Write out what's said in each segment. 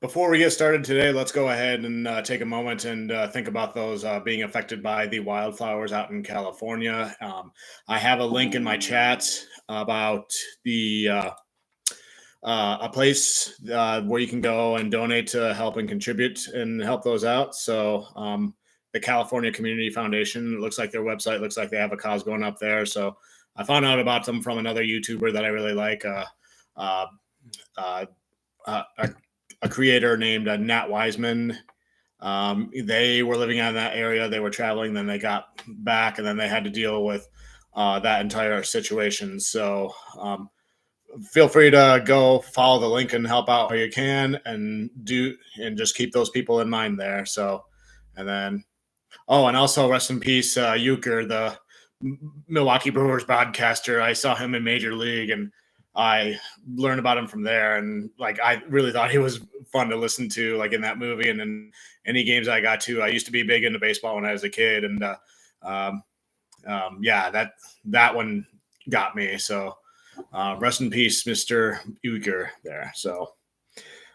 Before we get started today, let's go ahead and take a moment and think about those being affected by the wildflowers out in California. I have a link in my chat about the a place where you can go and donate to help and contribute and help those out. The California Community Foundation, it looks like their website looks like they have a cause going up there. So I found out about them from another YouTuber that I really like. Uh, uh, a creator named Nat Wiseman. They were living out in that area. They were traveling, then they got back, and then they had to deal with that entire situation. Feel free to go follow the link and help out where you can, and just keep those people in mind there. And then and also rest in peace, Euchre, the Milwaukee Brewers broadcaster. I saw him in Major League, and I learned about him from there. And like, I really thought he was fun to listen to, like in that movie. And in any games I got to, I used to be big into baseball when I was a kid, and um, yeah, that one got me. So rest in peace, Mister Euchre. There.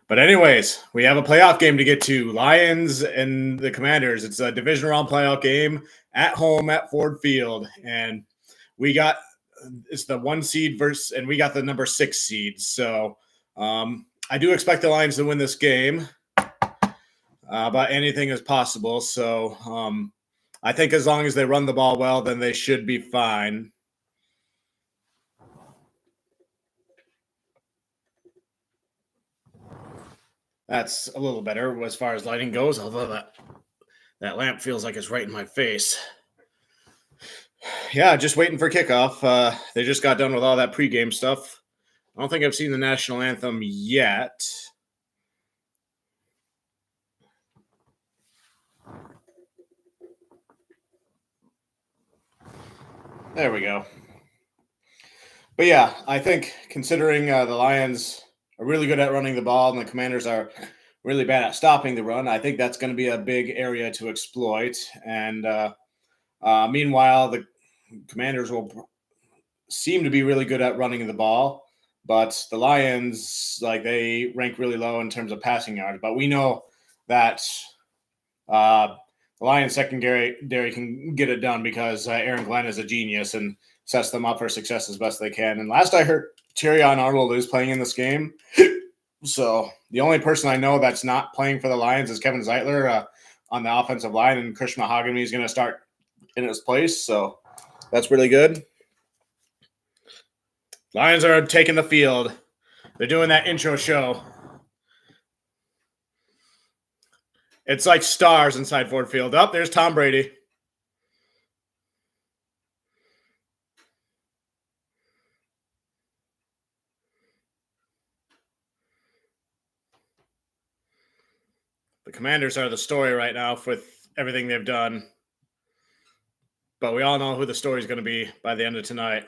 But anyways, we have a playoff game to get to. Lions and the Commanders. It's a division round playoff game at home at Ford Field, and we got it's the 1 seed versus, and we got the number 6 seed. So I do expect the Lions to win this game, but anything is possible. So I think as long as they run the ball well, then they should be fine. That's a little better as far as lighting goes, although that lamp feels like it's right in my face. Yeah, just waiting for kickoff. They just got done with all that pregame stuff. I don't think I've seen the national anthem yet. There we go. But yeah, I think considering the Lions are really good at running the ball and the Commanders are really bad at stopping the run, I think that's going to be a big area to exploit. And meanwhile, the Commanders will seem to be really good at running the ball, but the Lions, like, they rank really low in terms of passing yards. But we know that the Lions secondary can get it done because Aaron Glenn is a genius and sets them up for success as best they can. And last I heard, Terrion Arnold is playing in this game. So the only person I know that's not playing for the Lions is Kevin Zeitler on the offensive line, and Chris Mahogany is going to start in his place. So that's really good. Lions are taking the field. They're doing that intro show. It's like stars inside Ford Field. Oh, there's Tom Brady. The Commanders are the story right now with everything they've done. But we all know who the story is going to be by the end of tonight.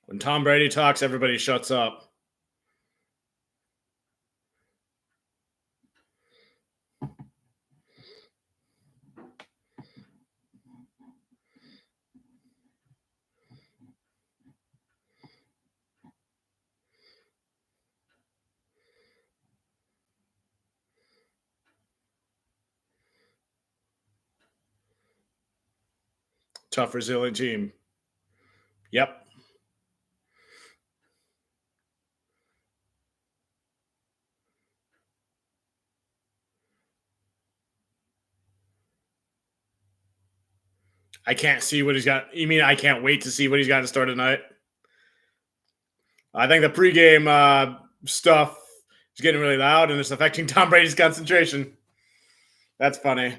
When Tom Brady talks, everybody shuts up. Tough, resilient team. Yep. I can't see what he's got. You mean I can't wait to see what he's got in store tonight? I think the pregame stuff is getting really loud and it's affecting Tom Brady's concentration. That's funny.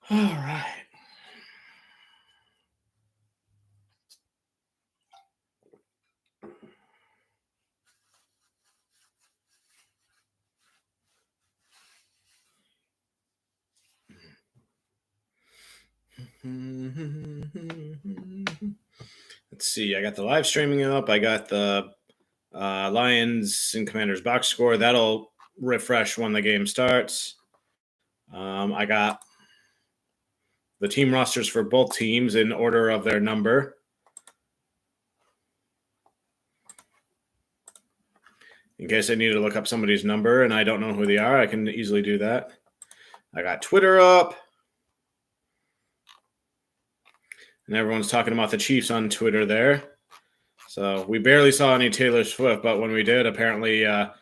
All right. Let's Let's see. I got the live streaming up. I got the Lions and Commanders box score. That'll refresh when the game starts. I got the team rosters for both teams in order of their number. In case I need to look up somebody's number and I don't know who they are, I can easily do that. I got Twitter up. And everyone's talking about the Chiefs on Twitter there. So we barely saw any Taylor Swift, but when we did, apparently a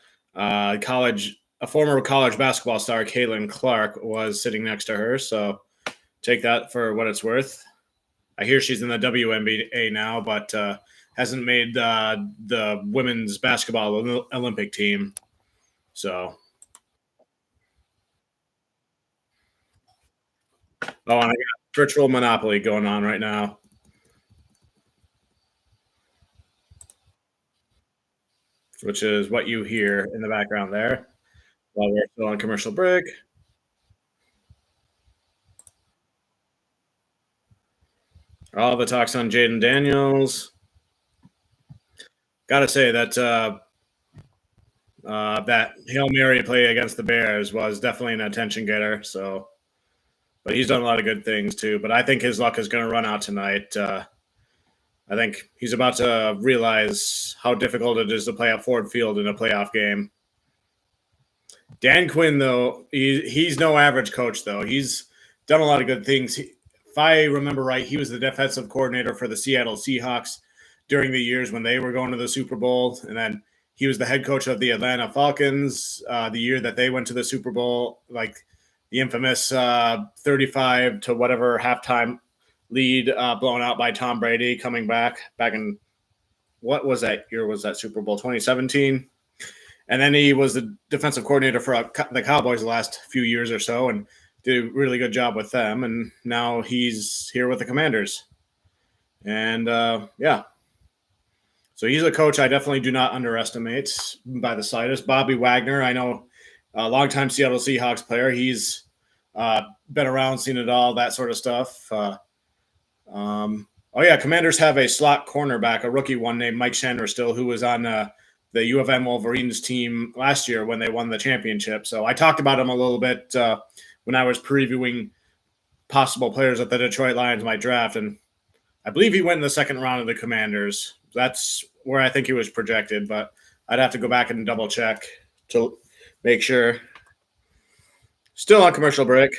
former college basketball star, Caitlin Clark, was sitting next to her. So take that for what it's worth. I hear she's in the WNBA now, but hasn't made the women's basketball Olympic team. So, and I got virtual Monopoly going on right now. Which is what you hear in the background there while we're still on commercial break. All the talks on Jaden Daniels. Got to say that that Hail Mary play against the Bears was definitely an attention getter. So, but he's done a lot of good things too. But I think his luck is going to run out tonight. I think he's about to realize how difficult it is to play at Ford Field in a playoff game. Dan Quinn, though, he's no average coach, though. He's done a lot of good things. If I remember right, he was the defensive coordinator for the Seattle Seahawks during the years when they were going to the Super Bowl. And then he was the head coach of the Atlanta Falcons the year that they went to the Super Bowl, like the infamous 35 to whatever halftime lead blown out by Tom Brady coming back in, what was that year? Was that Super Bowl 2017? And then he was the defensive coordinator for the Cowboys the last few years or so and did a really good job with them. And now he's here with the Commanders. And yeah. So he's a coach I definitely do not underestimate by the slightest. Bobby Wagner, I know a longtime Seattle Seahawks player. He's been around, seen it all, that sort of stuff. Commanders have a slot cornerback, a rookie one named Mike Chandler still, who was on the U of M Wolverines team last year when they won the championship. So I talked about him a little bit when I was previewing possible players that the Detroit Lions might draft. And I believe he went in the second round of the Commanders. That's where I think he was projected, but I'd have to go back and double check to make sure. Still on commercial break.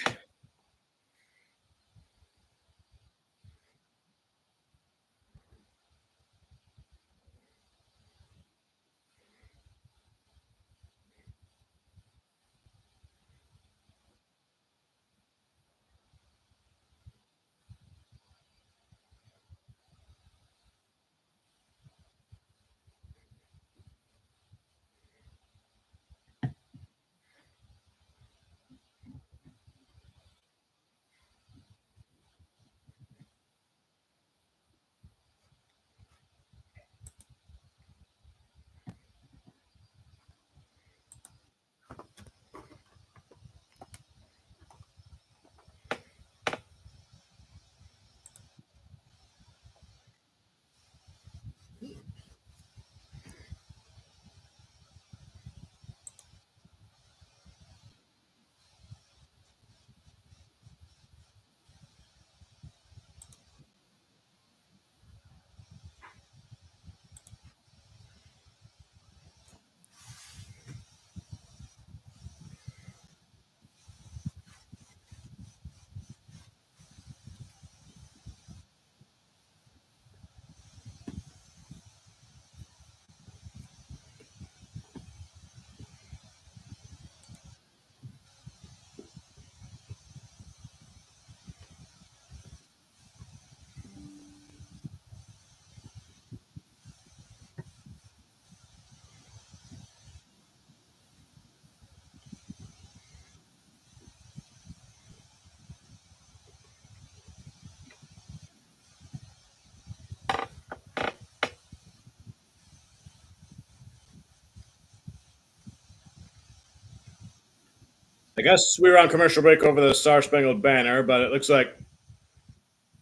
I guess we were on commercial break over the Star Spangled Banner, but it looks like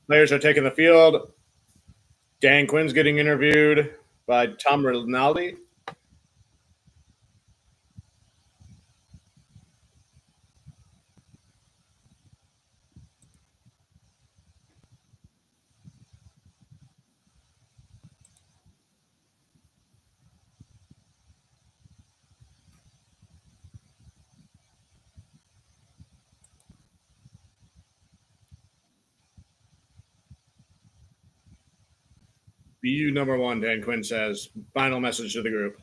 players are taking the field. Dan Quinn's getting interviewed by Tom Rinaldi. BU number 1, Dan Quinn says. Final message to the group.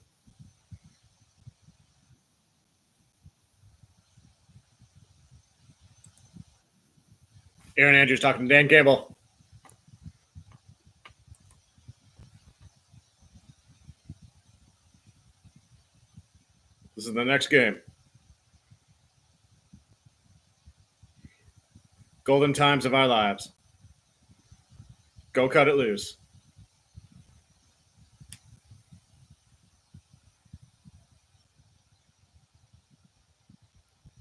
Aaron Andrews talking to Dan Campbell. This is the next game. Golden times of our lives. Go cut it loose.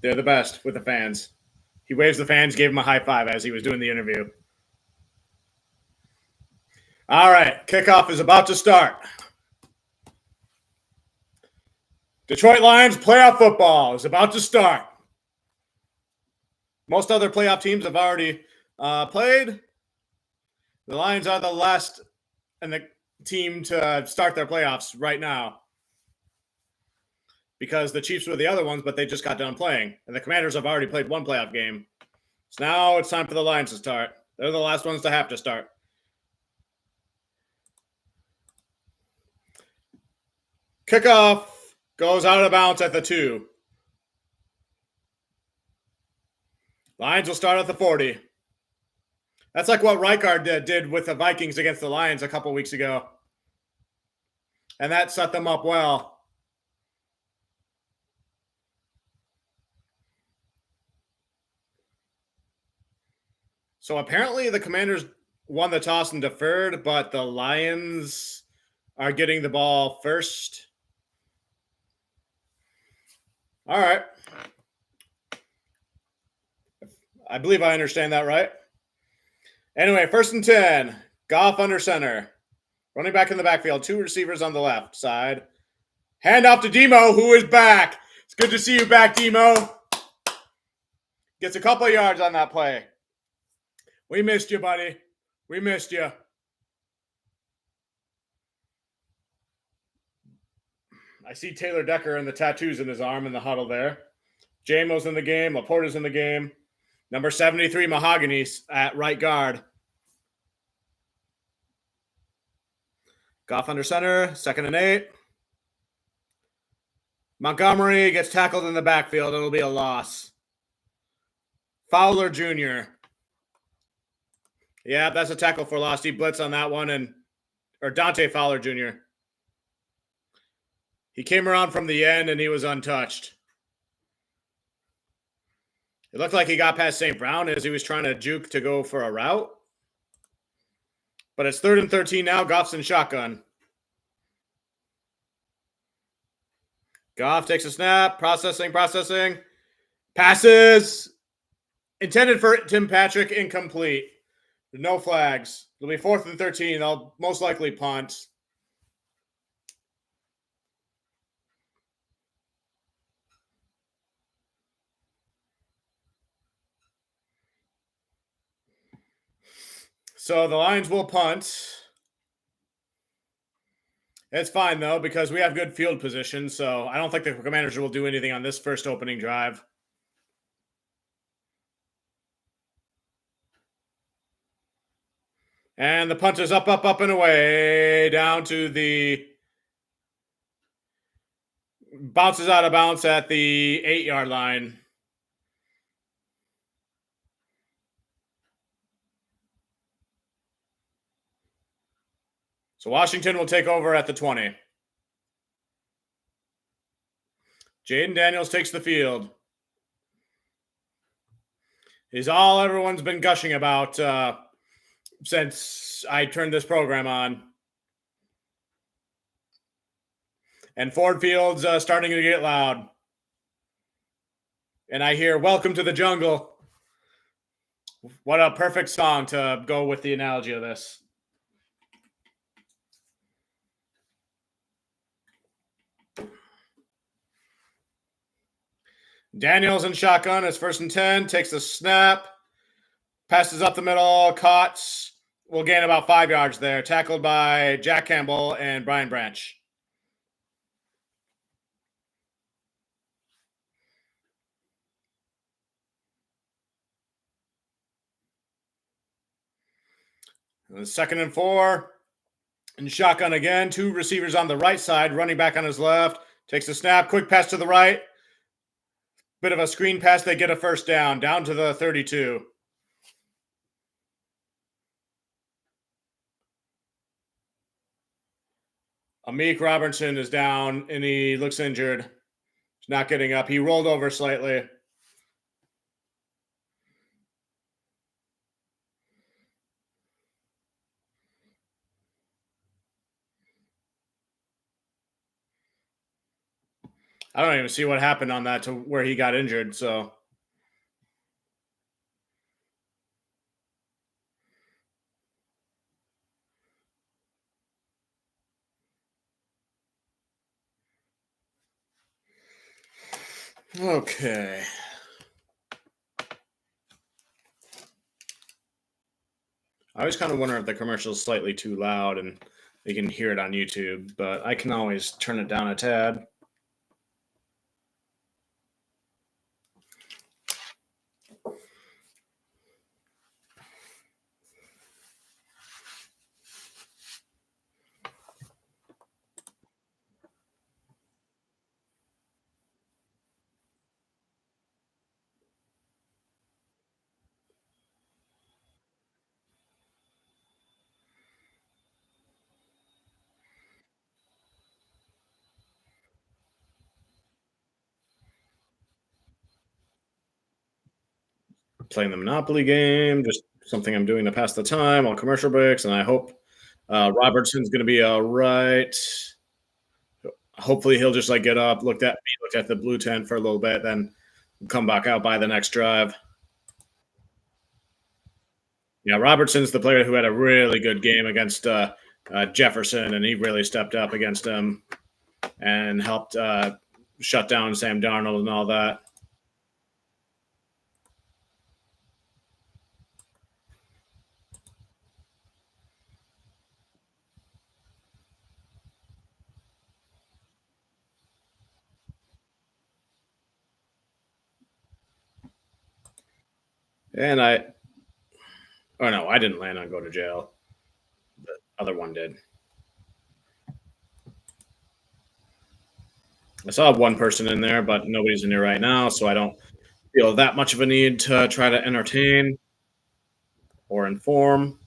They're the best with the fans. He waves the fans, gave him a high five as he was doing the interview. All right, kickoff is about to start. Detroit Lions playoff football is about to start. Most other playoff teams have already played. The Lions are the last and the team to start their playoffs right now because the Chiefs were the other ones, but they just got done playing. And the Commanders have already played one playoff game. So now it's time for the Lions to start. They're the last ones to have to start. Kickoff goes out of bounds at the 2. Lions will start at the 40. That's like what Rijkaard did with the Vikings against the Lions a couple weeks ago. And that set them up well. So apparently the Commanders won the toss and deferred, but the Lions are getting the ball first. All right. I believe I understand that right. Anyway, 1st and 10. Goff under center. Running back in the backfield. 2 receivers on the left side. Hand off to Demo, who is back. It's good to see you back, Demo. Gets a couple of yards on that play. We missed you, buddy. We missed you. I see Taylor Decker and the tattoos in his arm in the huddle there. Jamo's in the game. Laporta's in the game. Number 73, Mahogany's at right guard. Goff under center. 2nd and 8. Montgomery gets tackled in the backfield. It'll be a loss. Fowler Jr. Yeah, that's a tackle for loss. He blitzed on that one, or Dante Fowler Jr. He came around from the end, and he was untouched. It looked like he got past St. Brown as he was trying to juke to go for a route. But it's 3rd and 13 now. Goff's in shotgun. Goff takes a snap. Processing. Passes. Intended for Tim Patrick. Incomplete. No flags. It'll be 4th and 13. They'll most likely punt. So the Lions will punt. It's fine, though, because we have good field position, so I don't think the Commanders will do anything on this first opening drive. And the punt is up, and away, down to the... Bounces out of bounds at the 8-yard line. So Washington will take over at the 20. Jaden Daniels takes the field. He's all everyone's been gushing about since I turned this program on. And Ford Field's starting to get loud. And I hear, "Welcome to the jungle." What a perfect song to go with the analogy of this. Daniels in shotgun. It's 1st and 10. Takes the snap. Passes up the middle. Caught. Will gain about 5 yards there. Tackled by Jack Campbell and Brian Branch. And 2nd and 4. And shotgun again. 2 receivers on the right side. Running back on his left. Takes the snap. Quick pass to the right. Bit of a screen pass. They get a 1st down. Down to the 32. Amik Robertson is down and he looks injured. He's not getting up. He rolled over slightly. I don't even see what happened on that to where he got injured. So, okay. I always kind of wonder if the commercial is slightly too loud and you can hear it on YouTube, but I can always turn it down a tad. Playing the Monopoly game, just something I'm doing to pass the time on commercial breaks, and I hope Robertson's going to be all right. Hopefully, he'll just like get up, looked at the blue tent for a little bit, then come back out by the next drive. Yeah, Robertson's the player who had a really good game against Jefferson, and he really stepped up against him and helped shut down Sam Darnold and all that. And no, I didn't land on go to jail. The other one did. I saw one person in there, but nobody's in there right now, so I don't feel that much of a need to try to entertain or inform.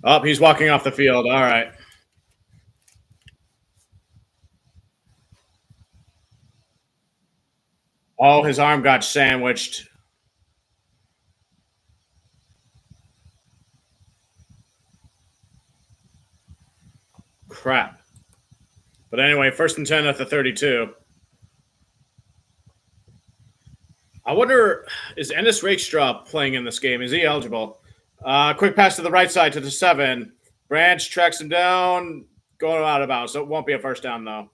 Oh, he's walking off the field. All right. Oh, his arm got sandwiched. Crap. But anyway, 1st and 10 at the 32. I wonder, is Ennis Rakestraw playing in this game? Is he eligible? Quick pass to the right side to the 7. Branch tracks him down, going out of bounds. So it won't be a 1st down, though.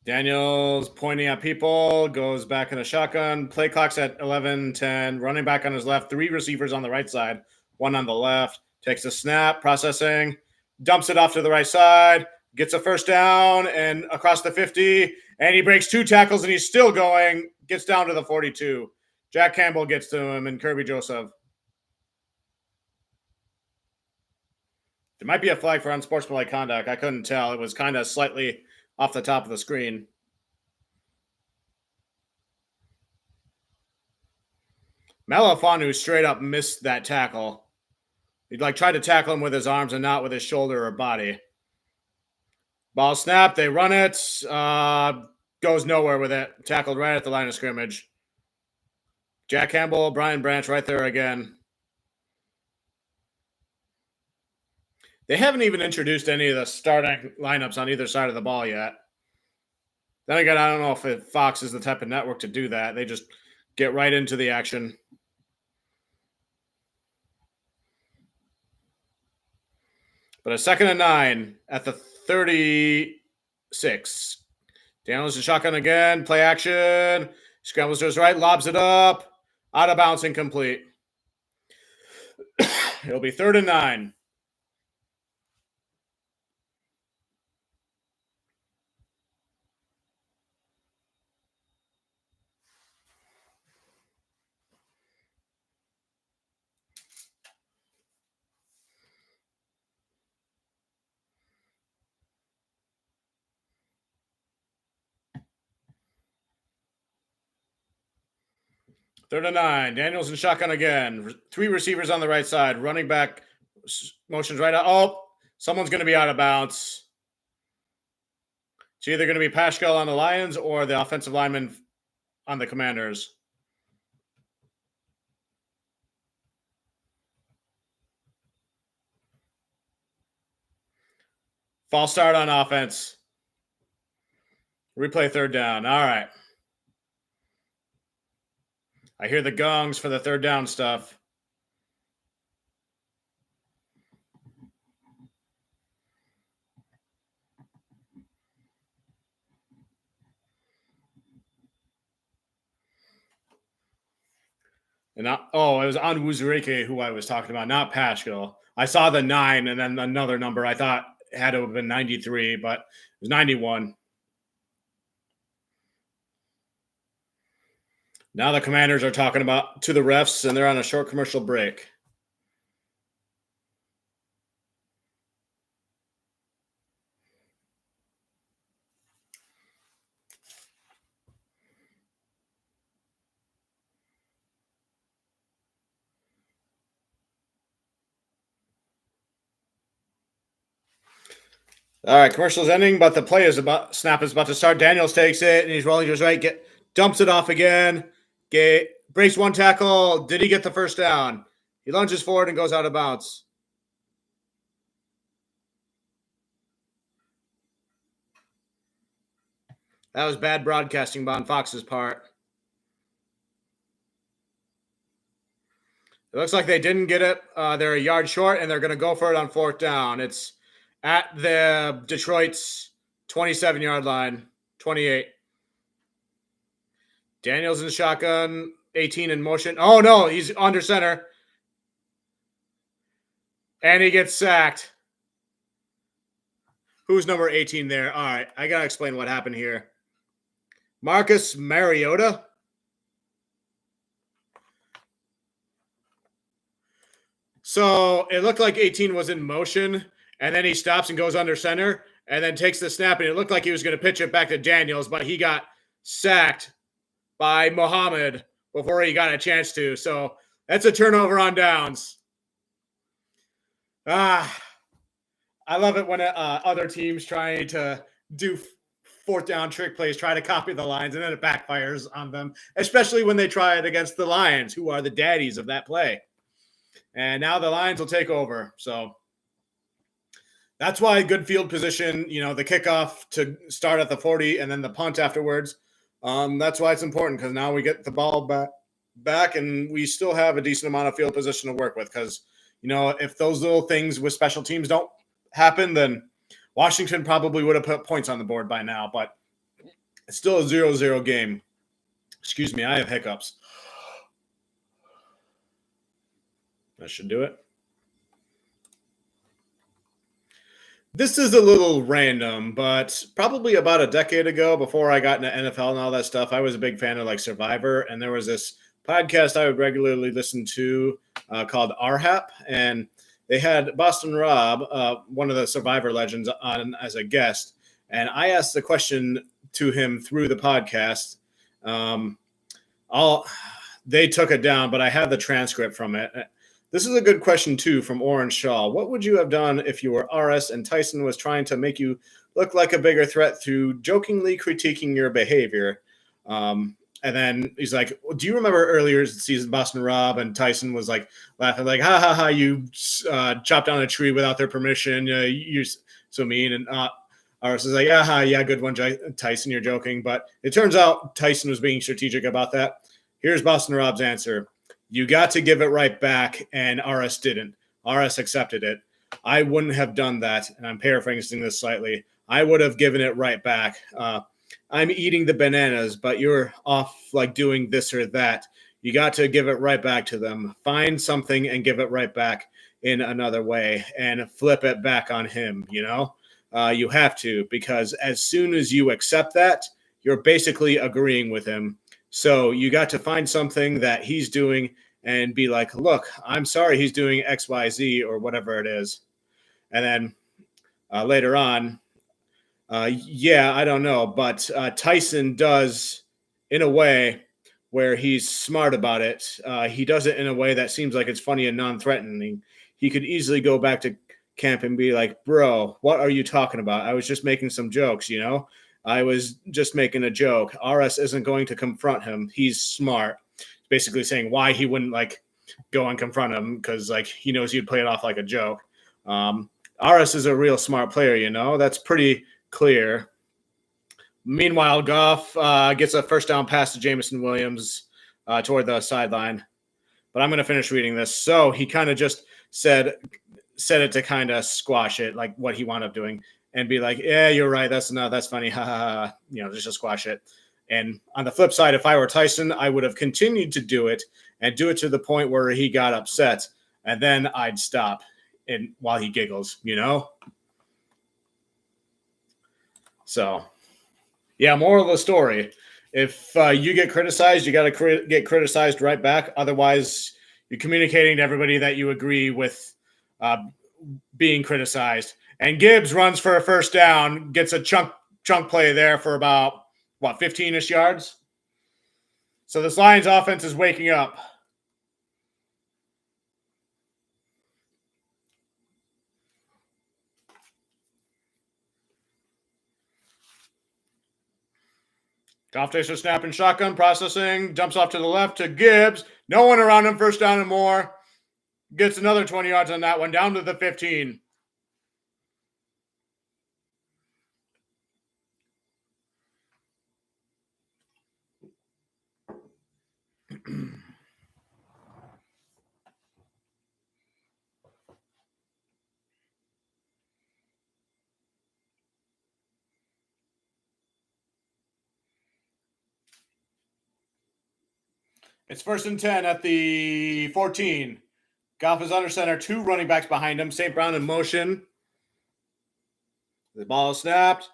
Daniels pointing at people, goes back in a shotgun. Play clock's at 11:10. Running back on his left, 3 receivers on the right side, 1 on the left. Takes a snap, processing, dumps it off to the right side, gets a 1st down and across the 50, and he breaks 2 tackles and he's still going, gets down to the 42. Jack Campbell gets to him and Kirby Joseph. There might be a flag for unsportsmanlike conduct. I couldn't tell. It was kind of slightly off the top of the screen. Malafanu straight up missed that tackle. He tried to tackle him with his arms and not with his shoulder or body. Ball snap. They run it. Goes nowhere with it. Tackled right at the line of scrimmage. Jack Campbell, Brian Branch right there again. They haven't even introduced any of the starting lineups on either side of the ball yet. Then again, I don't know if Fox is the type of network to do that. They just get right into the action. But a 2nd and 9 at the 36. Daniels is shotgun again. Play action. Scrambles to his right. Lobs it up. Out of bounds, incomplete. It'll be 3rd and 9. Third and 9. Daniels in shotgun again. 3 receivers on the right side. Running back motions right out. Oh, someone's going to be out of bounds. It's either going to be Paschal on the Lions or the offensive lineman on the Commanders. False start on offense. Replay 3rd down. All right. I hear the gongs for the 3rd down stuff. And it was Onwuzurike who I was talking about, not Paschal. I saw the 9 and then another number I thought had to have been 93, but it was 91. Now the Commanders are talking about to the refs, and they're on a short commercial break. All right, commercial's ending, but the play is snap is about to start. Daniels takes it, and he's rolling to his right, dumps it off again. Breaks 1 tackle. Did he get the 1st down? He lunges forward and goes out of bounds. That was bad broadcasting on Fox's part. It looks like they didn't get it. They're a yard short, and they're going to go for it on 4th down. It's at the Detroit's 27-yard line, 28. Daniels in the shotgun, 18 in motion. Oh, no, he's under center. And he gets sacked. Who's number 18 there? All right, I got to explain what happened here. Marcus Mariota. So it looked like 18 was in motion, and then he stops and goes under center, and then takes the snap, and it looked like he was going to pitch it back to Daniels, but he got sacked by Muhammad before he got a chance to. So that's a turnover on downs. I love it when other teams try to do 4th down trick plays, try to copy the Lions, and then it backfires on them, especially when they try it against the Lions, who are the daddies of that play. And now the Lions will take over. So that's why good field position, the kickoff to start at the 40 and then the punt afterwards. That's why it's important, because now we get the ball back and we still have a decent amount of field position to work with. Because, if those little things with special teams don't happen, then Washington probably would have put points on the board by now. But it's still a 0-0 game. Excuse me, I have hiccups. That should do it. This is a little random, but probably about a decade ago, before I got into NFL and all that stuff, I was a big fan of Survivor, and there was this podcast I would regularly listen to called RHAP, and they had Boston Rob, one of the Survivor legends, on as a guest, and I asked the question to him through the podcast. They took it down, but I have the transcript from it. This is a good question, too, from Orange Shaw. What would you have done if you were RS and Tyson was trying to make you look like a bigger threat through jokingly critiquing your behavior? And then he's like, well, "Do you remember earlier season Boston Rob and Tyson was like laughing like, ha ha ha, you chopped down a tree without their permission. You're so mean." And Aras is like, "Aha, yeah, good one, Tyson. You're joking." But it turns out Tyson was being strategic about that. Here's Boston Rob's answer: "You got to give it right back," and Aras didn't. Aras accepted it. I wouldn't have done that, and I'm paraphrasing this slightly. I would have given it right back. I'm eating the bananas, but you're off like doing this or that. You got to give it right back to them. Find something and give it right back in another way and flip it back on him, you know? You have to, because as soon as you accept that, you're basically agreeing with him. So you got to find something that he's doing and be like, look, I'm sorry he's doing X, Y, Z, or whatever it is. And then later on, yeah, I don't know, but Tyson does in a way where he's smart about it. He does it in a way that seems like it's funny and non-threatening. He could easily go back to camp and be like, "Bro, what are you talking about? I was just making some jokes, you know. I was just making a joke. RS isn't going to confront him. He's smart." Basically saying why he wouldn't like go and confront him because like he knows you'd play it off like a joke. RS is a real smart player, you know. That's pretty clear. Meanwhile, Goff gets a first down pass to Jameson Williams toward the sideline. But I'm going to finish reading this. So he kind of just said it to kind of squash it, like what he wound up doing, and be like, "Yeah, you're right. That's funny. Ha ha ha." You know, just to squash it. And on the flip side, if I were Tyson, I would have continued to do it and do it to the point where he got upset, and then I'd stop and while he giggles, you know. So, yeah, moral of the story: if you get criticized, you got to get criticized right back. Otherwise, you're communicating to everybody that you agree with being criticized. And Gibbs runs for a first down, gets a chunk play there for about 15-ish yards. So this Lions offense is waking up. Goff takes a snap and shotgun, processing, jumps off to the left to Gibbs. No one around him, first down and more. Gets another 20 yards on that one, down to the 15. It's 1st and 10 at the 14. Goff is under center, 2 running backs behind him. St. Brown in motion. The ball is snapped.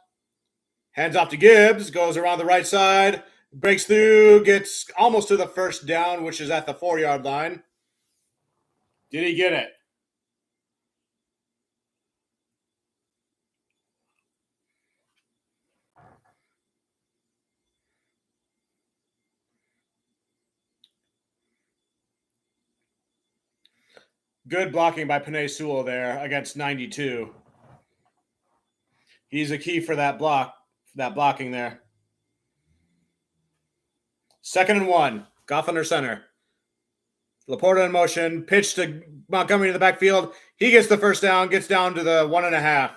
Hands off to Gibbs. Goes around the right side. Breaks through. Gets almost to the first down, which is at the 4-yard line. Did he get it? Good blocking by Penei Sewell there against 92. He's a key for that blocking there. 2nd and 1. Goff under center. Laporta in motion. Pitch to Montgomery to the backfield. He gets the first down. Gets down to the 1.5.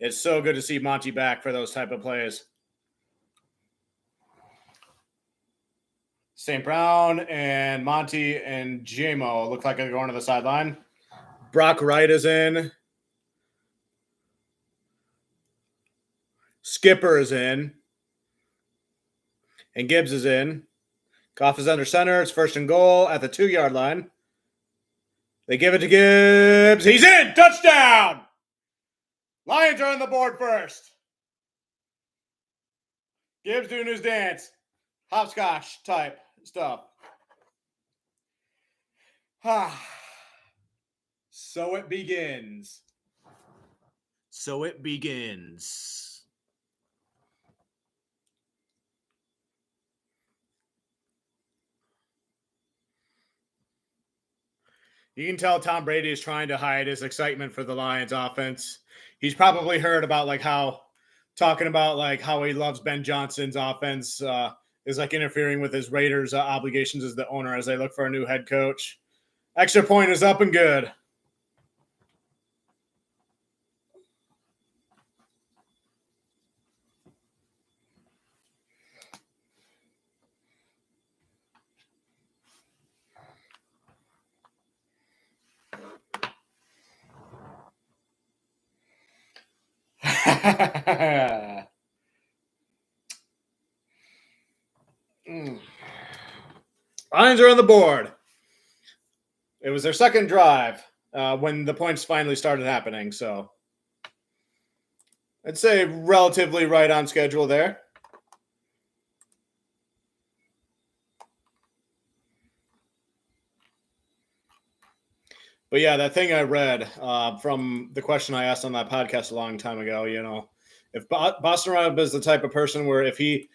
It's so good to see Monty back for those type of plays. St. Brown and Monty and JMO look like they're going to the sideline. Brock Wright is in. Skipper is in. And Gibbs is in. Goff is under center. It's 1st and goal at the 2-yard line. They give it to Gibbs. He's in! Touchdown! Lions are on the board first. Gibbs doing his dance. Hopscotch type stuff. So it begins. So it begins. You can tell Tom Brady is trying to hide his excitement for the Lions offense. He's probably heard about like how talking about like how he loves Ben Johnson's offense is like interfering with his Raiders obligations as the owner as they look for a new head coach. Extra point is up and good. Lions are on the board. It was their second drive when the points finally started happening. So I'd say relatively right on schedule there. But yeah, that thing I read from the question I asked on that podcast a long time ago, if Boston Rob is the type of person where if he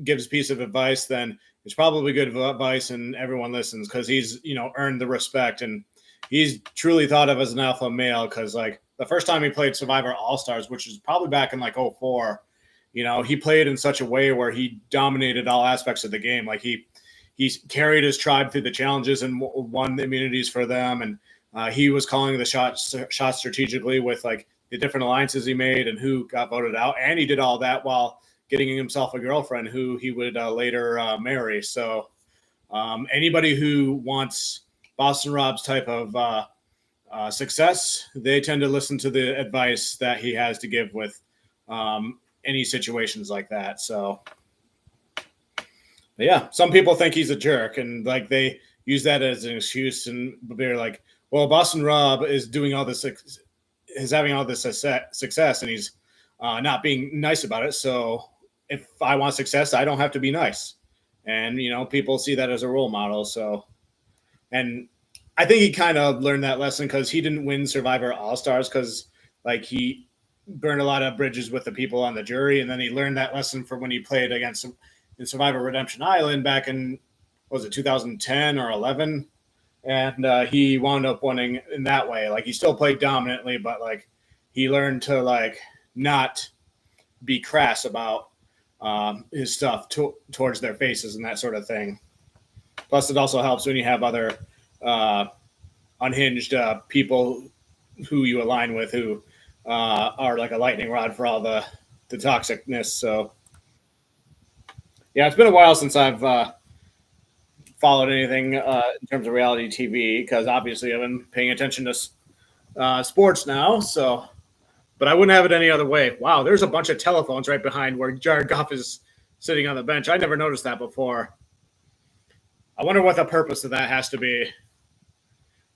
gives a piece of advice, then it's probably good advice and everyone listens because he's, earned the respect and he's truly thought of as an alpha male because like the first time he played Survivor All-Stars, which is probably back in like 04, he played in such a way where he dominated all aspects of the game. Like he's carried his tribe through the challenges and won the immunities for them. And he was calling the shots strategically with like the different alliances he made and who got voted out. And he did all that while getting himself a girlfriend who he would later marry. So anybody who wants Boston Rob's type of success, they tend to listen to the advice that he has to give with any situations like that. So yeah, some people think he's a jerk and like they use that as an excuse and they're like, well, Boston Rob is doing all this, is having all this success and he's not being nice about it. So if I want success, I don't have to be nice. And, people see that as a role model. So, and I think he kind of learned that lesson because he didn't win Survivor All-Stars because like he burned a lot of bridges with the people on the jury. And then he learned that lesson for when he played against in Survivor Redemption Island back in, was it 2010 or 11? And he wound up winning in that way. Like he still played dominantly, but like he learned to like not be crass about his stuff towards their faces and that sort of thing. Plus, it also helps when you have other unhinged people who you align with who are like a lightning rod for all the toxicness. So yeah, it's been a while since I've followed anything in terms of reality TV because obviously I've been paying attention to sports now. So, but I wouldn't have it any other way. Wow, there's a bunch of telephones right behind where Jared Goff is sitting on the bench. I never noticed that before. I wonder what the purpose of that has to be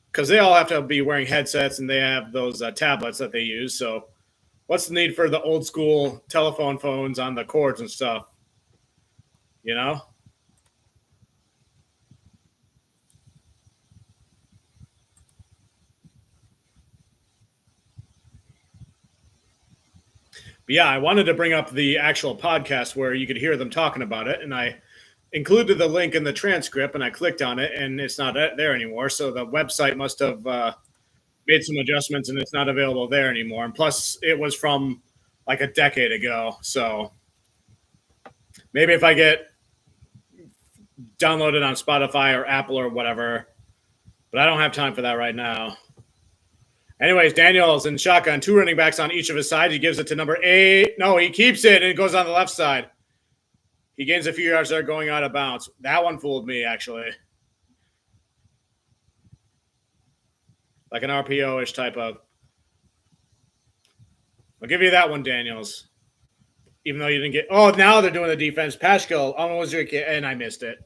because they all have to be wearing headsets and they have those tablets that they use. So, what's the need for the old school telephone phones on the cords and stuff? You know? But yeah, I wanted to bring up the actual podcast where you could hear them talking about it, and I included the link in the transcript, and I clicked on it, and it's not there anymore. So the website must have made some adjustments, and it's not available there anymore. And plus, it was from like a decade ago, so maybe if I get downloaded on Spotify or Apple or whatever, but I don't have time for that right now. Anyways, Daniels and shotgun, two running backs on each of his sides. He gives it to number 8. No, he keeps it, and it goes on the left side. He gains a few yards there going out of bounds. That one fooled me, actually. Like an RPO-ish type of. I'll give you that one, Daniels. Even though you didn't get. Oh, now they're doing the defense. Paschal, and I missed it.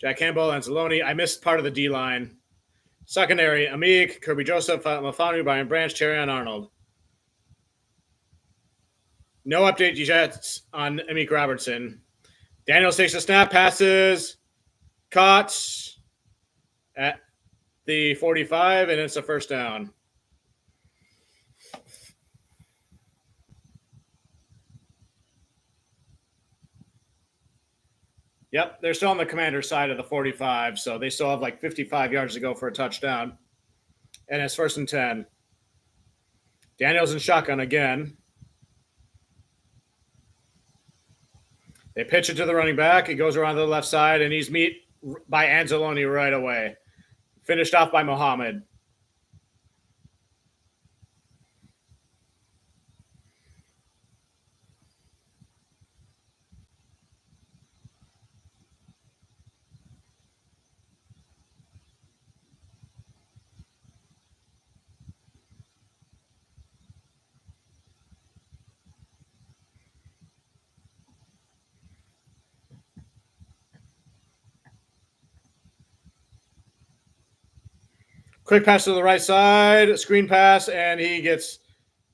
Jack Campbell, Anzalone. I missed part of the D line. Secondary, Amik, Kirby Joseph, Mafanu, Brian Branch, Terrion Arnold. No update yet on Amik Robertson. Daniels takes a snap, passes, caught at the 45, and it's a first down. Yep, they're still on the Commander's side of the 45, so they still have like 55 yards to go for a touchdown. And it's 1st and 10. Daniels in shotgun again. They pitch it to the running back. He goes around to the left side, and he's met by Anzalone right away. Finished off by Muhammad. Quick pass to the right side, screen pass, and he gets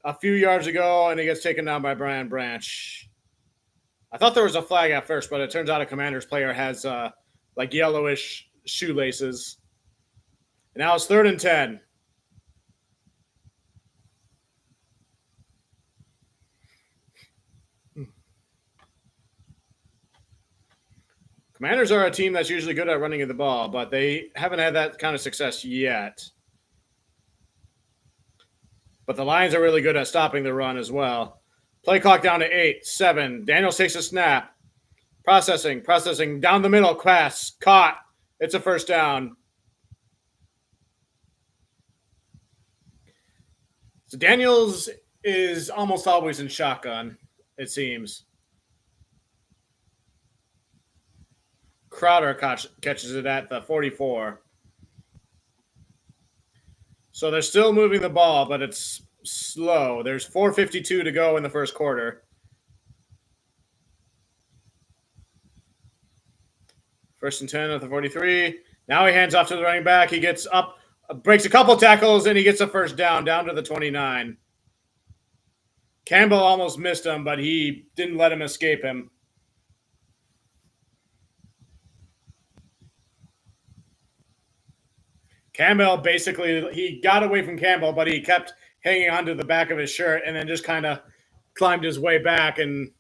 a few yards to go, and he gets taken down by Brian Branch. I thought there was a flag at first, but it turns out a Commander's player has like yellowish shoelaces. And now it's 3rd and 10. Commanders are a team that's usually good at running the ball, but they haven't had that kind of success yet. But the Lions are really good at stopping the run as well. Play clock down to 8, 7. Daniels takes a snap. Processing down the middle. Pass caught. It's a 1st down. So Daniels is almost always in shotgun, it seems. Crowder catches it at the 44. So they're still moving the ball, but it's slow. There's 4:52 to go in the 1st quarter. 1st and 10 at the 43. Now he hands off to the running back. He gets up, breaks a couple tackles, and he gets a 1st down to the 29. Campbell almost missed him, but he didn't let him escape him. Campbell basically, he got away from Campbell, but he kept hanging onto the back of his shirt and then just kind of climbed his way back and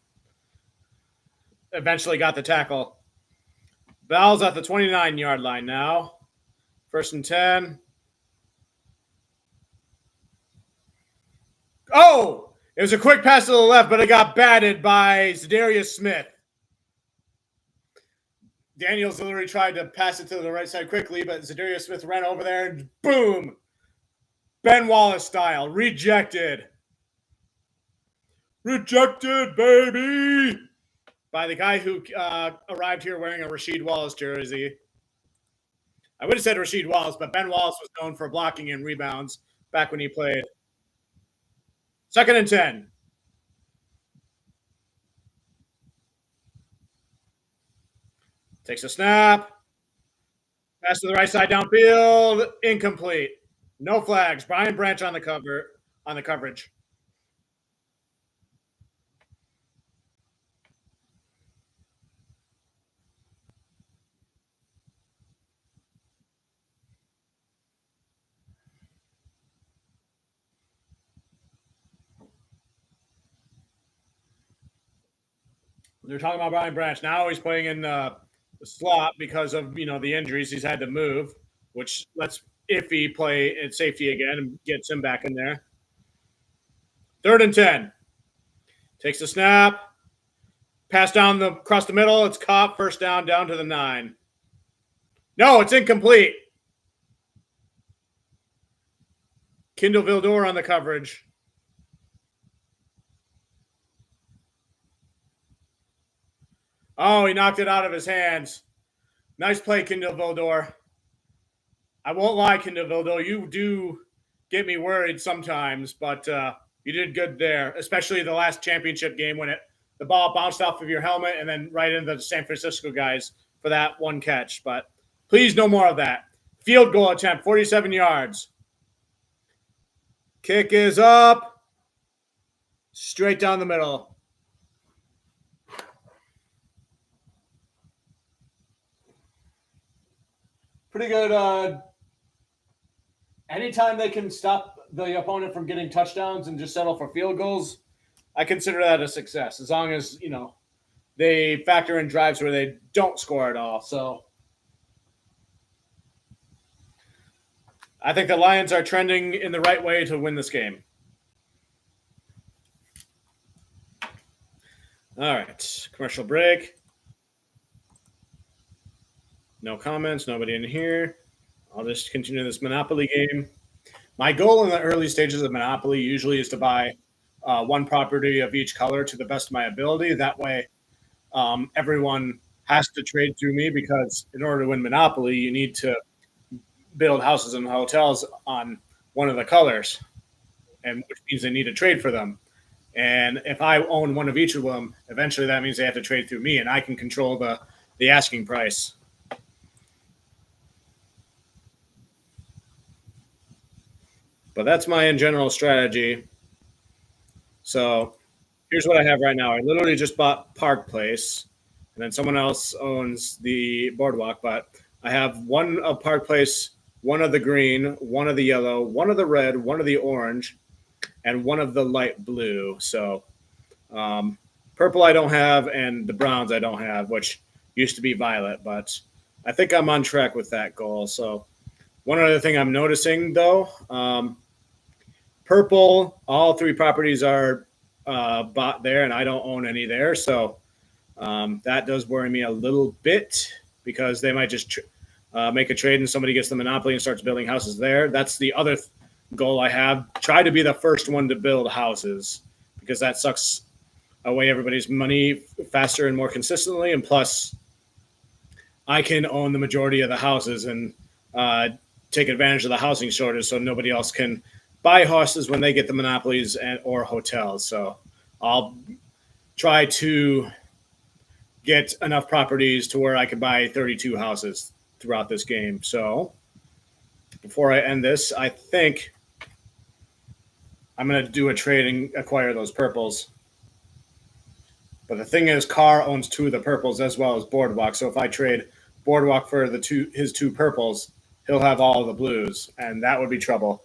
eventually got the tackle. Bell's at the 29-yard line now. 1st and 10. Oh, it was a quick pass to the left, but it got batted by Za'Darius Smith. Daniels literally tried to pass it to the right side quickly, but Za'Darius Smith ran over there and boom! Ben Wallace style. Rejected. Rejected, baby! By the guy who arrived here wearing a Rasheed Wallace jersey. I would have said Rasheed Wallace, but Ben Wallace was known for blocking and rebounds back when he played. 2nd and 10. Takes a snap. Pass to the right side downfield. Incomplete. No flags. Brian Branch on the coverage. They're talking about Brian Branch. Now he's playing in the slot because of the injuries. He's had to move, which lets Iffy play at safety again and gets him back in there. 3rd and 10. Takes the snap. Pass down across the middle. It's caught. 1st down to the 9. No, it's incomplete. Kindle Vildor on the coverage. Oh, he knocked it out of his hands. Nice play, Kindle Vildor. I won't lie, Kindle Vildor. You do get me worried sometimes, but you did good there, especially the last championship game when the ball bounced off of your helmet and then right into the San Francisco guys for that one catch. But please, no more of that. Field goal attempt, 47 yards. Kick is up. Straight down the middle. Pretty good. Anytime they can stop the opponent from getting touchdowns and just settle for field goals, I consider that a success. As long as, they factor in drives where they don't score at all. So I think the Lions are trending in the right way to win this game. All right, commercial break. No comments, nobody in here. I'll just continue this Monopoly game. My goal in the early stages of Monopoly usually is to buy one property of each color to the best of my ability. That way, everyone has to trade through me, because in order to win Monopoly, you need to build houses and hotels on one of the colors, and which means they need to trade for them. And if I own one of each of them, eventually that means they have to trade through me, and I can control the asking price. But that's my in general strategy. So here's what I have right now. I literally just bought Park Place, and then someone else owns the Boardwalk. But I have one of Park Place, one of the green, one of the yellow, one of the red, one of the orange, and one of the light blue. So purple I don't have, and the browns I don't have, which used to be violet. But I think I'm on track with that goal. So one other thing I'm noticing, though, purple, all three properties are bought there, and I don't own any there. So that does worry me a little bit, because they might just make a trade and somebody gets the monopoly and starts building houses there. That's the other goal I have. Try to be the first one to build houses, because that sucks away everybody's money faster and more consistently. And plus, I can own the majority of the houses and take advantage of the housing shortage, so nobody else can buy houses when they get the monopolies or hotels. So I'll try to get enough properties to where I can buy 32 houses throughout this game. So before I end this, I think I'm going to do a trade and acquire those purples. But the thing is, Carr owns two of the purples as well as Boardwalk. So if I trade Boardwalk for his two purples, he'll have all of the blues, and that would be trouble.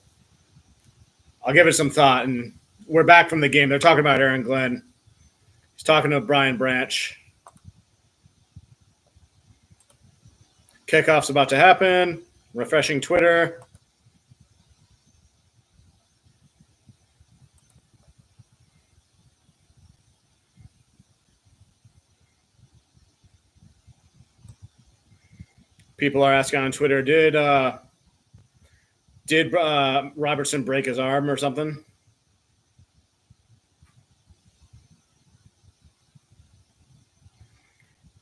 I'll give it some thought. And we're back from the game. They're talking about Aaron Glenn. He's talking to Brian Branch. Kickoff's about to happen. Refreshing Twitter. People are asking on Twitter, did Robertson break his arm or something?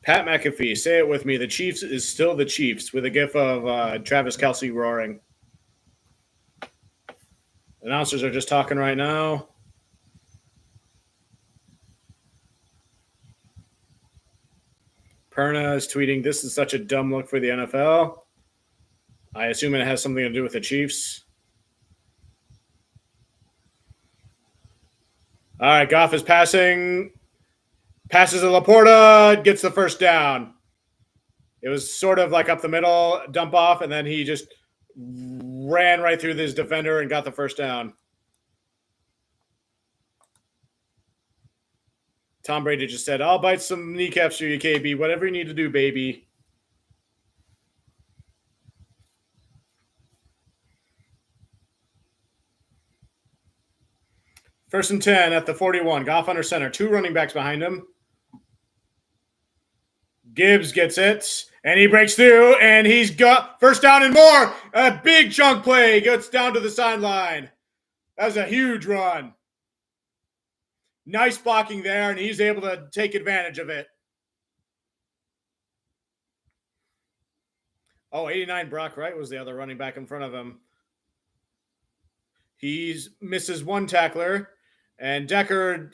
Pat McAfee, say it with me. The Chiefs is still the Chiefs, with a gif of Travis Kelce roaring. Announcers are just talking right now. Perna is tweeting, this is such a dumb look for the NFL. I assume it has something to do with the Chiefs. All right, Goff is passing. Passes to Laporta, gets the first down. It was sort of like up the middle, dump off, and then he just ran right through this defender and got the first down. Tom Brady just said, I'll bite some kneecaps for you, KB. Whatever you need to do, baby. First and 10 at the 41. Goff under center. Two running backs behind him. Gibbs gets it, and he breaks through, and he's got first down and more. A big chunk play. Gets down to the sideline. That was a huge run. Nice blocking there, and he's able to take advantage of it. Oh, 89 Brock Wright was the other running back in front of him. He misses one tackler, and Decker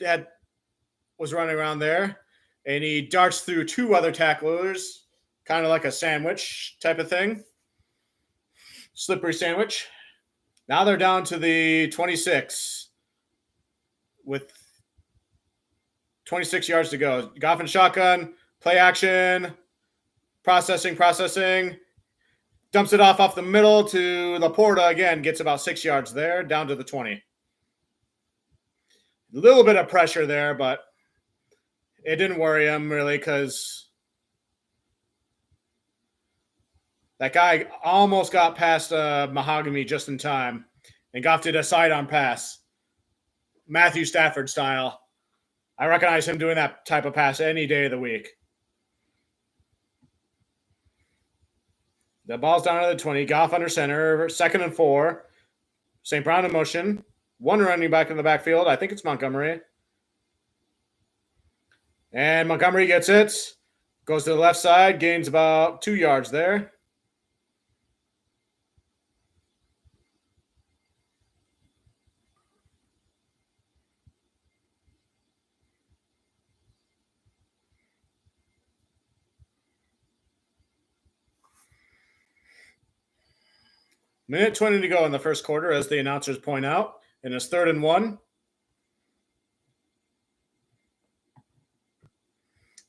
was running around there, and he darts through two other tacklers, kind of like a sandwich type of thing. Slippery sandwich. Now they're down to the 26 with 26 yards to go. Goff and shotgun, play action, processing. Dumps it off the middle to Laporta again, gets about 6 yards there, down to the 20. A little bit of pressure there, but it didn't worry him really because that guy almost got past Mahogany just in time, and Goff did a sidearm pass, Matthew Stafford style. I recognize him doing that type of pass any day of the week. The ball's down to the 20. Goff under center, 2nd and 4. St. Brown in motion. One running back in the backfield. I think it's Montgomery. And Montgomery gets it. Goes to the left side. Gains about 2 yards there. Minute 20 to go in the first quarter, as the announcers point out. And it's 3rd and 1.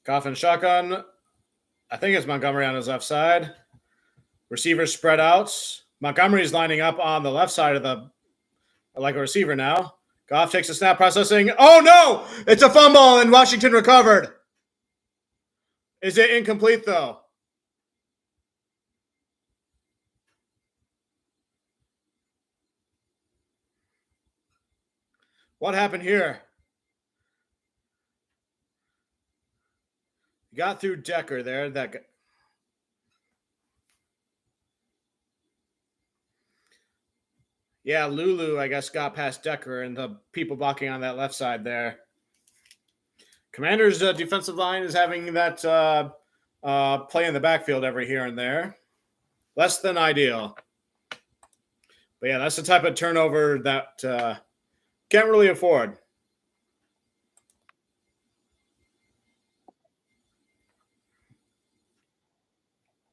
Goff and shotgun. I think it's Montgomery on his left side. Receivers spread out. Montgomery's lining up on the left side of the, like a receiver now. Goff takes a snap, processing. Oh no! It's a fumble, and Washington recovered. Is it incomplete though? What happened here? Got through Decker there. Yeah, Lulu, I guess, got past Decker and the people blocking on that left side there. Commanders' defensive line is having that play in the backfield every here and there. Less than ideal. But yeah, that's the type of turnover that can't really afford.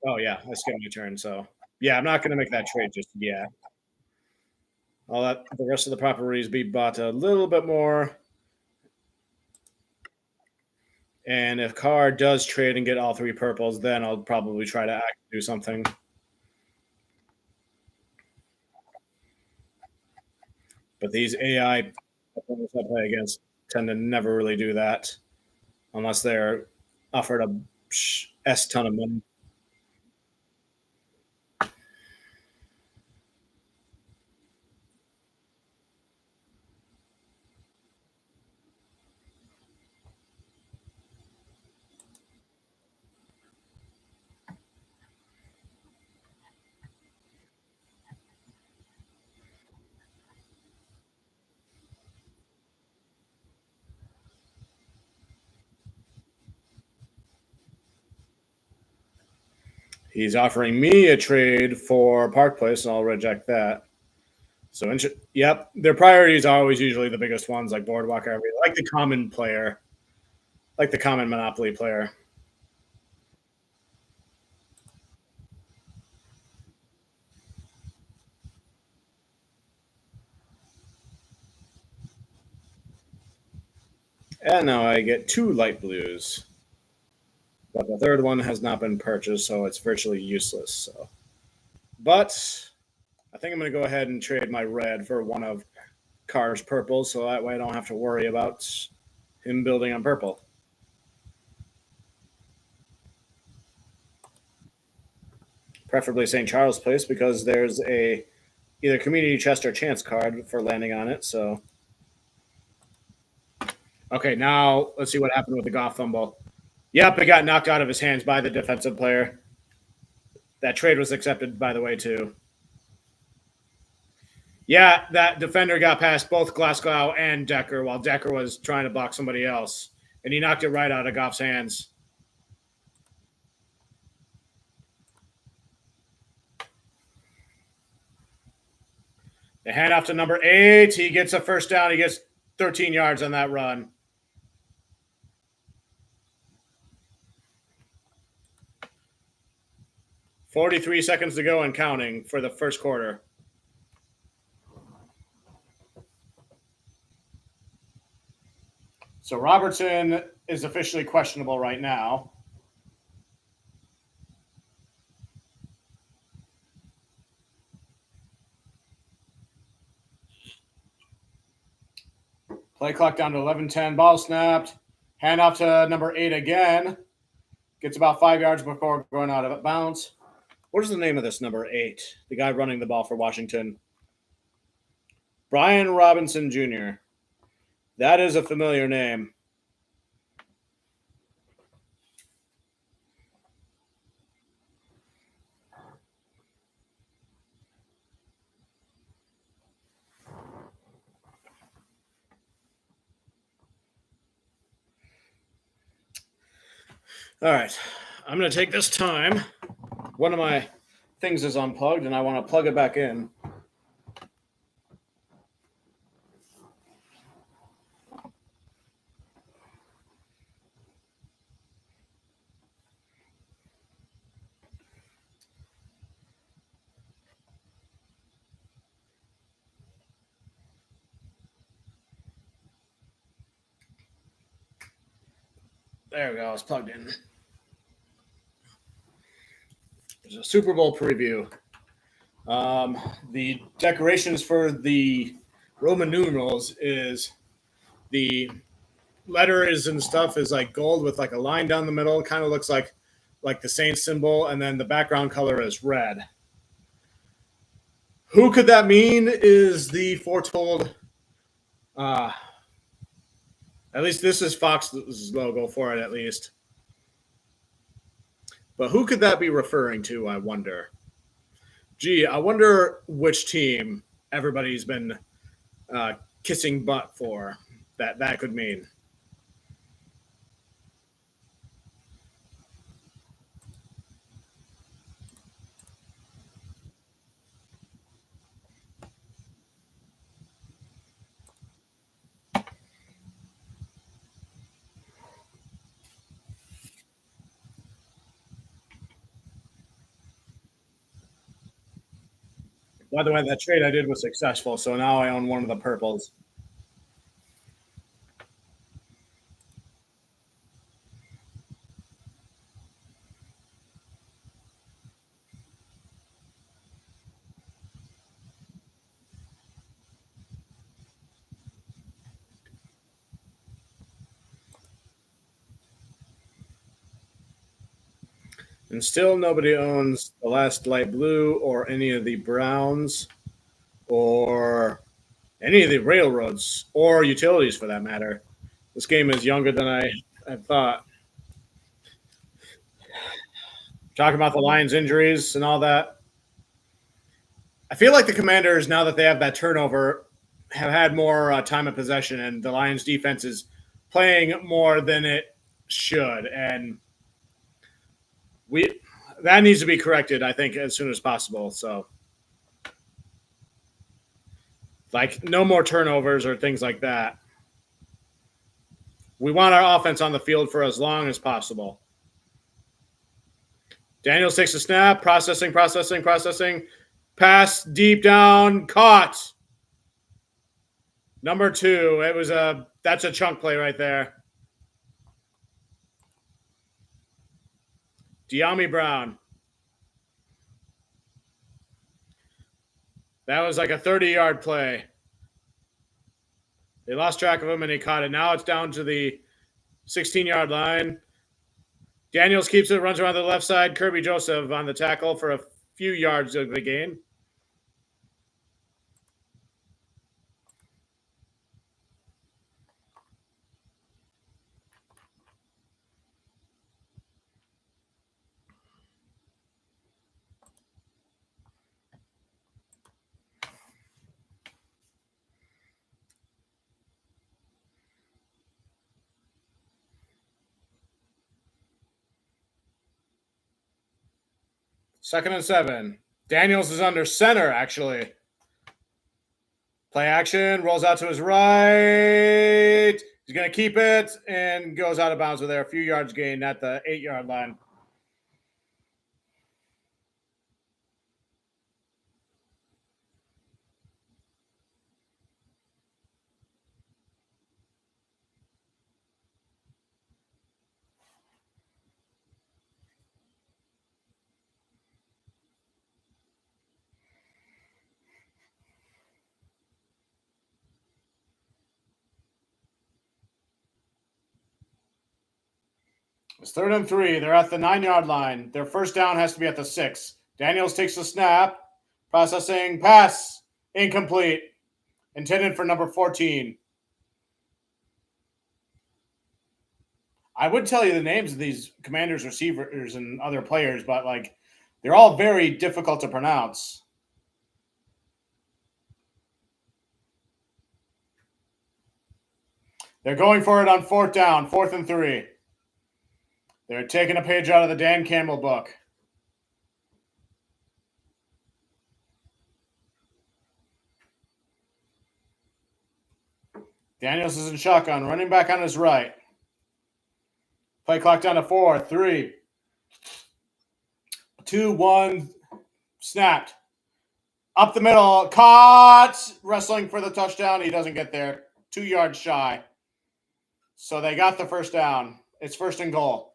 Oh, yeah, I skipped my turn. So, yeah, I'm not going to make that trade just yet. I'll let the rest of the properties be bought a little bit more. And if Carr does trade and get all 3 purples, then I'll probably try to do something. But these AI opponents I play against tend to never really do that unless they're offered a S ton of money. He's offering me a trade for Park Place, and I'll reject that. So, yep, their priorities are always usually the biggest ones, like Boardwalk, like the common player, like the common Monopoly player. And now I get 2 light blues. But the third one has not been purchased, so it's virtually useless. So, but I think I'm going to go ahead and trade my red for one of Carr's purples, so that way I don't have to worry about him building on purple. Preferably St. Charles Place, because there's a either community chest or chance card for landing on it. So, okay, now let's see what happened with the Goff fumble. Yep, it got knocked out of his hands by the defensive player. That trade was accepted, by the way, too. Yeah, that defender got past both Glasgow and Decker while Decker was trying to block somebody else, and he knocked it right out of Goff's hands. The handoff to number 8. He gets a first down. He gets 13 yards on that run. $43 seconds to go and counting for the first quarter. So Robertson is officially questionable right now. Play clock down to 11:10. Ball snapped. Hand off to number 8 again. Gets about 5 yards before going out of bounds. What is the name of this number 8? The guy running the ball for Washington. Brian Robinson Jr. That is a familiar name. All right. I'm going to take this time. One of my things is unplugged, and I want to plug it back in. There we go. It's plugged in. There's a Super Bowl preview. The decorations for the Roman numerals is the letters and stuff is like gold with like a line down the middle. Kind of looks like the Saint symbol, and then the background color is red. Who could that mean? Is the foretold? At least this is Fox's logo for it, at least. But who could that be referring to? I wonder. Gee, I wonder which team everybody's been kissing butt for. That could mean. By the way, that trade I did was successful, so now I own one of the purples. And still nobody owns the last light blue or any of the browns or any of the railroads or utilities for that matter. This game is younger than I thought. Talking about the Lions' injuries and all that. I feel like the Commanders, now that they have that turnover, have had more time of possession, and the Lions' defense is playing more than it should. And we that needs to be corrected, I think, as soon as possible. So, like, no more turnovers or things like that. We want our offense on the field for as long as possible. Daniels takes a snap, processing. Pass deep down, caught. Number 2. That's a chunk play right there. Dyami Brown. That was like a 30-yard play. They lost track of him and he caught it. Now it's down to the 16-yard line. Daniels keeps it, runs around the left side. Kirby Joseph on the tackle for a few yards of the gain. Second and 7. Daniels is under center, actually. Play action, rolls out to his right. He's going to keep it and goes out of bounds with there. A few yards gained at the 8-yard line. It's 3rd and 3. They're at the 9-yard line. Their first down has to be at the 6. Daniels takes the snap. Processing pass. Incomplete. Intended for number 14. I would tell you the names of these Commanders receivers and other players, but like they're all very difficult to pronounce. They're going for it on 4th down, 4th and 3. They're taking a page out of the Dan Campbell book. Daniels is in shotgun, running back on his right. Play clock down to 4, 3, 2, 1. Snapped. Up the middle. Caught. Wrestling for the touchdown. He doesn't get there. 2 yards shy. So they got the first down. It's 1st and goal.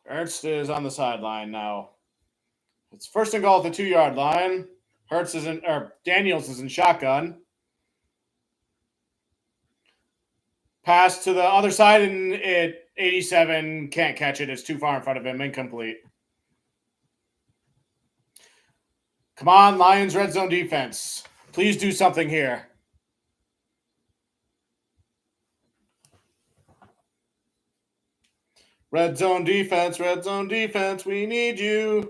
Ernst is on the sideline now. It's 1st and goal at the 2-yard line. Daniels is in shotgun. Pass to the other side, and 87 can't catch it. It's too far in front of him. Incomplete. Come on, Lions red zone defense. Please do something here. Red zone defense, we need you.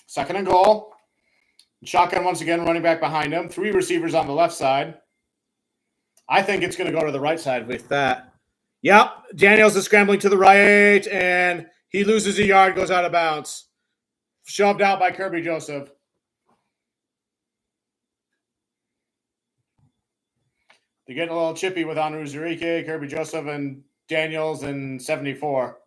Second and goal. Shotgun once again, running back behind him. 3 receivers on the left side. I think it's going to go to the right side with that. Yep, Daniels is scrambling to the right, and he loses a yard, goes out of bounds. Shoved out by Kirby Joseph. They're getting a little chippy with Onwuzurike, Kirby Joseph, and Daniels in 74.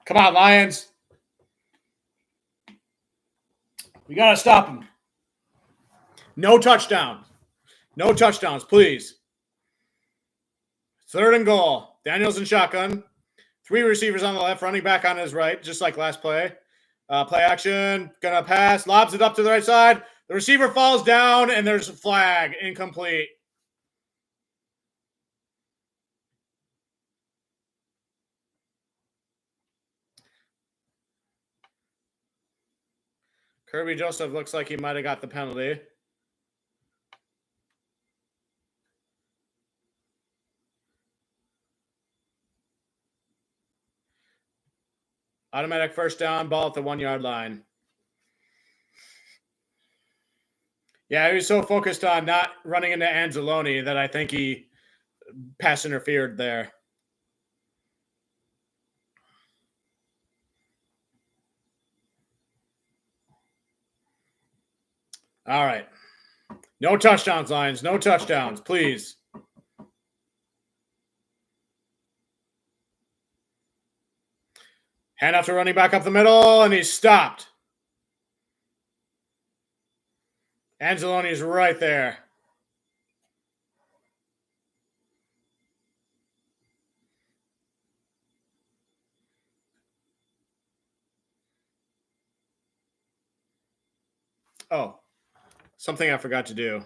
Come on, Lions. We got to stop them. No touchdown. No touchdowns, please. 3rd and goal. Daniels in shotgun. 3 receivers on the left, running back on his right, just like last play. Play action. Gonna pass. Lobs it up to the right side. The receiver falls down, and there's a flag. Incomplete. Kirby Joseph looks like he might have got the penalty. Automatic first down, ball at the 1-yard line. Yeah, he was so focused on not running into Anzalone that I think he pass interfered there. All right. No touchdowns, Lions. No touchdowns, please. Hand off to running back up the middle, and he's stopped. Anzalone is right there. Oh, something I forgot to do.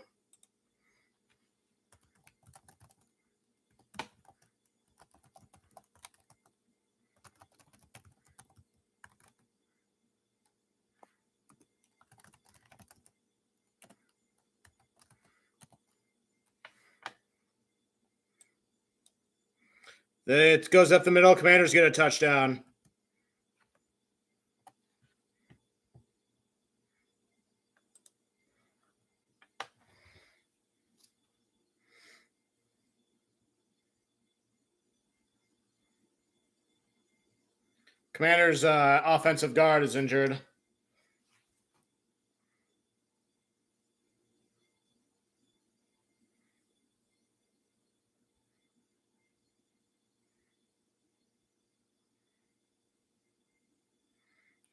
It goes up the middle. Commanders get a touchdown. Commanders' offensive guard is injured.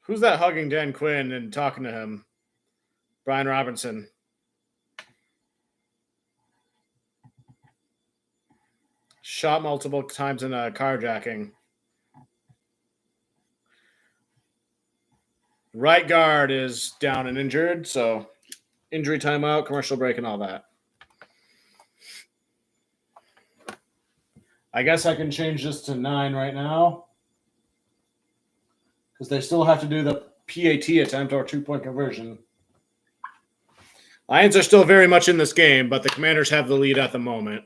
Who's that hugging Dan Quinn and talking to him? Brian Robinson. Shot multiple times in a carjacking. Right guard is down and injured, so injury timeout, commercial break, and all that. I guess I can change this to 9 right now because they still have to do the PAT attempt or 2-point conversion. Lions are still very much in this game, but the Commanders have the lead at the moment.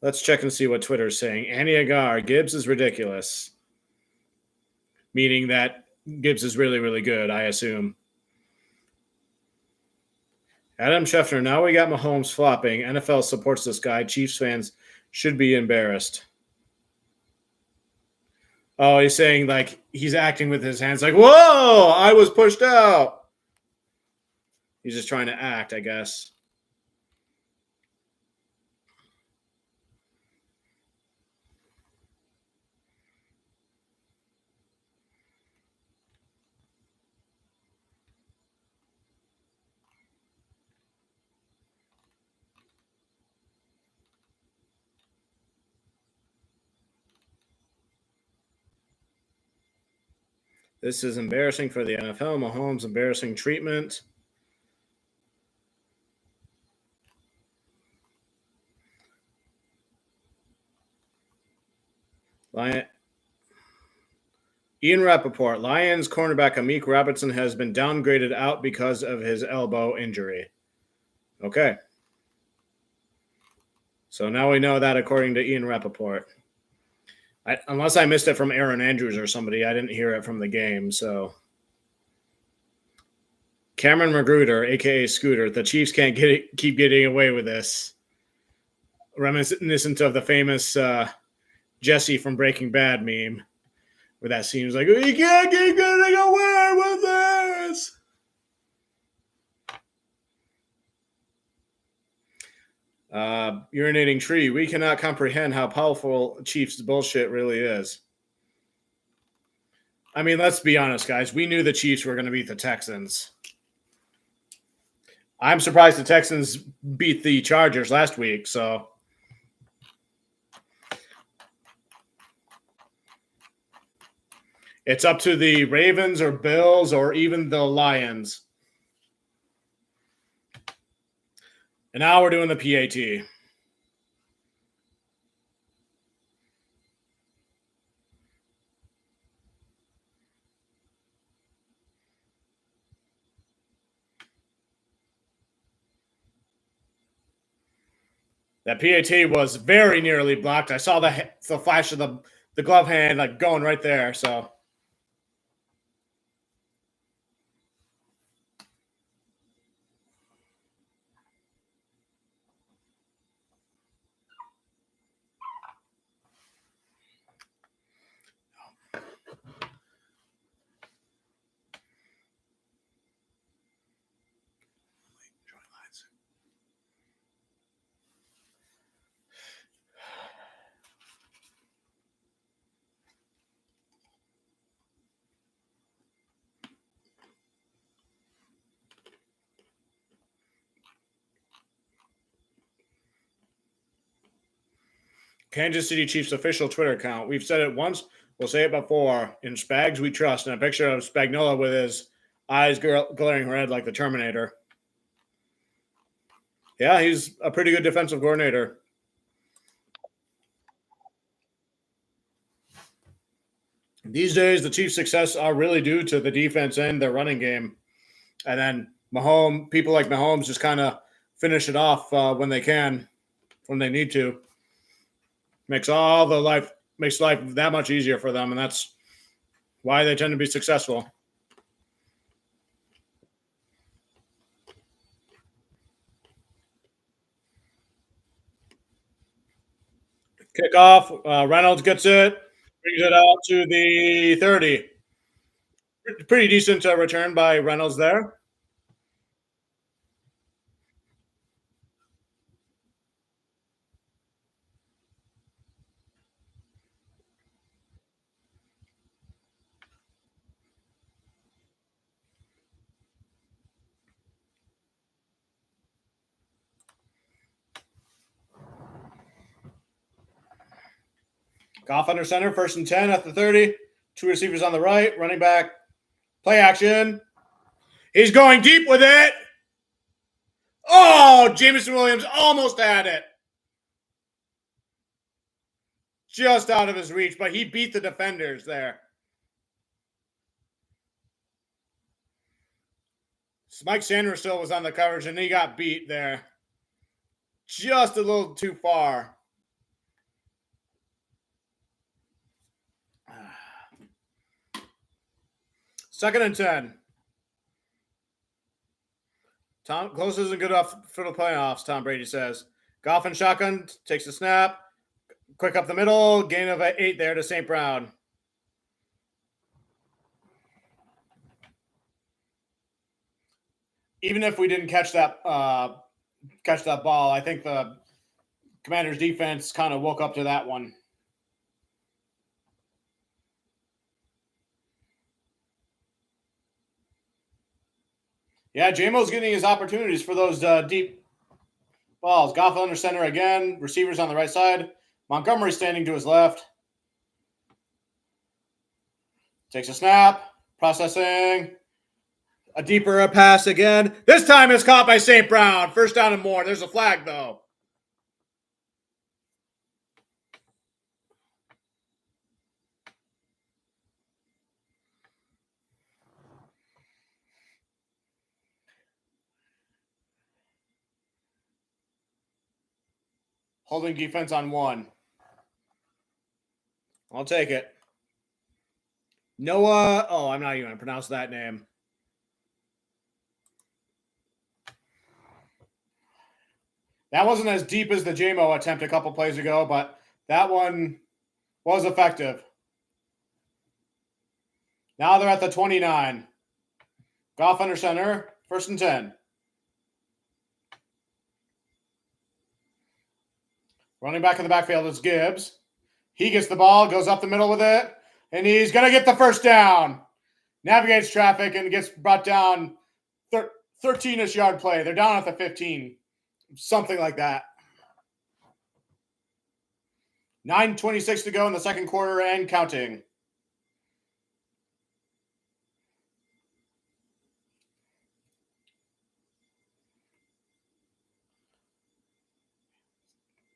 Let's check and see what Twitter is saying. Annie Agar, Gibbs is ridiculous. Meaning that Gibbs is really, really good, I assume. Adam Scheffner, now we got Mahomes flopping. NFL supports this guy. Chiefs fans should be embarrassed. Oh, he's saying like he's acting with his hands like, whoa, I was pushed out. He's just trying to act, I guess. This is embarrassing for the NFL. Mahomes, embarrassing treatment. Ian Rappaport, Lions cornerback Amik Robertson has been downgraded out because of his elbow injury. Okay. So now we know that according to Ian Rappaport. Unless I missed it from Aaron Andrews or somebody, I didn't hear it from the game. So Cameron Magruder, a.k.a. Scooter, the Chiefs can't keep getting away with this. Reminiscent of the famous Jesse from Breaking Bad meme, where that scene was like, "We can't keep getting away with this." Urinating tree. We cannot comprehend how powerful Chiefs bullshit really is. I mean, let's be honest, guys. We knew the Chiefs were going to beat the Texans. I'm surprised the Texans beat the Chargers last week. So it's up to the Ravens or Bills or even the Lions. And now we're doing the PAT. That PAT was very nearly blocked. I saw the flash of the glove hand like going right there. So Kansas City Chiefs official Twitter account. We've said it once. We'll say it before. In Spags, we trust. And a picture of Spagnola with his eyes glaring red like the Terminator. Yeah, he's a pretty good defensive coordinator. These days, the Chiefs' success are really due to the defense and their running game. And then people like Mahomes just kind of finish it off when they can, when they need to. Makes life that much easier for them, and that's why they tend to be successful. Kickoff. Reynolds gets it, brings it out to the 30. Pretty decent return by Reynolds there. Goff under center, 1st and 10 at the 30. 2 receivers on the right, running back. Play action. He's going deep with it. Oh, Jameson Williams almost had it. Just out of his reach, but he beat the defenders there. Mike Sanders still was on the coverage, and he got beat there. Just a little too far. Second and 10. Tom close isn't good enough for the playoffs, Tom Brady says. Goff and shotgun, takes the snap. Quick up the middle, gain of 8 there to St. Brown. Even if we didn't catch that ball, I think the Commanders defense kind of woke up to that one. Yeah, J-Mo's getting his opportunities for those deep balls. Goff under center again. Receivers on the right side. Montgomery standing to his left. Takes a snap. Processing. A deeper pass again. This time it's caught by St. Brown. 1st down and more. There's a flag, though. Holding defense on 1. I'll take it. Noah. Oh, I'm not even going to pronounce that name. That wasn't as deep as the J-Mo attempt a couple plays ago, but that one was effective. Now they're at the 29. Goff under center, 1st and 10. Running back in the backfield is Gibbs. He gets the ball, goes up the middle with it, and he's going to get the 1st down. Navigates traffic and gets brought down 13-ish yard play. They're down at the 15. Something like that. 9:26 to go in the second quarter and counting.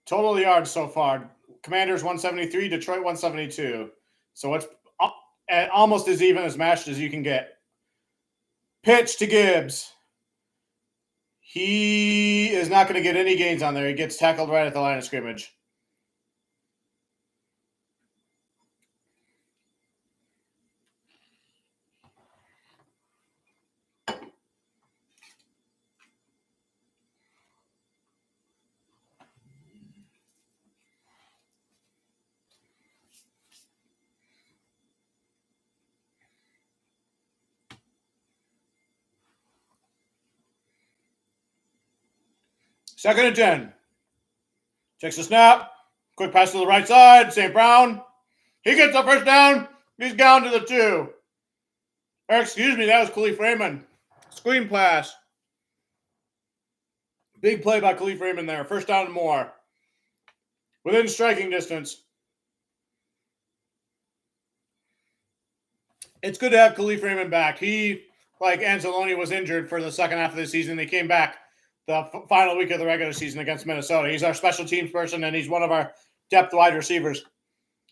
Total yards so far. Commanders 173, Detroit 172. So it's almost as even as matched as you can get. Pitch to Gibbs. He is not going to get any gains on there. He gets tackled right at the line of scrimmage. Second and 10. Takes the snap. Quick pass to the right side. St. Brown. He gets the 1st down. He's down to the 2. Or excuse me, that was Khalif Raymond. Screen pass. Big play by Khalif Raymond there. 1st down and more. Within striking distance. It's good to have Khalif Raymond back. He, like Anzalone, was injured for the second half of the season. He came back the final week of the regular season against Minnesota. He's our special teams person, and he's one of our depth wide receivers.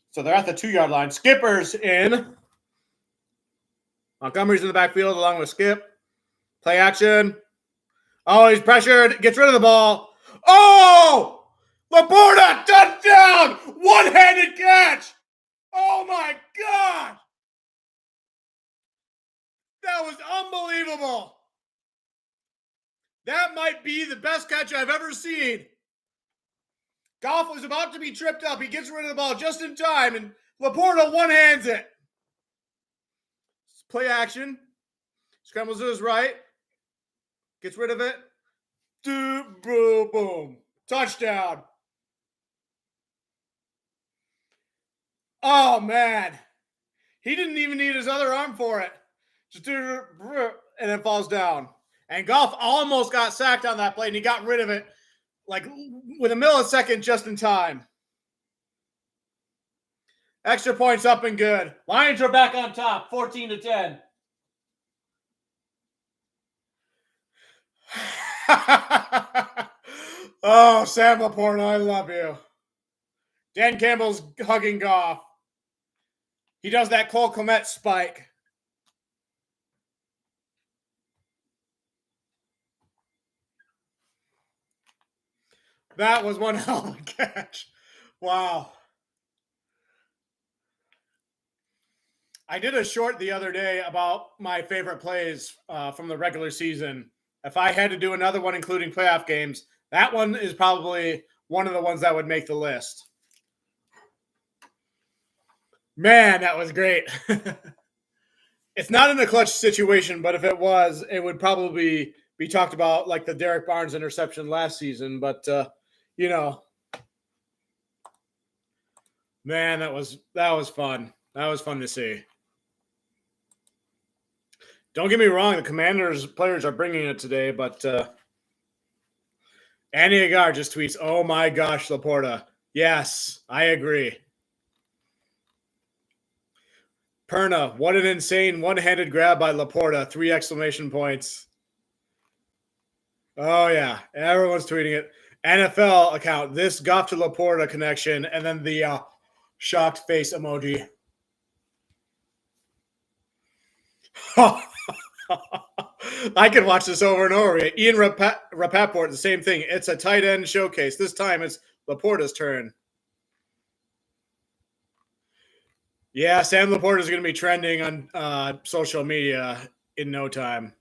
So they're at the 2-yard line. Skipper's in. Montgomery's in the backfield along with Skip. Play action. Oh, he's pressured. Gets rid of the ball. Oh! Laporta, touchdown! One-handed catch! Oh, my God! That was unbelievable. That might be the best catch I've ever seen. Goff was about to be tripped up. He gets rid of the ball just in time, and Laporta one-hands it. Play action. Scrambles to his right. Gets rid of it. Boom, boom, boom. Touchdown. Oh, man. He didn't even need his other arm for it. Just and it falls down. And Goff almost got sacked on that play, and he got rid of it like with a millisecond just in time. Extra points up and good. Lions are back on top, 14-10. Oh, Sam Laporta, I love you. Dan Campbell's hugging Goff. He does that Cole Kmet spike. That was one hell of a catch. Wow. I did a short the other day about my favorite plays from the regular season. If I had to do another one, including playoff games, that one is probably one of the ones that would make the list. Man, that was great. It's not in a clutch situation, but if it was, it would probably be talked about like the Derek Barnes interception last season. But you know, man, that was fun. That was fun to see. Don't get me wrong, the Commanders players are bringing it today, but Andy Agar just tweets, "Oh my gosh, Laporta." Yes, I agree. Perna, what an insane one-handed grab by Laporta. 3 exclamation points. Oh, yeah. Everyone's tweeting it. NFL account, this Goff to Laporta connection, and then the shocked face emoji. I could watch this over and over again. Ian Rapoport, the same thing. It's a tight end showcase. This time it's Laporta's turn. Yeah, Sam Laporta is going to be trending on social media in no time.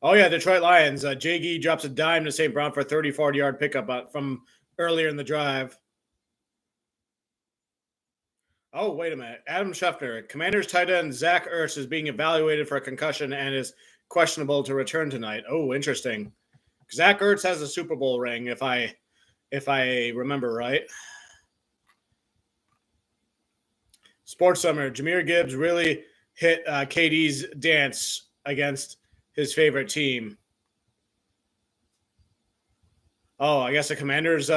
Oh, yeah, Detroit Lions. Jay Gee drops a dime to St. Brown for a 34-yard pickup from earlier in the drive. Oh, wait a minute. Adam Schefter. Commanders tight end Zach Ertz is being evaluated for a concussion and is questionable to return tonight. Oh, interesting. Zach Ertz has a Super Bowl ring, if I remember right. Sports Summer. Jahmyr Gibbs really hit KD's dance against his favorite team. Oh, I guess the Commanders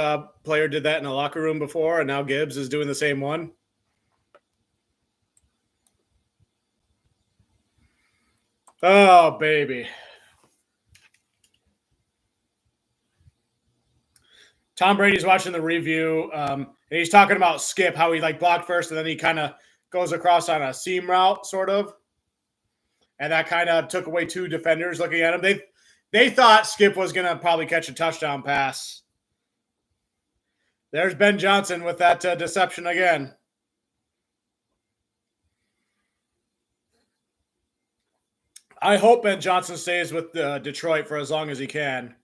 player did that in the locker room before, and now Gibbs is doing the same one. Oh, baby. Tom Brady's watching the review, and he's talking about Skip, how he like blocked first, and then he kind of goes across on a seam route, sort of. And that kind of took away 2 defenders looking at him. They thought Skip was going to probably catch a touchdown pass. There's Ben Johnson with that deception again. I hope Ben Johnson stays with Detroit for as long as he can.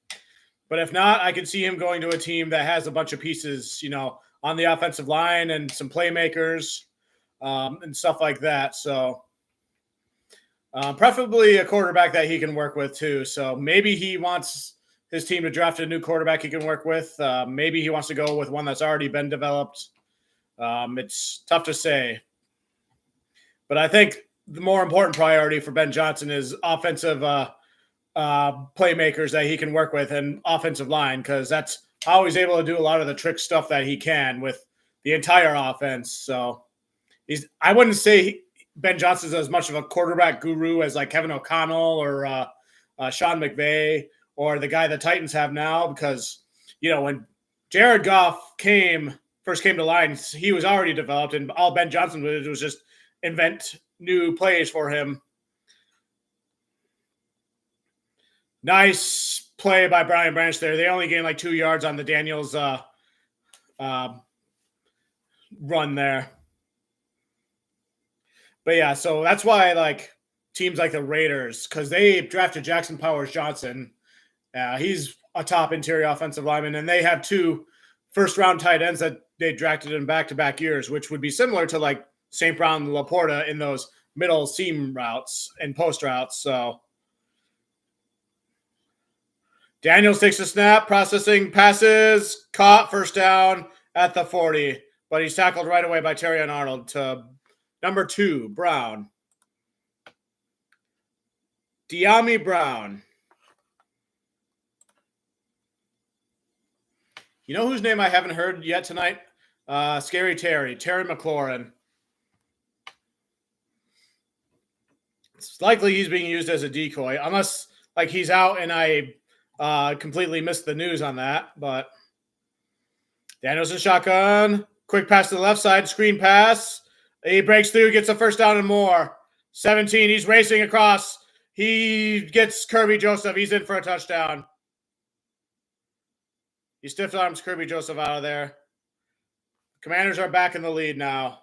But if not, I could see him going to a team that has a bunch of pieces, on the offensive line and some playmakers and stuff like that. So preferably a quarterback that he can work with too. So maybe he wants his team to draft a new quarterback he can work with. Maybe he wants to go with one that's already been developed. It's tough to say. But I think the more important priority for Ben Johnson is offensive playmakers that he can work with and offensive line, because that's how he's able to do a lot of the trick stuff that he can with the entire offense. So I wouldn't say Ben Johnson's as much of a quarterback guru as like Kevin O'Connell or Sean McVay or the guy the Titans have now, because, when Jared Goff first came to Lions, he was already developed, and all Ben Johnson did was just invent new plays for him. Nice play by Brian Branch there. They only gained like 2 yards on the Daniels run there. But yeah, so that's why I like teams like the Raiders, because they drafted Jackson Powers Johnson. He's a top interior offensive lineman, and they have 2 first-round tight ends that they drafted in back-to-back years, which would be similar to like St. Brown and Laporta in those middle seam routes and post routes. So Daniels takes a snap, processing passes, caught, first down at the 40, but he's tackled right away by Terrion Arnold to number 2, Brown. Dyami Brown. You know whose name I haven't heard yet tonight? Scary Terry McLaurin. It's likely he's being used as a decoy, unless like he's out and I completely missed the news on that. But Danielson shotgun, quick pass to the left side, screen pass. He breaks through, gets a first down and more. 17, he's racing across. He gets Kirby Joseph. He's in for a touchdown. He stiff arms Kirby Joseph out of there. Commanders are back in the lead now.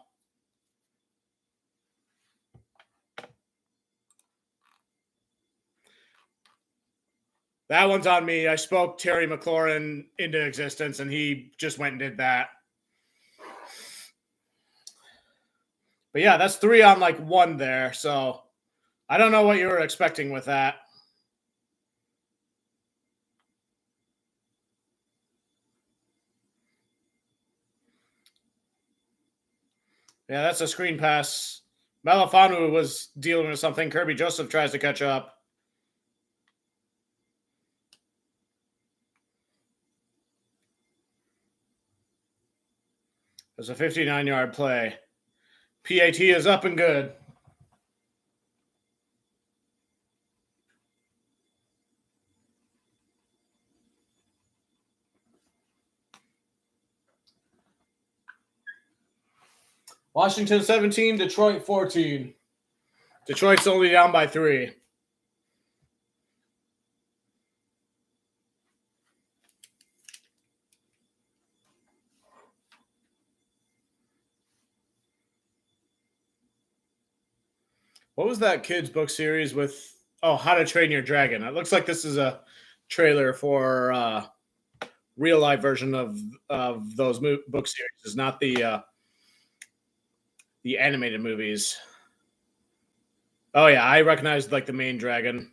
That one's on me. I spoke Terry McLaurin into existence, and he just went and did that. But yeah, that's 3 on like 1 there. So I don't know what you were expecting with that. Yeah, that's a screen pass. Malafanu was dealing with something. Kirby Joseph tries to catch up. There's a 59-yard play. PAT is up and good. Washington 17, Detroit 14. Detroit's only down by 3. What was that kids book series with? Oh, How to Train Your Dragon. It looks like this is a trailer for real life version of those book series. It's not the animated movies. Oh yeah, I recognized like the main dragon.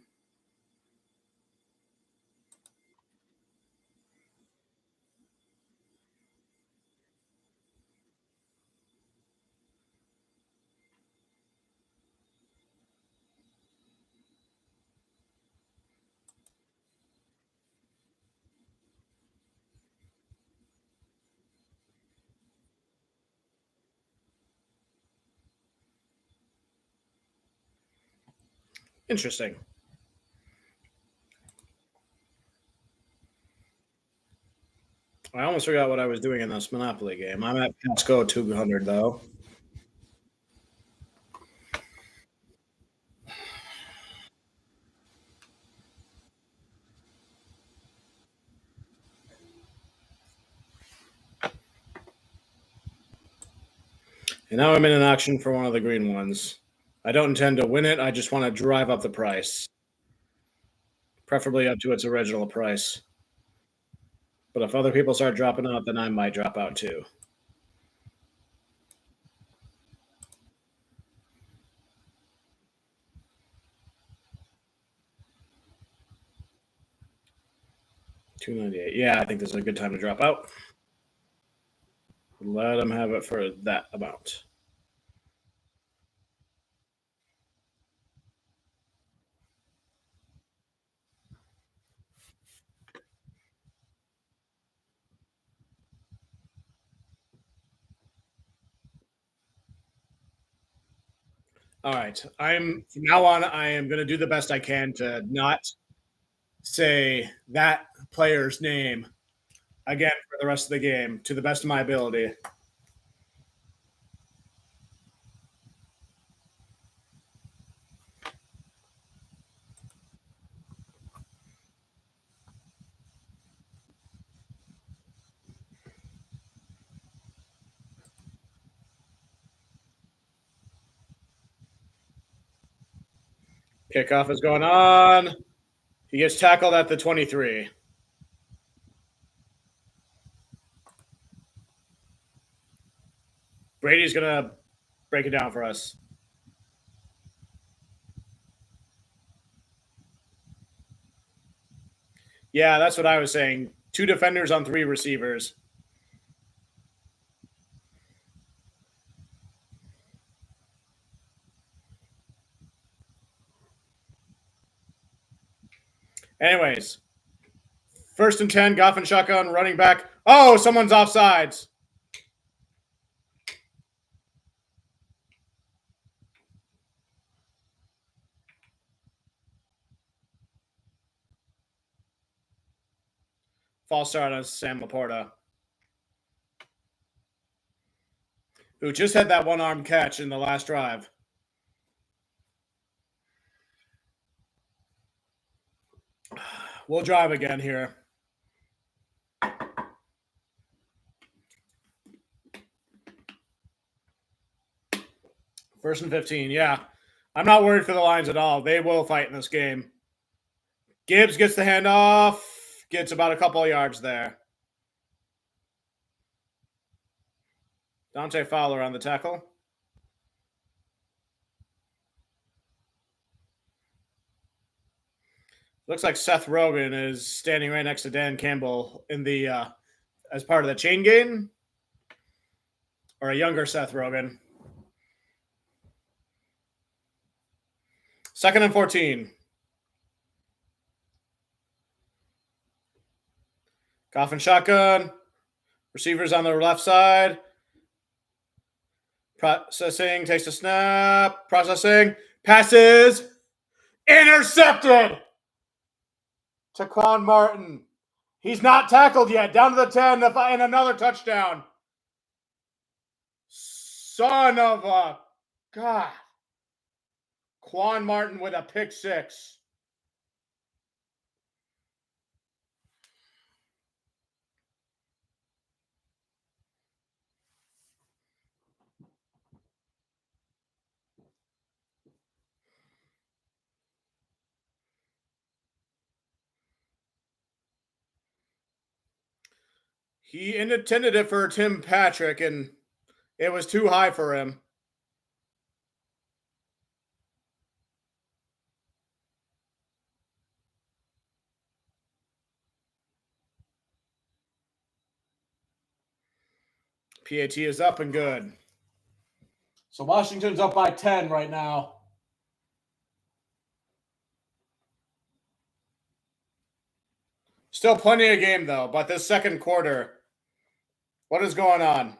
Interesting. I almost forgot what I was doing in this Monopoly game. I'm at Pasco 200 though. And now I'm in an auction for one of the green ones. I don't intend to win it. I just want to drive up the price, preferably up to its original price. But if other people start dropping out, then I might drop out too. $298. Yeah, I think this is a good time to drop out. Let them have it for that amount. All right. From now on, I am going to do the best I can to not say that player's name again for the rest of the game to the best of my ability. Kickoff is going on. He gets tackled at the 23. Brady's going to break it down for us. Yeah, that's what I was saying. 2 defenders on 3 receivers. Anyways, 1st and 10, Goff and shotgun, running back. Oh, someone's offsides. False start on Sam Laporta, who just had that one-arm catch in the last drive. We'll drive again here. First and 15, yeah. I'm not worried for the Lions at all. They will fight in this game. Gibbs gets the handoff, gets about a couple of yards there. Dante Fowler on the tackle. Looks like Seth Rogen is standing right next to Dan Campbell in the as part of the chain game, or a younger Seth Rogen. Second and 14. Goff and shotgun. Receivers on the left side. Processing, takes a snap. Processing, passes. Intercepted to Quan Martin. He's not tackled yet. Down to the 10 and another touchdown. Son of a God. Quan Martin with a pick six. He intended it for Tim Patrick, and it was too high for him. PAT is up and good. So Washington's up by 10 right now. Still plenty of game, though, but this second quarter, what is going on?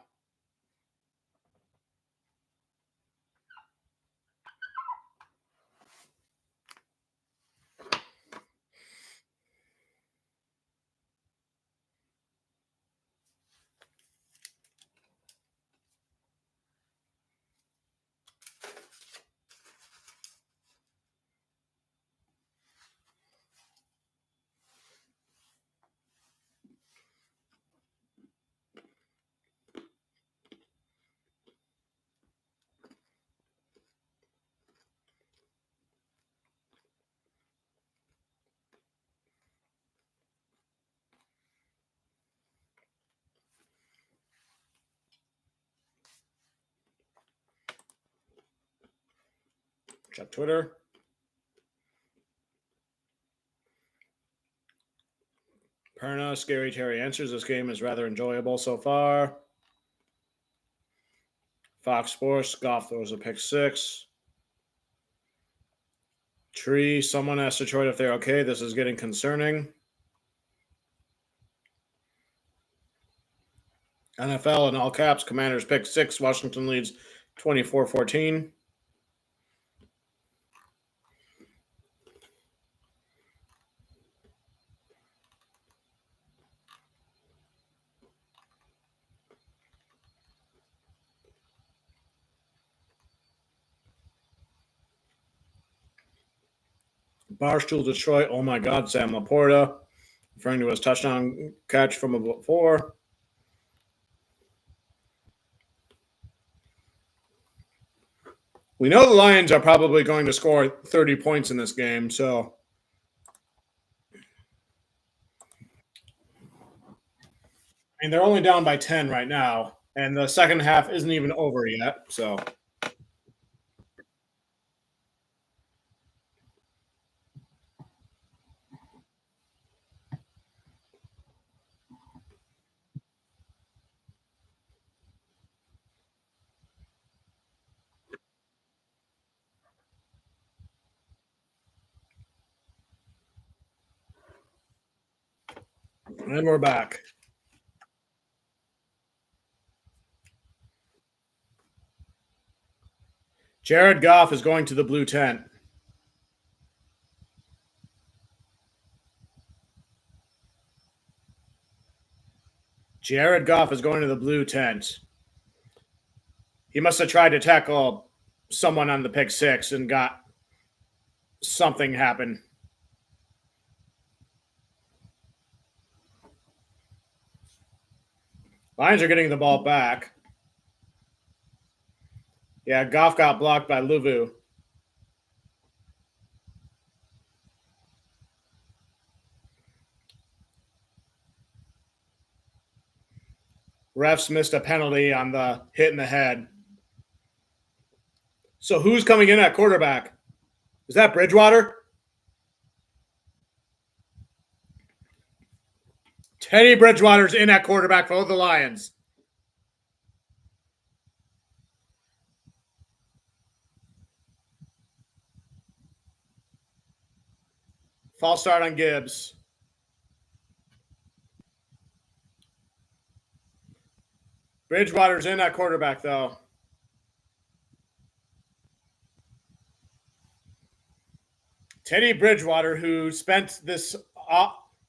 Check Twitter. Perna, Scary Terry answers. This game is rather enjoyable so far. Fox Sports, Goff throws a pick six. Tree, someone asked Detroit if they're okay. This is getting concerning. NFL in all caps, Commanders pick six. Washington leads 24-14. Barstool Detroit. Oh my God, Sam Laporta, referring to his touchdown catch from before. We know the Lions are probably going to score 30 points in this game, so and they're only down by 10 right now, and the second half isn't even over yet, so and we're back. Jared Goff is going to the blue tent. Jared Goff is going to the blue tent. He must have tried to tackle someone on the pick six and got something happen. Lions are getting the ball back. Yeah, Goff got blocked by Luvu. Refs missed a penalty on the hit in the head. So who's coming in at quarterback? Is that Bridgewater? Teddy Bridgewater's in at quarterback for the Lions. False start on Gibbs. Bridgewater's in at quarterback, though. Teddy Bridgewater, who spent this,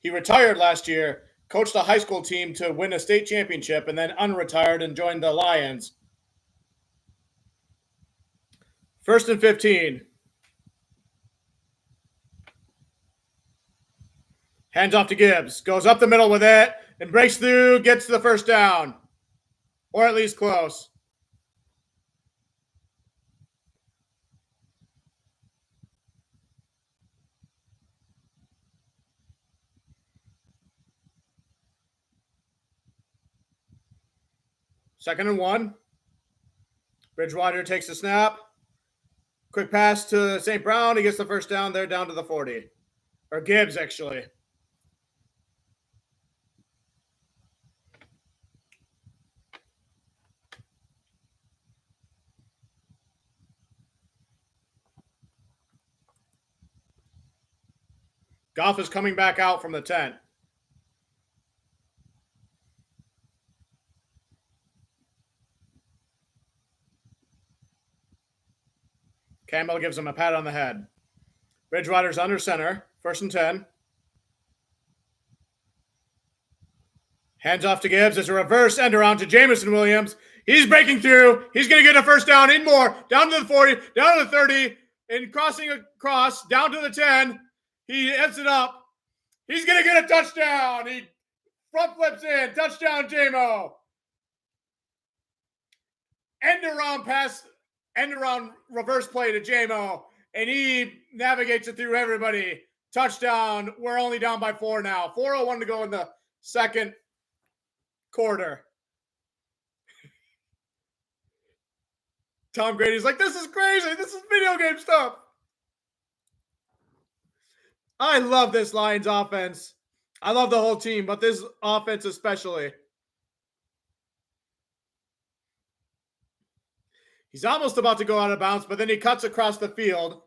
he retired last year, coached a high school team to win a state championship, and then unretired and joined the Lions. 1st and 15. Hands off to Gibbs. Goes up the middle with it and breaks through, gets to the first down. Or at least close. Second and 1. Bridgewater takes the snap. Quick pass to St. Brown. He gets the first down. They're down to the 40. Or Gibbs, actually. Goff is coming back out from the tent. Campbell gives him a pat on the head. Bridgewater's under center. 1st and 10. Hands off to Gibbs. It's a reverse end around to Jameson Williams. He's breaking through. He's going to get a first down in more. Down to the 40, down to the 30, and crossing across, down to the 10. He heads it up. He's going to get a touchdown. He front flips in. Touchdown, J-Mo. End around reverse play to J-Mo, and he navigates it through everybody. Touchdown. We're only down by 4 now. 4:01 to go in the second quarter. Tom Brady's like, this is crazy. This is video game stuff. I love this Lions offense. I love the whole team, but this offense especially. He's almost about to go out of bounds, but then he cuts across the field.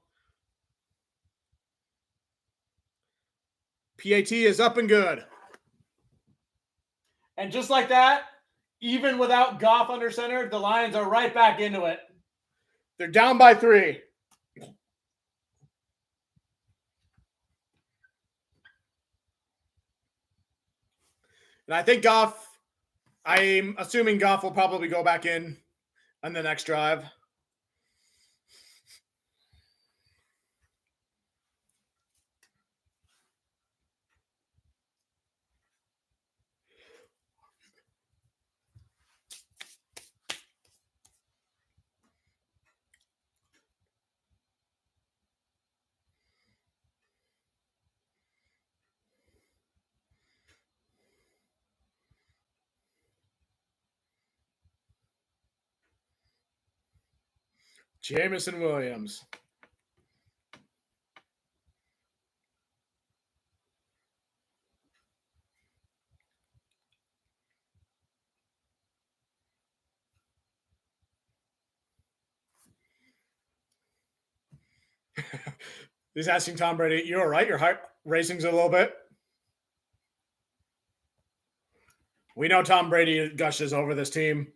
PAT is up and good. And just like that, even without Goff under center, the Lions are right back into it. They're down by 3. And I think I'm assuming Goff will probably go back in on the next drive. Jameson Williams. He's asking Tom Brady, you all right? Your heart racing's a little bit. We know Tom Brady gushes over this team.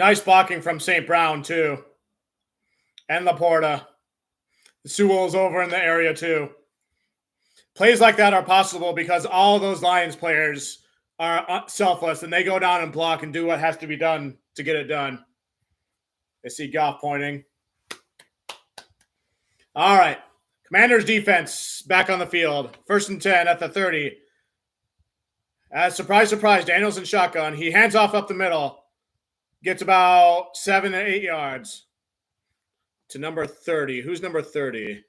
Nice blocking from St. Brown, too. And Laporta. Sewell's over in the area, too. Plays like that are possible because all those Lions players are selfless, and they go down and block and do what has to be done to get it done. They see Goff pointing. All right. Commanders defense back on the field. 1st and 10 at the 30. Surprise, surprise, Daniels in shotgun. He hands off up the middle. Gets about 7 to 8 yards to number 30. Who's number 30?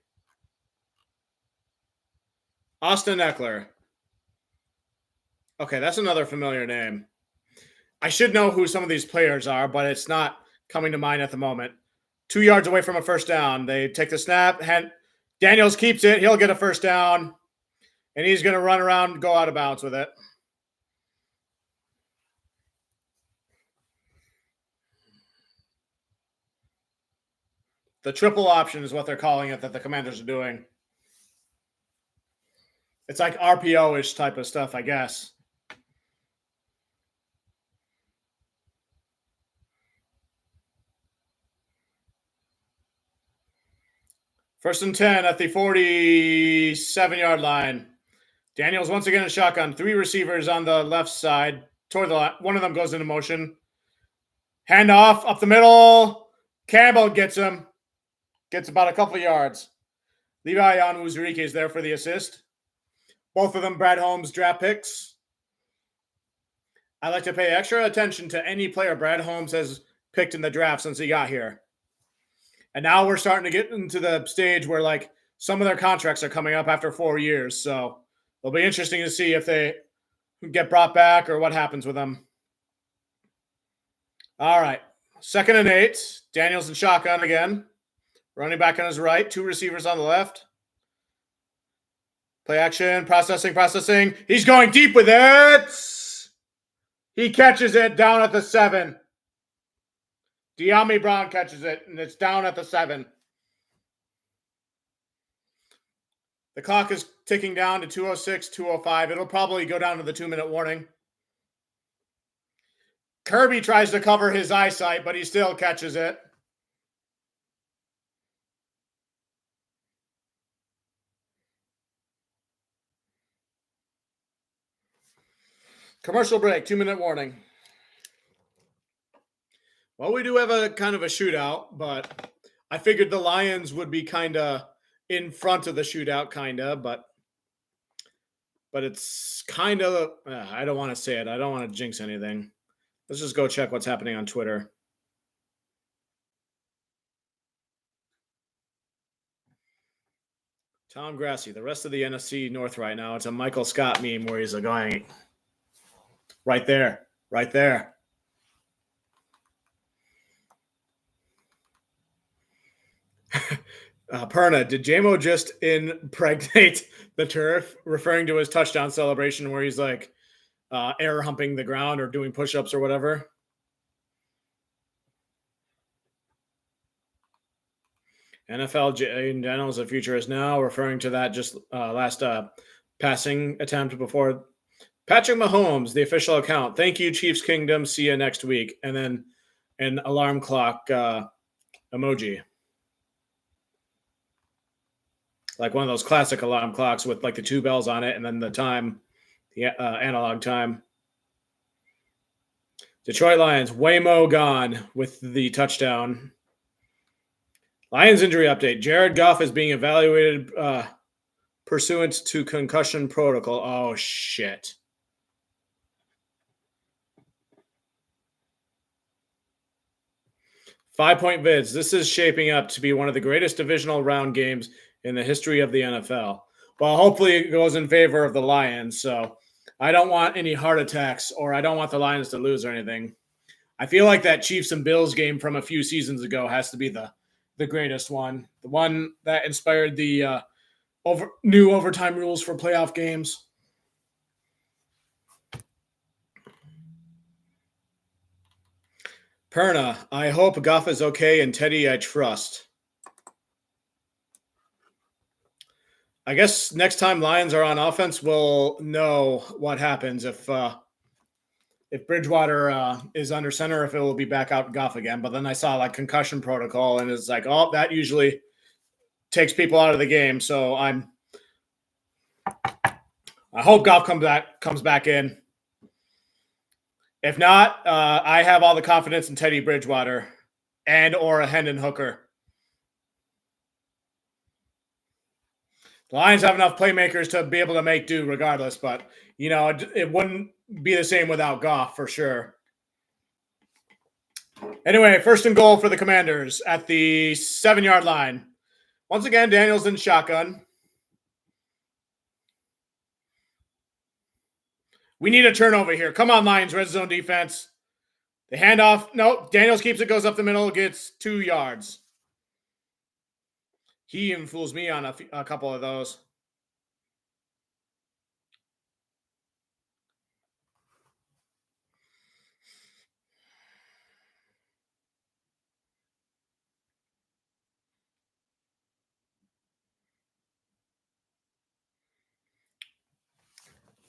Austin Eckler. Okay, that's another familiar name. I should know who some of these players are, but it's not coming to mind at the moment. 2 yards away from a first down. They take the snap. Daniels keeps it. He'll get a first down, and he's going to run around and go out of bounds with it. The triple option is what they're calling it that the Commanders are doing. It's like RPO-ish type of stuff, I guess. First and 10 at the 47-yard line. Daniels once again in shotgun. 3 receivers on the left side. Toward the left. One of them goes into motion. Handoff up the middle. Campbell gets him. Gets about a couple of yards. Levi Onwuzurike is there for the assist. Both of them Brad Holmes draft picks. I like to pay extra attention to any player Brad Holmes has picked in the draft since he got here. And now we're starting to get into the stage where, like, some of their contracts are coming up after 4 years. So it'll be interesting to see if they get brought back or what happens with them. All right. 2nd and 8. Daniels in shotgun again. Running back on his right. 2 receivers on the left. Play action. Processing. He's going deep with it. He catches it down at the 7. De'Ami Brown catches it, and it's down at the 7. The clock is ticking down to 2:06, 2:05. It'll probably go down to the 2-minute warning. Kirby tries to cover his eyesight, but he still catches it. Commercial break, 2-minute warning. Well, we do have a kind of a shootout, but I figured the Lions would be kind of in front of the shootout, but it's kind of, I don't want to say it. I don't want to jinx anything. Let's just go check what's happening on Twitter. Tom Grassi, the rest of the NFC North right now. It's a Michael Scott meme where he's going right there. Perna, did JMO just impregnate the turf, referring to his touchdown celebration where he's like air humping the ground or doing push-ups or whatever? NFL in general the future is now, referring to that just last passing attempt before. Patrick Mahomes, the official account. Thank you, Chiefs Kingdom. See you next week. And then an alarm clock emoji. Like one of those classic alarm clocks with like the 2 bells on it and then the time, the analog time. Detroit Lions, Waymo gone with the touchdown. Lions injury update. Jared Goff is being evaluated pursuant to concussion protocol. Oh, shit. Five-point vids. This is shaping up to be one of the greatest divisional round games in the history of the NFL. Well, hopefully it goes in favor of the Lions. So I don't want any heart attacks, or I don't want the Lions to lose or anything. I feel like that Chiefs and Bills game from a few seasons ago has to be the greatest one. The one that inspired the new overtime rules for playoff games. Perna, I hope Goff is okay, and Teddy, I trust. I guess next time Lions are on offense, we'll know what happens if if Bridgewater is under center, if it will be back out Goff again. But then I saw like concussion protocol, and it's like, oh, that usually takes people out of the game. So I hope Goff comes back in. If not, I have all the confidence in Teddy Bridgewater and or a Hendon Hooker. The Lions have enough playmakers to be able to make do regardless, but it wouldn't be the same without Goff for sure. Anyway, 1st and goal for the Commanders at the 7-yard line. Once again, Daniels in shotgun. We need a turnover here. Come on, Lions, red zone defense. The handoff. No, Daniels keeps it, goes up the middle, gets 2 yards. He even fools me on a couple of those.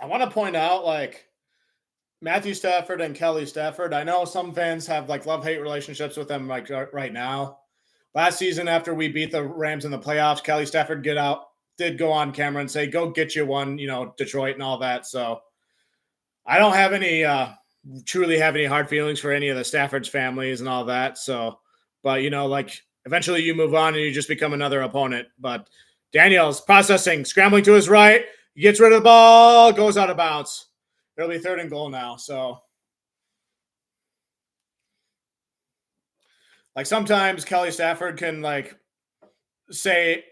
I want to point out, like, Matthew Stafford and Kelly Stafford. I know some fans have like love-hate relationships with them like right now. Last season, after we beat the Rams in the playoffs, Kelly Stafford did go on camera and say, go get you one, Detroit and all that. So I don't have any truly have any hard feelings for any of the Stafford's families and all that. So, but like eventually you move on and you just become another opponent. But Daniels processing, scrambling to his right, he gets rid of the ball, goes out of bounds. It'll be 3rd and goal now. So, like, sometimes Kelly Stafford can like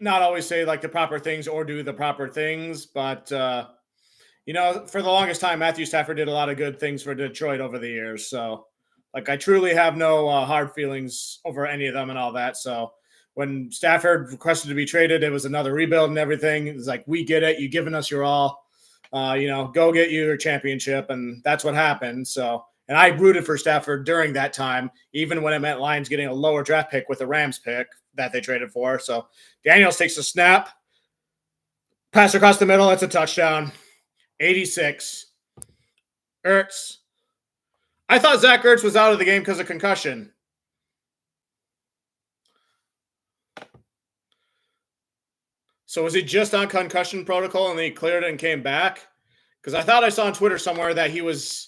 not always say like the proper things or do the proper things, but for the longest time, Matthew Stafford did a lot of good things for Detroit over the years. So, like, I truly have no hard feelings over any of them and all that. So, when Stafford requested to be traded, it was another rebuild and everything. It's like, we get it. You've given us your all. Go get you your championship. And that's what happened. So, and I rooted for Stafford during that time, even when it meant Lions getting a lower draft pick with the Rams pick that they traded for. So, Daniels takes a snap. Pass across the middle. That's a touchdown. 86. Ertz. I thought Zach Ertz was out of the game because of concussion. So was he just on concussion protocol and then he cleared it and came back? Because I thought I saw on Twitter somewhere that he was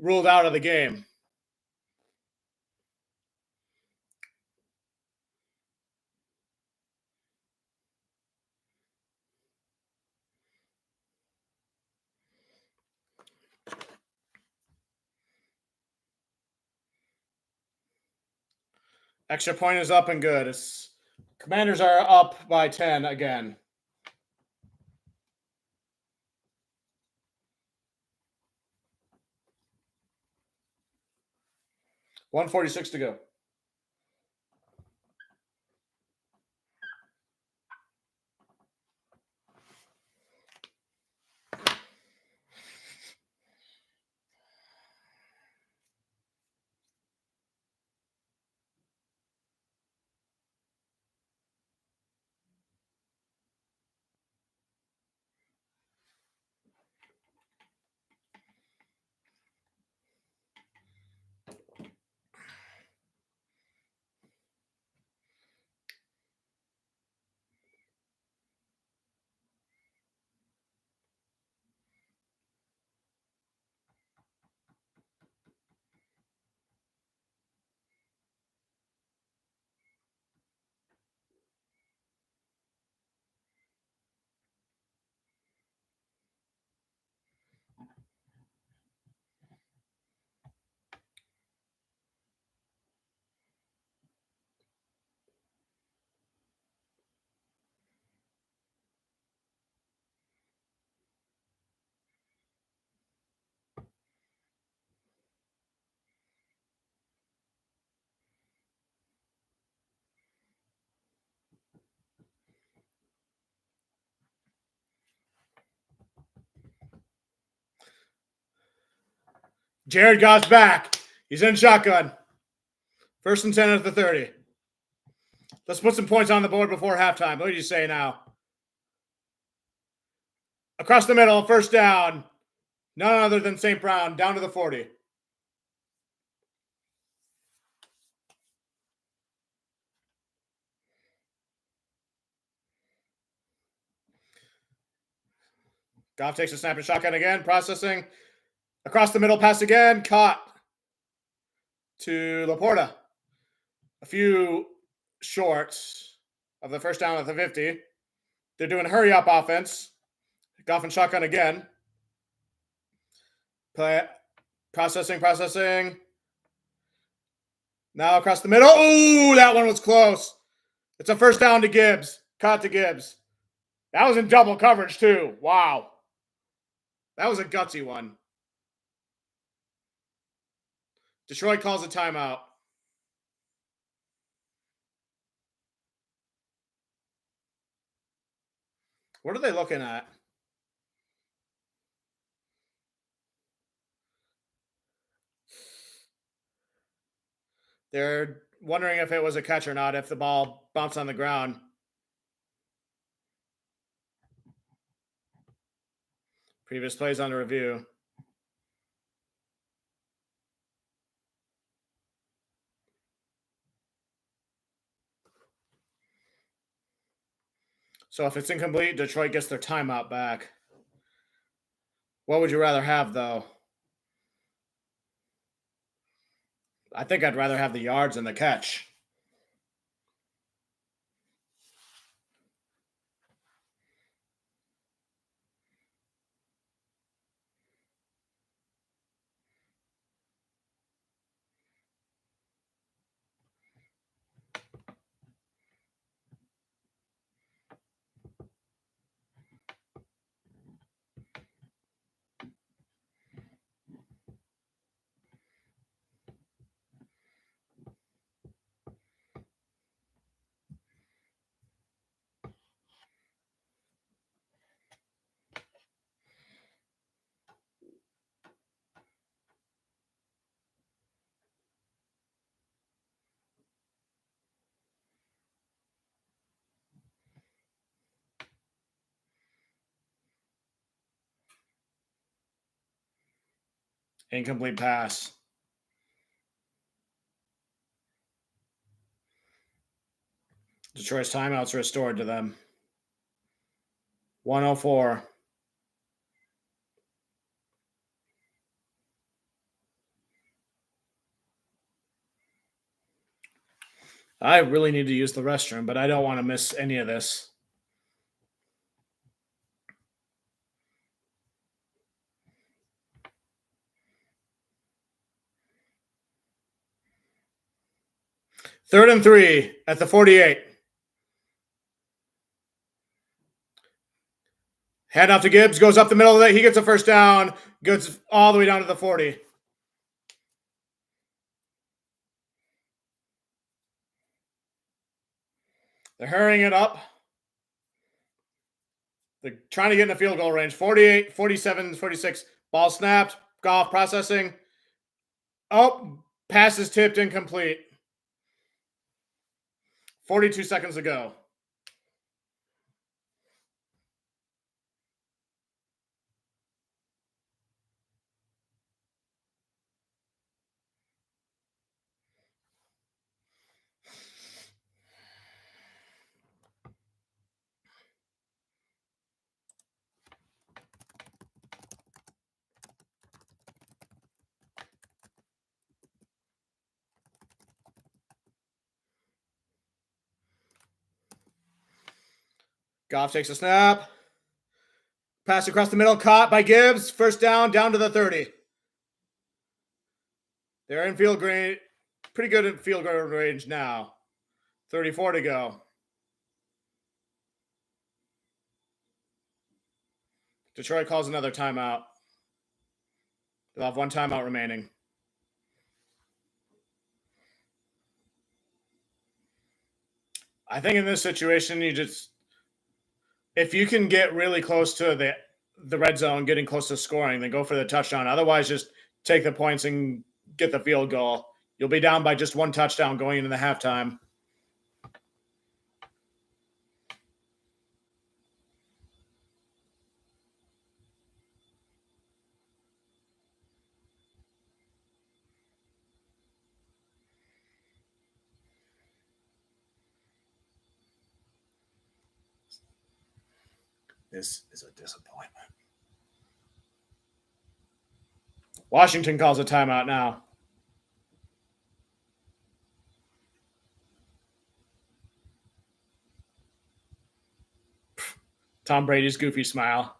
ruled out of the game. Extra point is up and good. Commanders are up by 10 again. $1:46 to go. Jared Goff's back. He's in shotgun. 1st and 10 at the 30. Let's put some points on the board before halftime. What do you say now? Across the middle, 1st down. None other than St. Brown, down to the 40. Goff takes a snap and shotgun again. Processing. Across the middle pass again. Caught to Laporta. A few shorts of the first down at the 50. They're doing hurry up offense. Goff and shotgun again. Processing. Now across the middle. Ooh, that one was close. It's a first down to Gibbs. Caught to Gibbs. That was in double coverage, too. Wow. That was a gutsy one. Detroit calls a timeout. What are they looking at? They're wondering if it was a catch or not, if the ball bounced on the ground. Previous plays under review. So if it's incomplete, Detroit gets their timeout back. What would you rather have, though? I think I'd rather have the yards and the catch. Incomplete pass. Detroit's timeouts restored to them. 104. I really need to use the restroom, but I don't want to miss any of this. Third and 3 at the 48. Hand off to Gibbs, goes up the middle of it. He gets a first down, goes all the way down to the 40. They're hurrying it up. They're trying to get in the field goal range. 48, 47, 46. Ball snapped. Goff processing. Oh, pass is tipped incomplete. 42 seconds to go. Goff takes a snap. Pass across the middle, caught by Gibbs. First down to the 30. They're in field range, pretty good at field goal range now. 34 to go. Detroit calls another timeout. They'll have one timeout remaining. I think in this situation, if you can get really close to the red zone, getting close to scoring, then go for the touchdown. Otherwise, just take the points and get the field goal. You'll be down by just one touchdown going into the halftime. This is a disappointment. Washington calls a timeout now. Tom Brady's goofy smile.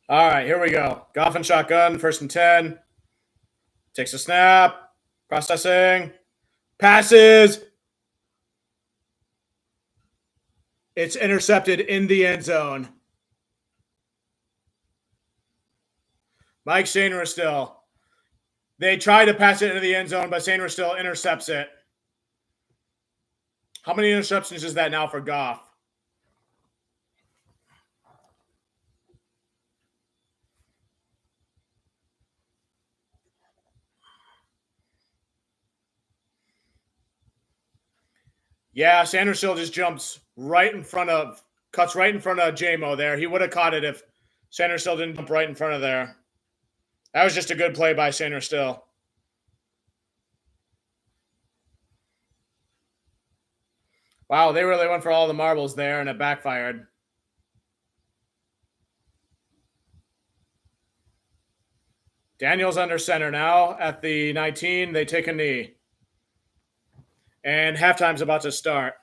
All right, here we go. Goff and shotgun, 1st and 10. Takes a snap. Processing. Passes. It's intercepted in the end zone. Mike Sainristil. They try to pass it into the end zone, but Sainristil intercepts it. How many interceptions is that now for Goff? Yeah, Sainristil just jumps right in front of, cuts right in front of JMO there. He would have caught it if Sainristil didn't jump right in front of there. That was just a good play by Sainristil. Wow, they really went for all the marbles there, and it backfired. Daniels under center now at the 19. They take a knee. And halftime's about to start.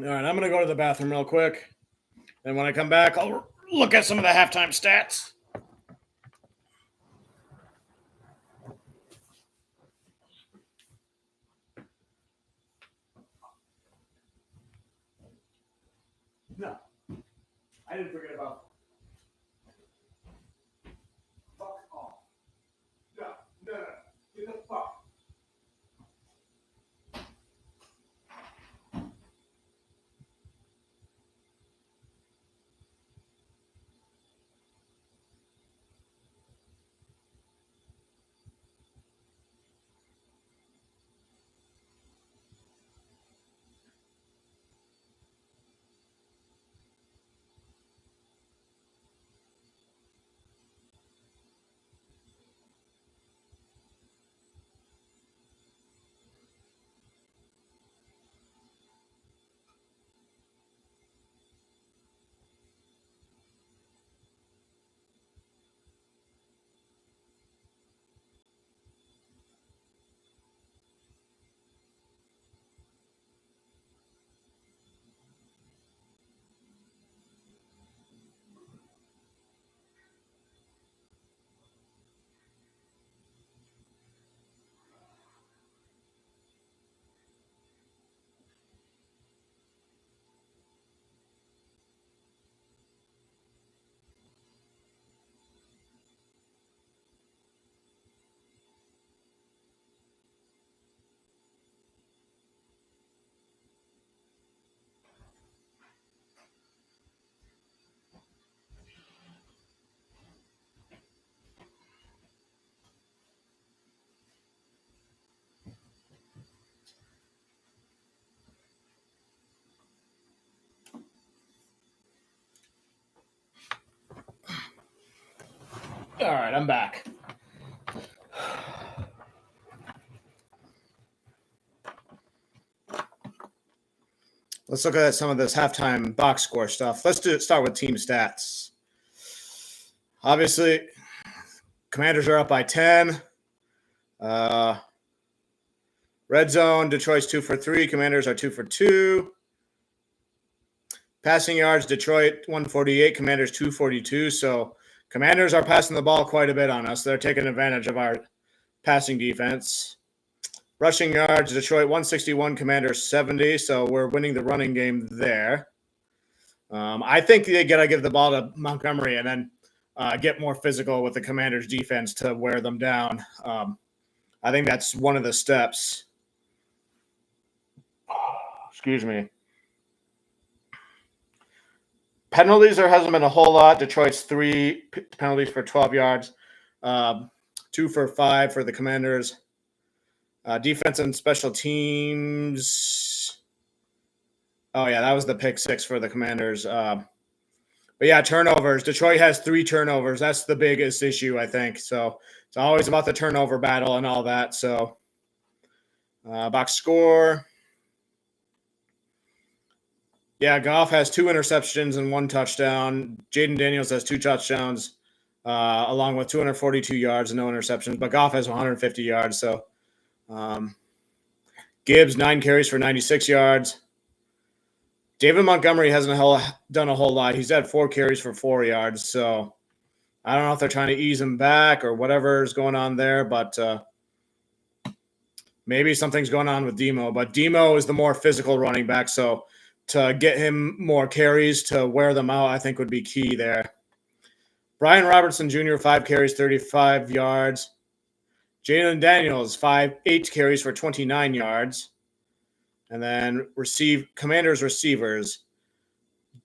All right, I'm going to go to the bathroom real quick. And when I come back, I'll look at some of the halftime stats. No, I didn't forget about. Fuck off. No, get the fuck. All right, I'm back. Let's look at some of this halftime box score stuff. Let's start with team stats. Obviously, Commanders are up by 10. Red zone, Detroit's 2 for 3. Commanders are 2 for 2. Passing yards, Detroit 148, Commanders 242. So Commanders are passing the ball quite a bit on us. They're taking advantage of our passing defense. Rushing yards, Detroit 161, Commanders 70. So we're winning the running game there. I think they got to give the ball to Montgomery and then get more physical with the Commanders defense to wear them down. I think that's one of the steps. Excuse me. Penalties, there hasn't been a whole lot. Detroit's 3 penalties for 12 yards, 2 for 5 for the Commanders. Defense and special teams. Oh, yeah, that was the pick 6 for the Commanders. But, yeah, turnovers. Detroit has 3 turnovers. That's the biggest issue, I think. So it's always about the turnover battle and all that. So, box score. Yeah, Goff has 2 interceptions and 1 touchdown. Jaden Daniels has 2 touchdowns, along with 242 yards and no interceptions. But Goff has 150 yards. So Gibbs, 9 carries for 96 yards. David Montgomery hasn't done a whole lot. He's had 4 carries for 4 yards. So I don't know if they're trying to ease him back or whatever is going on there. But maybe something's going on with Demo. But Demo is the more physical running back. So to get him more carries to wear them out, I think would be key there. Brian Robertson Jr., 5 carries, 35 yards. Jalen Daniels, 8 carries for 29 yards. And then Commanders receivers.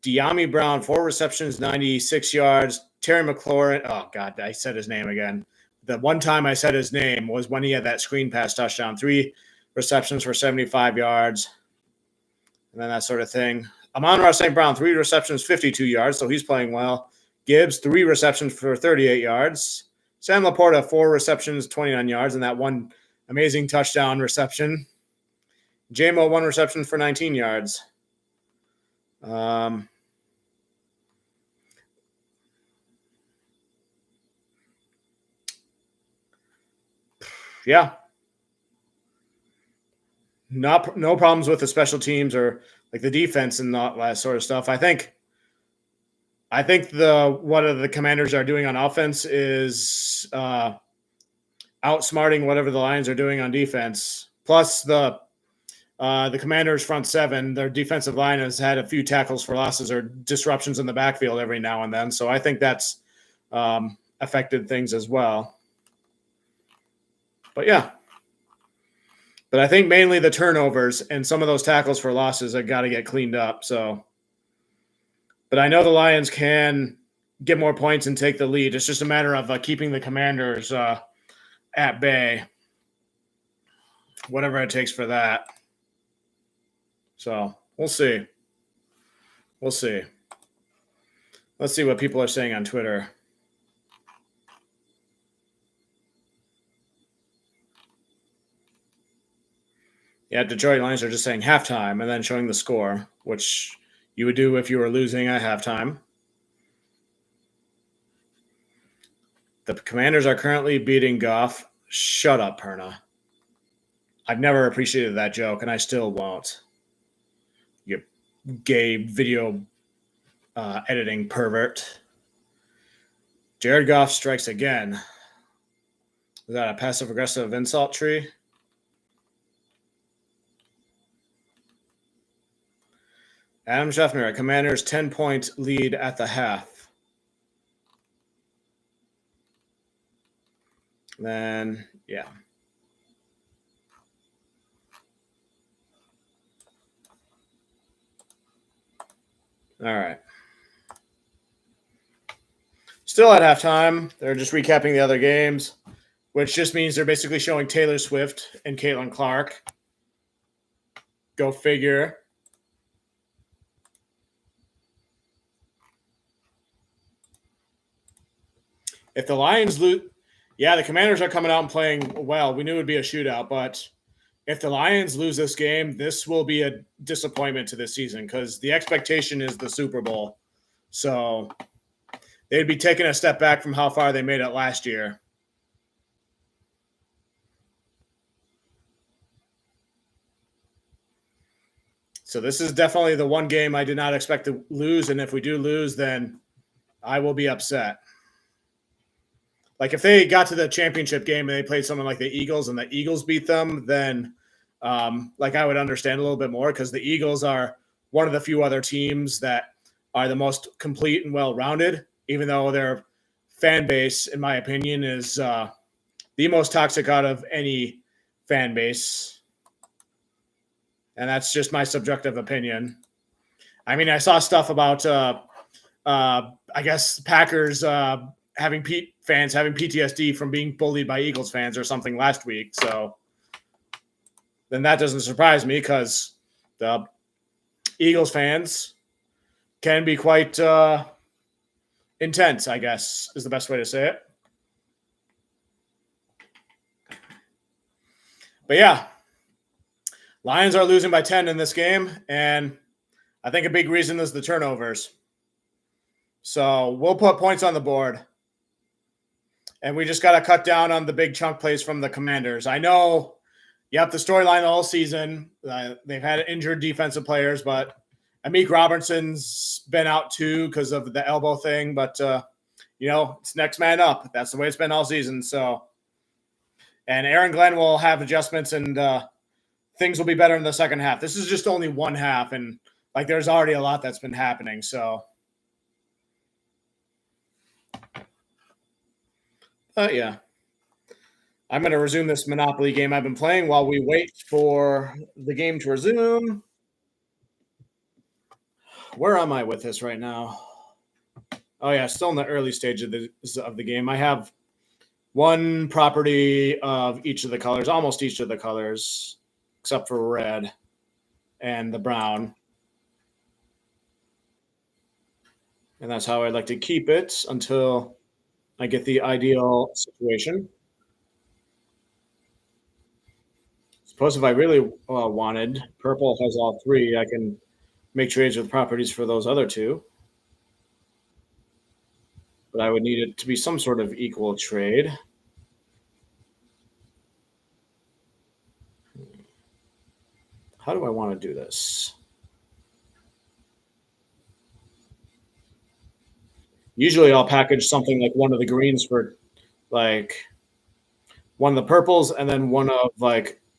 De'Ami Brown, 4 receptions, 96 yards. Terry McLaurin, oh, God, I said his name again. The one time I said his name was when he had that screen pass touchdown. 3 receptions for 75 yards. And then that sort of thing. Amon-Ra St. Brown, 3 receptions, 52 yards, so he's playing well. Gibbs, 3 receptions for 38 yards. Sam Laporta, 4 receptions, 29 yards, and that one amazing touchdown reception. J-Mo, 1 reception for 19 yards. Yeah. No problems with the special teams or like the defense and all that sort of stuff. I think what the Commanders are doing on offense is outsmarting whatever the Lions are doing on defense. Plus the Commanders' front 7, their defensive line has had a few tackles for losses or disruptions in the backfield every now and then. So I think that's affected things as well. But yeah. But I think mainly the turnovers and some of those tackles for losses have got to get cleaned up. So, but I know the Lions can get more points and take the lead. It's just a matter of keeping the Commanders at bay, whatever it takes for that. So we'll see. Let's see what people are saying on Twitter. Yeah, Detroit Lions are just saying halftime and then showing the score, which you would do if you were losing at halftime. The Commanders are currently beating Goff. Shut up, Perna. I've never appreciated that joke, and I still won't. You gay video editing pervert. Jared Goff strikes again. Is that a passive-aggressive insult tree? Adam Scheffner, a Commanders 10-point lead at the half. Then, yeah. All right. Still at halftime. They're just recapping the other games, which just means they're basically showing Taylor Swift and Caitlin Clark. Go figure. If the Lions lose, yeah, the Commanders are coming out and playing well. We knew it would be a shootout, but if the Lions lose this game, this will be a disappointment to this season because the expectation is the Super Bowl. So they'd be taking a step back from how far they made it last year. So this is definitely the one game I did not expect to lose, and if we do lose, then I will be upset. Like if they got to the championship game and they played someone like the Eagles and the Eagles beat them, then like I would understand a little bit more because the Eagles are one of the few other teams that are the most complete and well-rounded, even though their fan base, in my opinion, is the most toxic out of any fan base. And that's just my subjective opinion. I mean, I saw stuff about, I guess, Packers having fans having PTSD from being bullied by Eagles fans or something last week. So then that doesn't surprise me because the Eagles fans can be quite intense, I guess, is the best way to say it. But yeah, Lions are losing by 10 in this game, and I think a big reason is the turnovers. So we'll put points on the board, and we just got to cut down on the big chunk plays from the Commanders. I know, the storyline all season. They've had injured defensive players, but Amik Robertson's been out too because of the elbow thing. But, it's next man up. That's the way it's been all season. So, and Aaron Glenn will have adjustments and things will be better in the second half. This is just only one half, and there's already a lot that's been happening. So, yeah, I'm going to resume this Monopoly game I've been playing while we wait for the game to resume. Where am I with this right now? Oh yeah, still in the early stage of the game. I have one property of each of the colors, almost each of the colors, except for red and the brown. And that's how I'd like to keep it until I get the ideal situation. Suppose if I really wanted, purple has all three. I can make trades with properties for those other two. But I would need it to be some sort of equal trade. How do I want to do this? Usually I'll package something like one of the greens for one of the purples and then one of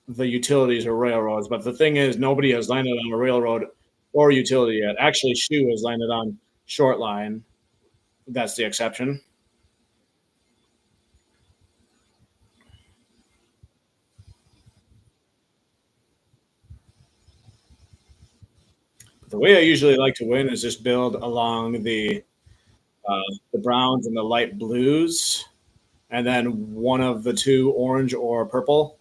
the utilities or railroads. But the thing is, nobody has landed on a railroad or utility yet. Actually, Shu has landed on short line. That's the exception. The way I usually like to win is just build along the browns and the light blues, and then one of the two, orange or purple.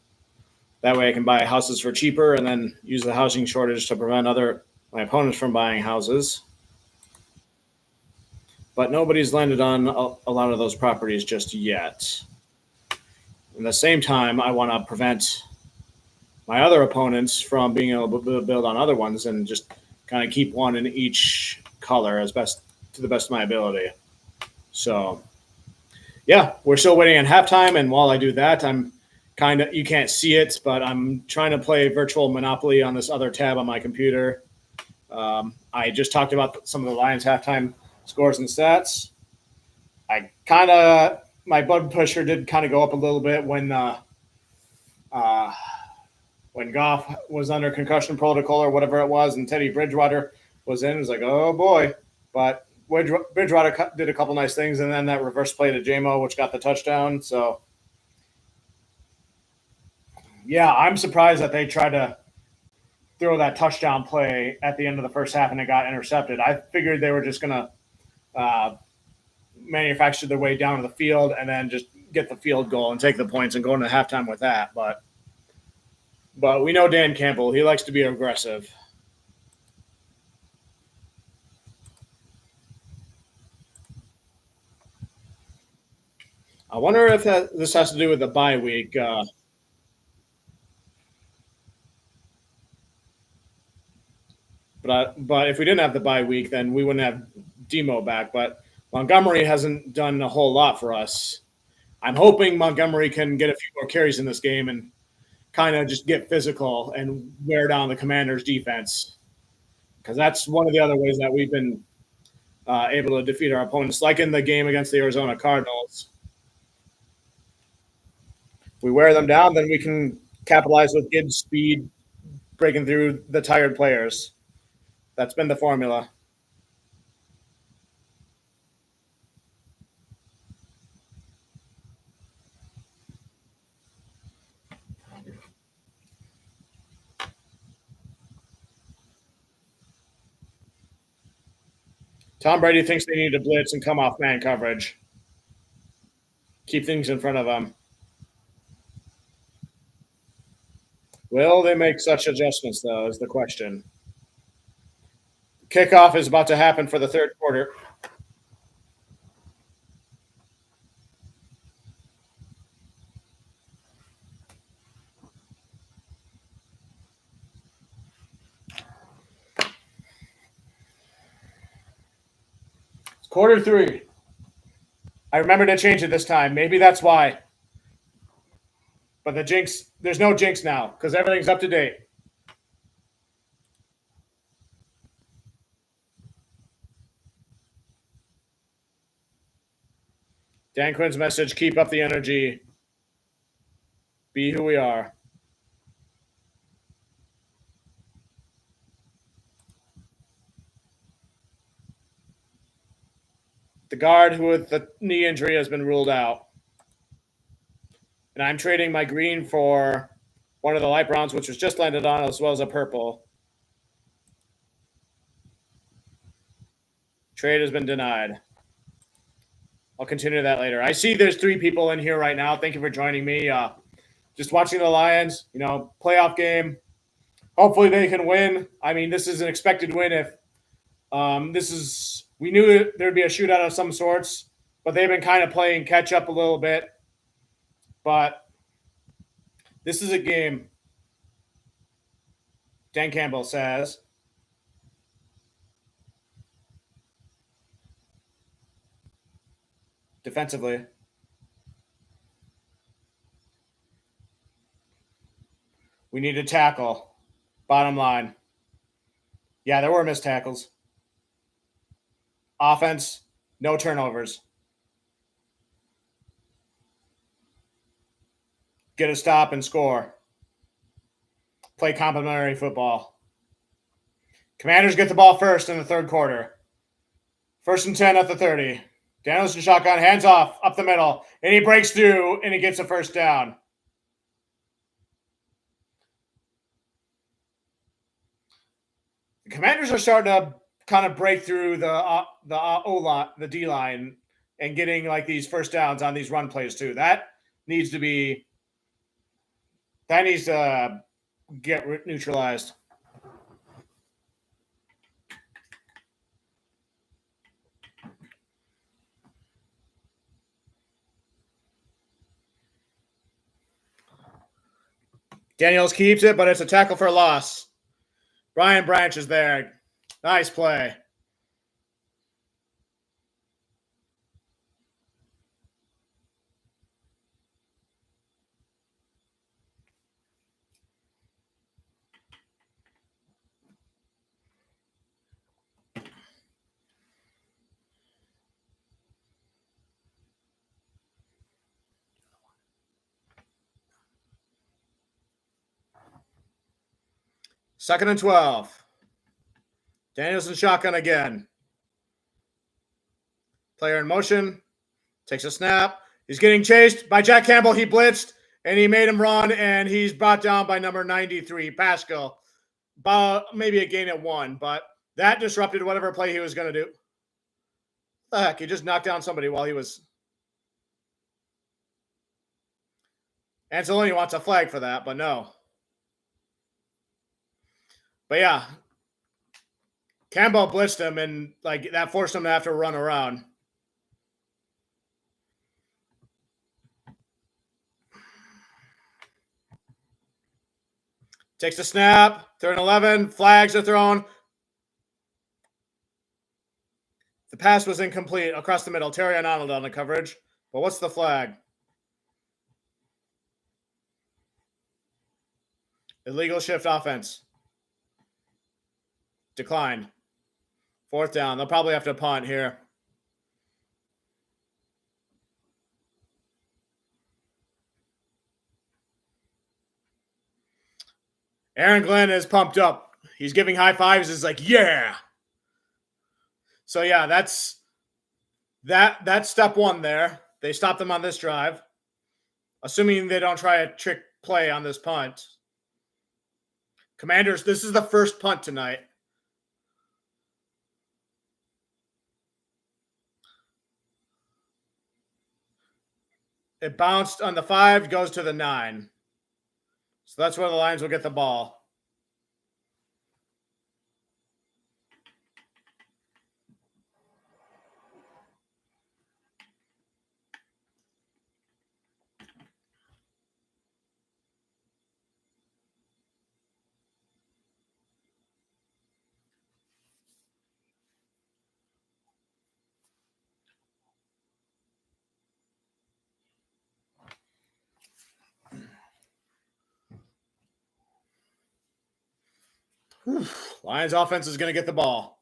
That way I can buy houses for cheaper and then use the housing shortage to prevent my opponents from buying houses. But nobody's landed on a lot of those properties just yet. At the same time, I want to prevent my other opponents from being able to build on other ones and just kind of keep one in each color to the best of my ability. So, yeah, we're still waiting on halftime, and while I do that, I'm you can't see it, but I'm trying to play virtual Monopoly on this other tab on my computer. I just talked about some of the Lions halftime scores and stats. My blood pressure did kind of go up a little bit when Goff was under concussion protocol or whatever it was, and Teddy Bridgewater was in. It was like, oh boy. But Bridgewater did a couple nice things, and then that reverse play to J-Mo, which got the touchdown. So, yeah, I'm surprised that they tried to throw that touchdown play at the end of the first half and it got intercepted. I figured they were just going to manufacture their way down to the field and then just get the field goal and take the points and go into halftime with that. But we know Dan Campbell. He likes to be aggressive. I wonder if this has to do with the bye week. But if we didn't have the bye week, then we wouldn't have Demo back. But Montgomery hasn't done a whole lot for us. I'm hoping Montgomery can get a few more carries in this game and kind of just get physical and wear down the Commanders' defense, because that's one of the other ways that we've been able to defeat our opponents, like in the game against the Arizona Cardinals. If we wear them down, then we can capitalize with good speed, breaking through the tired players. That's been the formula. Tom Brady thinks they need to blitz and come off man coverage. Keep things in front of them. Will they make such adjustments, though, is the question. Kickoff is about to happen for the third quarter. It's quarter 3. I remember to change it this time. Maybe that's why. But the jinx, there's no jinx now because everything's up to date. Dan Quinn's message: keep up the energy. Be who we are. The guard with the knee injury has been ruled out. And I'm trading my green for one of the light browns, which was just landed on, as well as a purple. Trade has been denied. I'll continue that later. I see there's 3 people in here right now. Thank you for joining me. Just watching the Lions, playoff game. Hopefully they can win. I mean, this is an expected win if we knew there'd be a shootout of some sorts, but they've been kind of playing catch up a little bit. But this is a game, Dan Campbell says. Defensively. We need to tackle. Bottom line. Yeah, there were missed tackles. Offense, no turnovers. Get a stop and score. Play complementary football. Commanders get the ball first in the third quarter. 1st and 10 at the 30. Danielson shotgun, hands off, up the middle, and he breaks through, and he gets a first down. The Commanders are starting to kind of break through the O-line, the D-line, and getting like these first downs on these run plays too. That needs to get neutralized. Daniels keeps it, but it's a tackle for a loss. Brian Branch is there. Nice play. Second and 12. Danielson shotgun again. Player in motion. Takes a snap. He's getting chased by Jack Campbell. He blitzed, and he made him run, and he's brought down by number 93, Pascal. About maybe a gain at 1, but that disrupted whatever play he was going to do. The heck, he just knocked down somebody while he was... Anzalone wants a flag for that, but no. But yeah, Campbell blitzed him, and like that forced him to have to run around. Takes the snap. 3rd and 11. Flags are thrown. The pass was incomplete across the middle. Terry Arnold on the coverage. But what's the flag? Illegal shift offense. Declined. 4th down. They'll probably have to punt here. Aaron Glenn is pumped up. He's giving high fives. It's like, yeah. So, yeah, that's step 1 there. They stopped them on this drive. Assuming they don't try a trick play on this punt. Commanders, this is the first punt tonight. It bounced on the 5, goes to the 9. So that's where the Lions will get the ball. Whew. Lions offense is going to get the ball.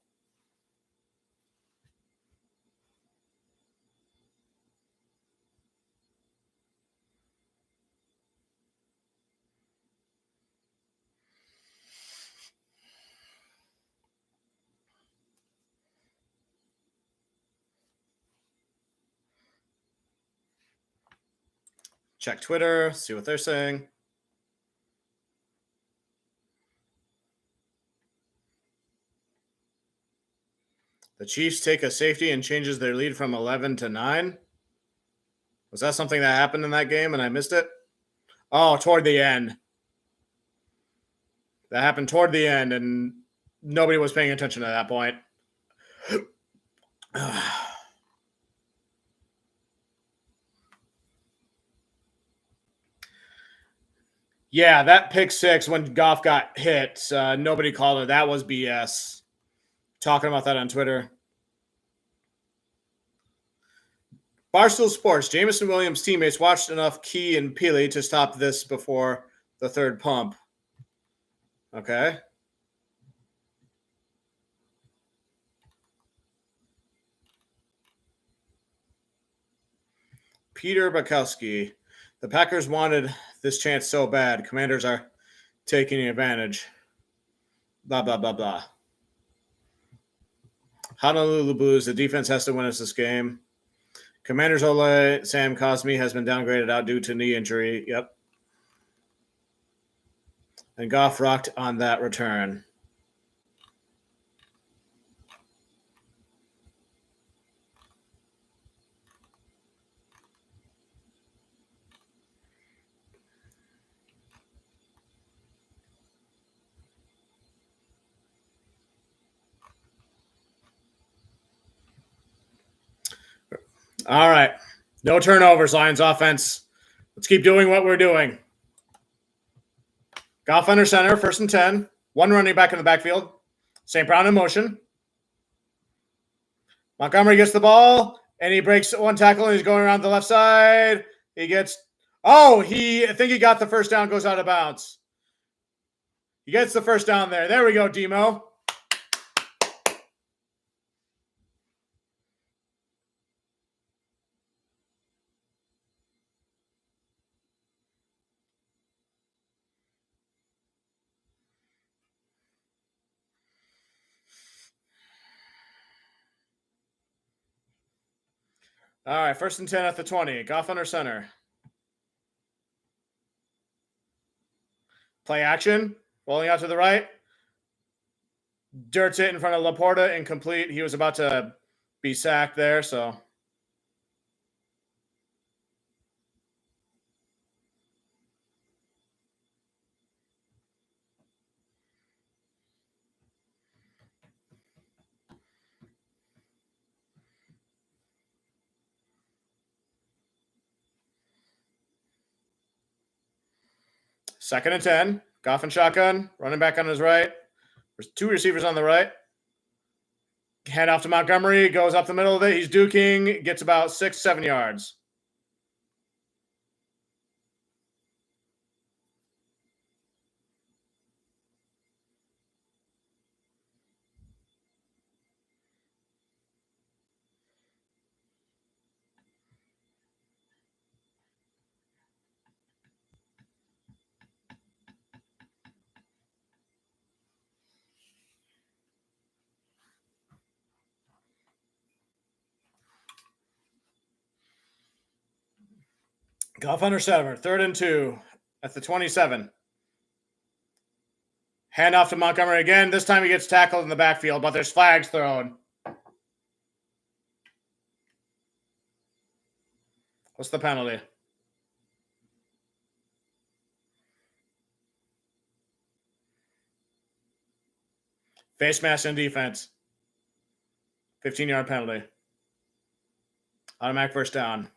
Check Twitter, see what they're saying. The Chiefs take a safety and changes their lead from 11 to 9. Was that something that happened in that game and I missed it? Oh, toward the end. That happened toward the end, and nobody was paying attention at that point. Yeah, that pick 6 when Goff got hit, nobody called it. That was BS. Talking about that on Twitter. Barstool Sports. Jameson Williams' teammates watched enough Key and Peely to stop this before the third pump. Okay. Peter Bukowski. The Packers wanted this chance so bad. Commanders are taking advantage. Blah, blah, blah, blah. Honolulu Blues. The defense has to win us this game. Commanders Ole Sam Cosmi has been downgraded out due to knee injury. Yep. And Goff rocked on that return. All right. No turnovers, Lions offense. Let's keep doing what we're doing. Goff under center, 1st and 10. One running back in the backfield. St. Brown in motion. Montgomery gets the ball, and he breaks one tackle, and he's going around the left side. He gets – I think he got the first down, goes out of bounds. He gets the first down there. There we go, Demo. All right, 1st and 10 at the 20. Goff under center. Play action. Rolling out to the right. Dirt's it in front of Laporta. Incomplete. He was about to be sacked there, so. Second and 10. Goff and shotgun. Running back on his right. There's 2 receivers on the right. Hand off to Montgomery. Goes up the middle of it. He's duking. Gets about 6-7 yards. Goff under center. 3rd and 2 at the 27. Hand off to Montgomery again. This time he gets tackled in the backfield, but there's flags thrown. What's the penalty? Face mask and defense. 15-yard penalty. Automatic first down.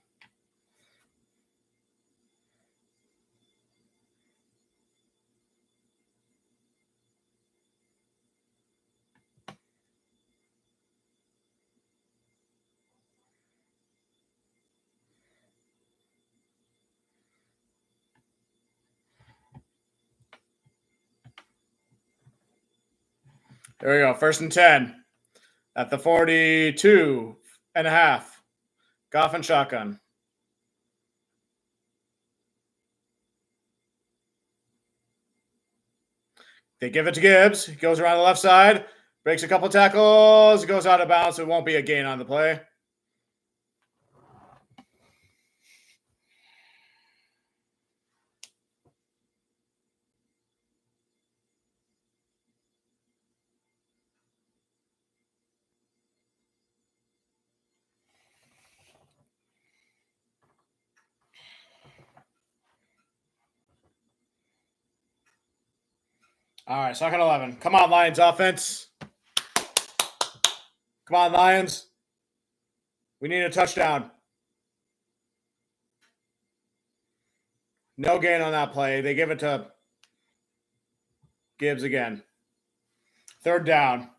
There we go. 1st and 10 at the 42 and a half. Goff and shotgun. They give it to Gibbs. He goes around the left side, breaks a couple tackles, goes out of bounds. So it won't be a gain on the play. All right, 2nd and 11. Come on, Lions offense. Come on, Lions. We need a touchdown. No gain on that play. They give it to Gibbs again. 3rd down.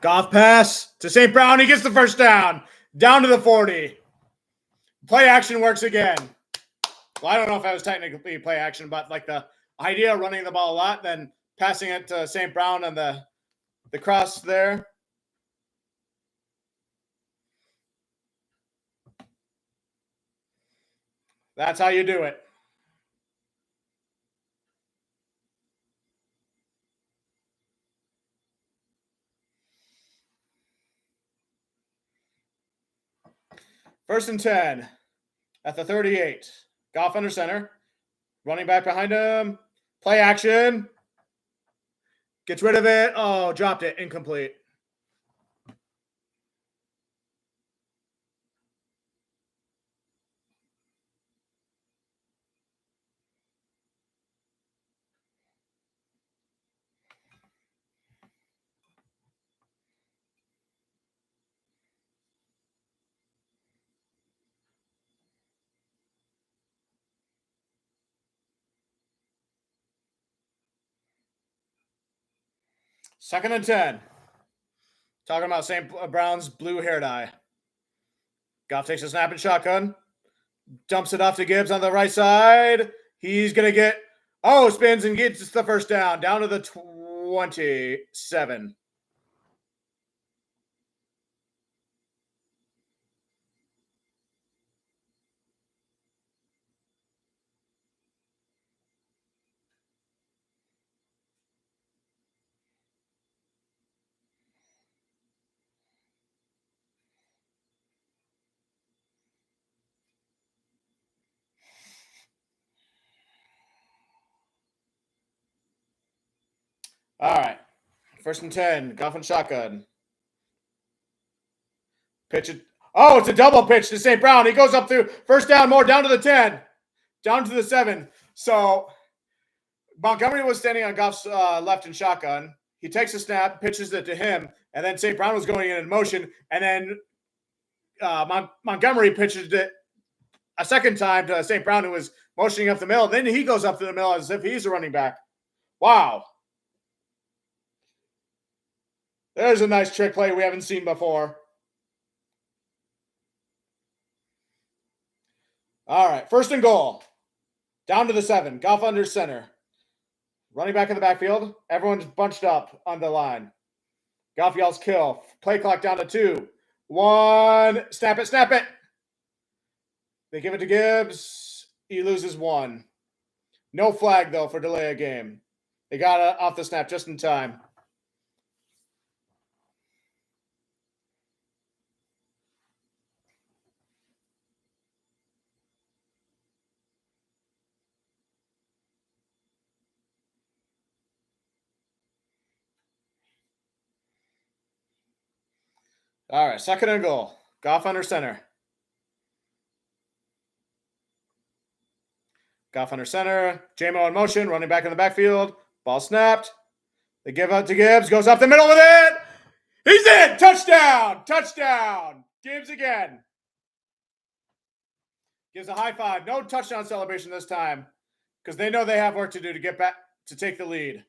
Goff pass to St. Brown. He gets the first down. Down to the 40. Play action works again. Well, I don't know if that was technically play action, but like the idea of running the ball a lot, then passing it to St. Brown on the cross there. That's how you do it. First and 10 at the 38. Goff under center. Running back behind him. Play action. Gets rid of it. Oh, dropped it. Incomplete. Second and 10. Talking about St. Brown's blue hair dye. Goff takes a snap and shotgun. Dumps it off to Gibbs on the right side. He's going to get, spins and gets the first down. Down to the 27. All right. 1st and 10. Goff and shotgun. Pitch it. Oh, it's a double pitch to St. Brown. He goes up through first down more, down to the 10, down to the 7. So Montgomery was standing on Goff's left in shotgun. He takes a snap, pitches it to him, and then St. Brown was going in motion, and then Montgomery pitches it a second time to St. Brown, who was motioning up the middle. Then he goes up to the middle as if he's a running back. Wow. There's a nice trick play we haven't seen before. All right, 1st and goal. Down to the 7. Goff under center. Running back in the backfield. Everyone's bunched up on the line. Goff yells kill. Play clock down to 2. 1. Snap it, snap it. They give it to Gibbs. He loses 1. No flag, though, for delay of game. They got it off the snap just in time. All right, second and goal. Goff under center. Goff under center. JMO in motion, running back in the backfield. Ball snapped. They give out to Gibbs. Goes up the middle with it. He's in. Touchdown. Touchdown. Gibbs again. Gives a high five. No touchdown celebration this time because they know they have work to do to get back to take the lead.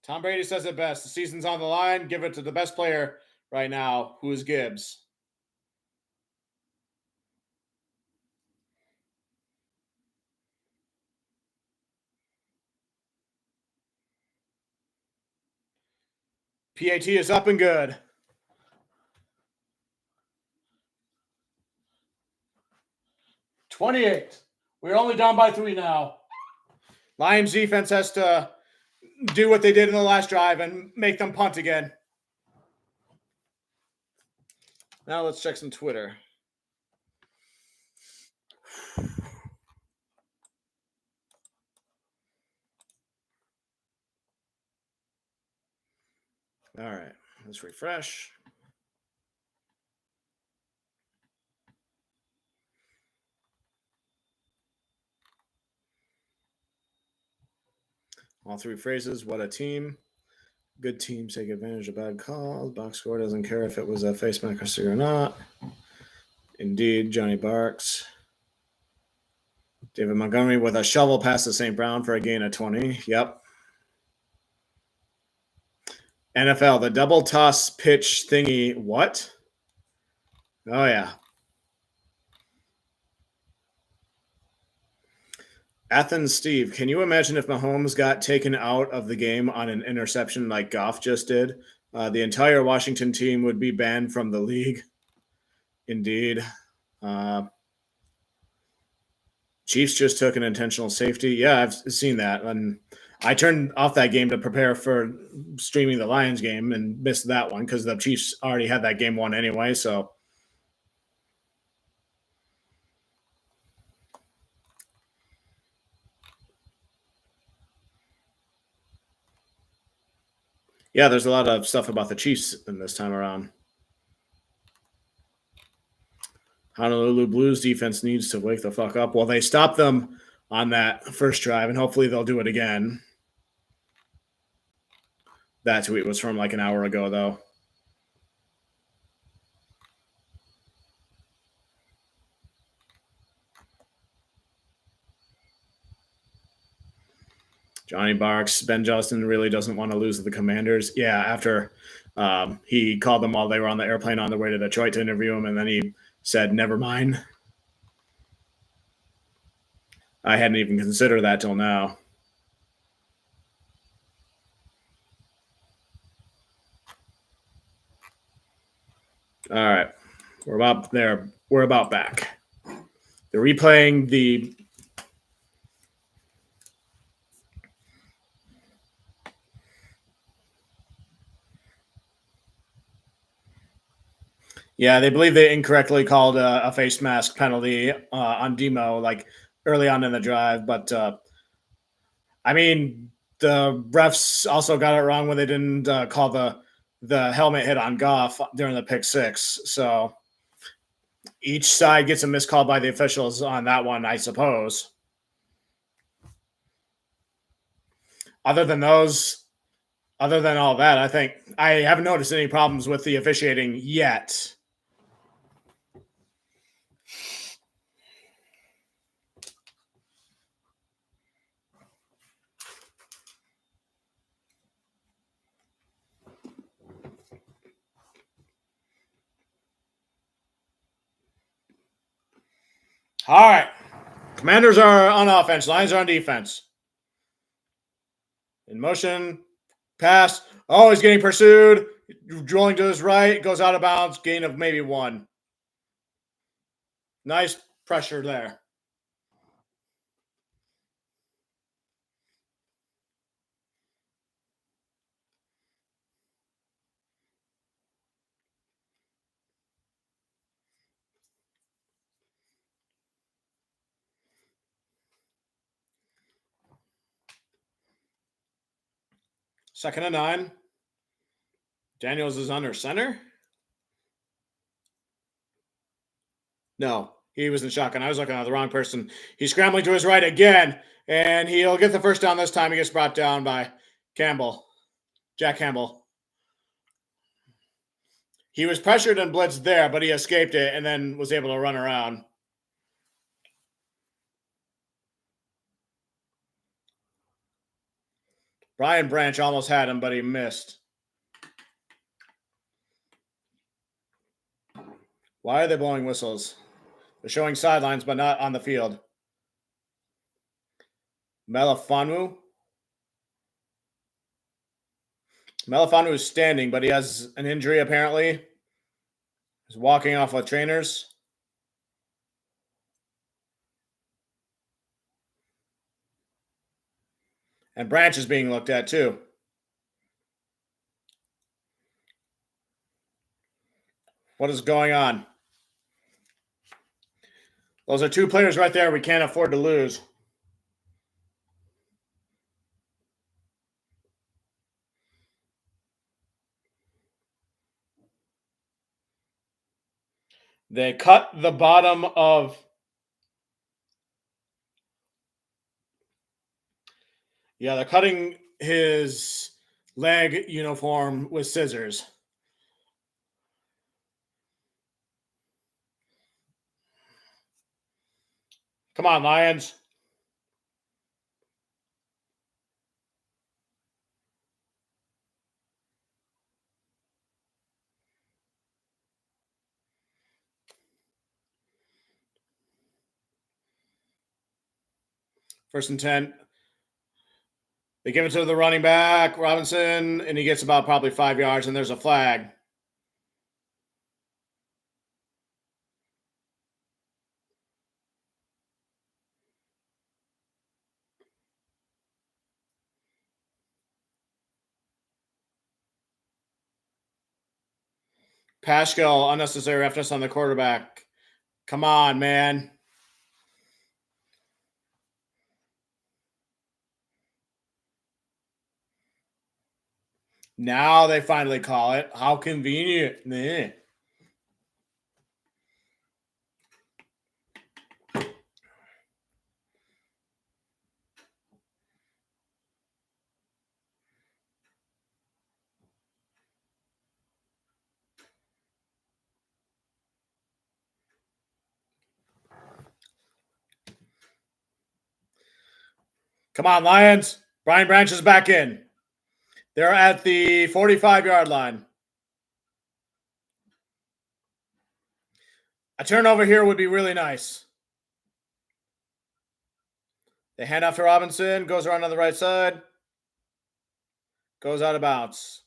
Tom Brady says it best. The season's on the line. Give it to the best player right now, who is Gibbs. PAT is up and good. $28. We're only down by 3 now. Lions defense has to do what they did in the last drive and make them punt again. Now let's check some Twitter. All right, let's refresh. All 3 phrases. What a team. Good teams take advantage of bad calls. Box score doesn't care if it was a face accuracy or not. Indeed, Johnny Barks. David Montgomery with a shovel past to St. Brown for a gain of 20. Yep. NFL, the double toss pitch thingy. What? Oh, yeah. Athens Steve, can you imagine if Mahomes got taken out of the game on an interception like Goff just did? The entire Washington team would be banned from the league. Indeed. Chiefs just took an intentional safety. Yeah, I've seen that. And I turned off that game to prepare for streaming the Lions game and missed that one because the Chiefs already had that game won anyway. So, yeah, there's a lot of stuff about the Chiefs in this time around. Honolulu Blues defense needs to wake the fuck up. Well, they stopped them on that first drive, and hopefully they'll do it again. That tweet was from like an hour ago, though. Johnny Barks, Ben Justin really doesn't want to lose to the Commanders. Yeah, after he called them while they were on the airplane on their way to Detroit to interview him, and then he said, never mind. I hadn't even considered that till now. All right. We're about there. We're about back. They're replaying the Yeah, they believe they incorrectly called a face mask penalty on Demo like early on in the drive, but I mean the refs also got it wrong when they didn't call the helmet hit on Goff during the pick six. So each side gets a miscall by the officials on that one, I suppose. Other than all that, I think I haven't noticed any problems with the officiating yet. All right. Commanders are on offense. Lions are on defense. In motion. Pass. Oh, he's getting pursued. Drilling to his right. Goes out of bounds. Gain of maybe 1. Nice pressure there. Second and 9. Daniels is under center. No, he was in shotgun. I was looking at the wrong person. He's scrambling to his right again, and he'll get the first down this time. He gets brought down by Campbell, Jack Campbell. He was pressured and blitzed there, but he escaped it and then was able to run around. Brian Branch almost had him, but he missed. Why are they blowing whistles? They're showing sidelines, but not on the field. Melifonwu is standing, but he has an injury apparently. He's walking off with trainers. And Branch is being looked at too. What is going on? Those are two players right there we can't afford to lose. They cut the bottom of... Yeah, they're cutting his leg uniform with scissors. Come on, Lions. First and 10. They give it to the running back, Robinson, and he gets about probably 5 yards, and there's a flag. Paschal, unnecessary roughness on the quarterback. Come on, man. Now they finally call it. How convenient. Meh. Come on, Lions. Brian Branch is back in. They're at the 45-yard line. A turnover here would be really nice. They hand off to Robinson. Goes around on the right side. Goes out of bounds.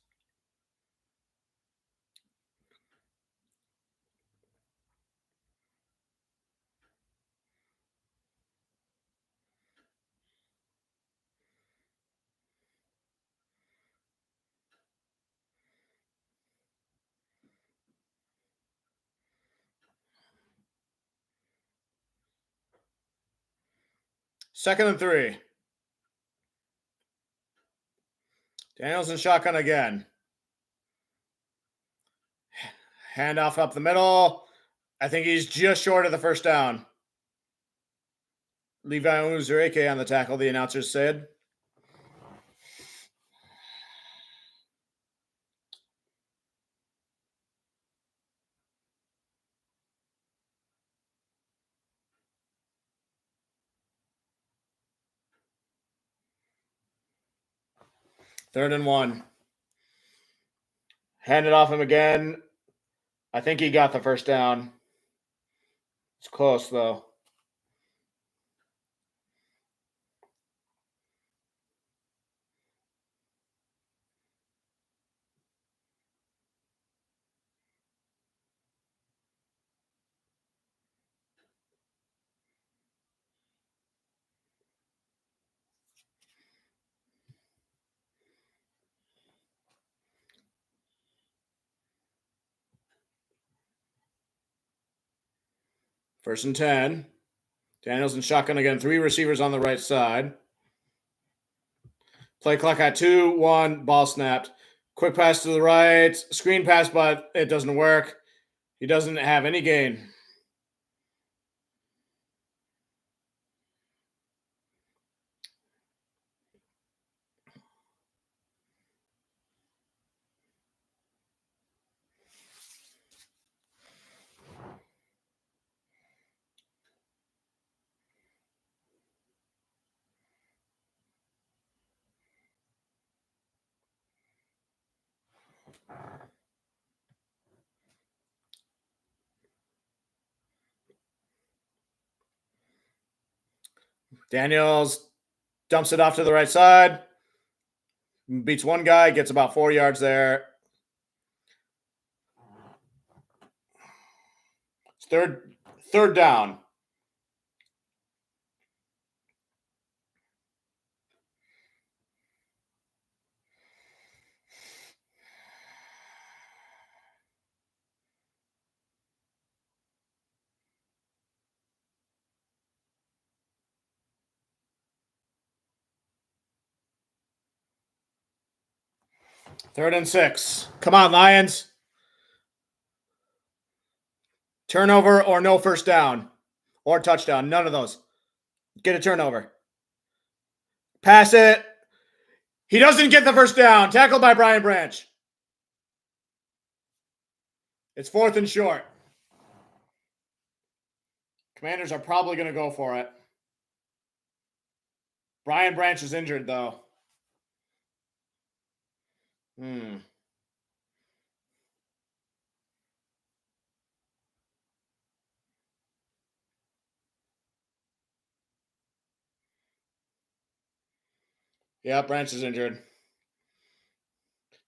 Second and 3. Daniels in shotgun again. Handoff up the middle. I think he's just short of the first down. Levi Onwuzurike on the tackle, the announcers said. Third and 1. Hand it off him again. I think he got the first down. It's close, though. First and 10. Daniels in shotgun again. 3 receivers on the right side. Play clock at 2-1. Ball snapped. Quick pass to the right. Screen pass, but it doesn't work. He doesn't have any gain. Daniels dumps it off to the right side. Beats one guy, gets about 4 yards there. It's third down. Third and 6. Come on, Lions. Turnover or no first down or touchdown. None of those. Get a turnover. Pass it. He doesn't get the first down. Tackled by Brian Branch. It's 4th and short. Commanders are probably going to go for it. Brian Branch is injured, though. Yeah, Branch is injured.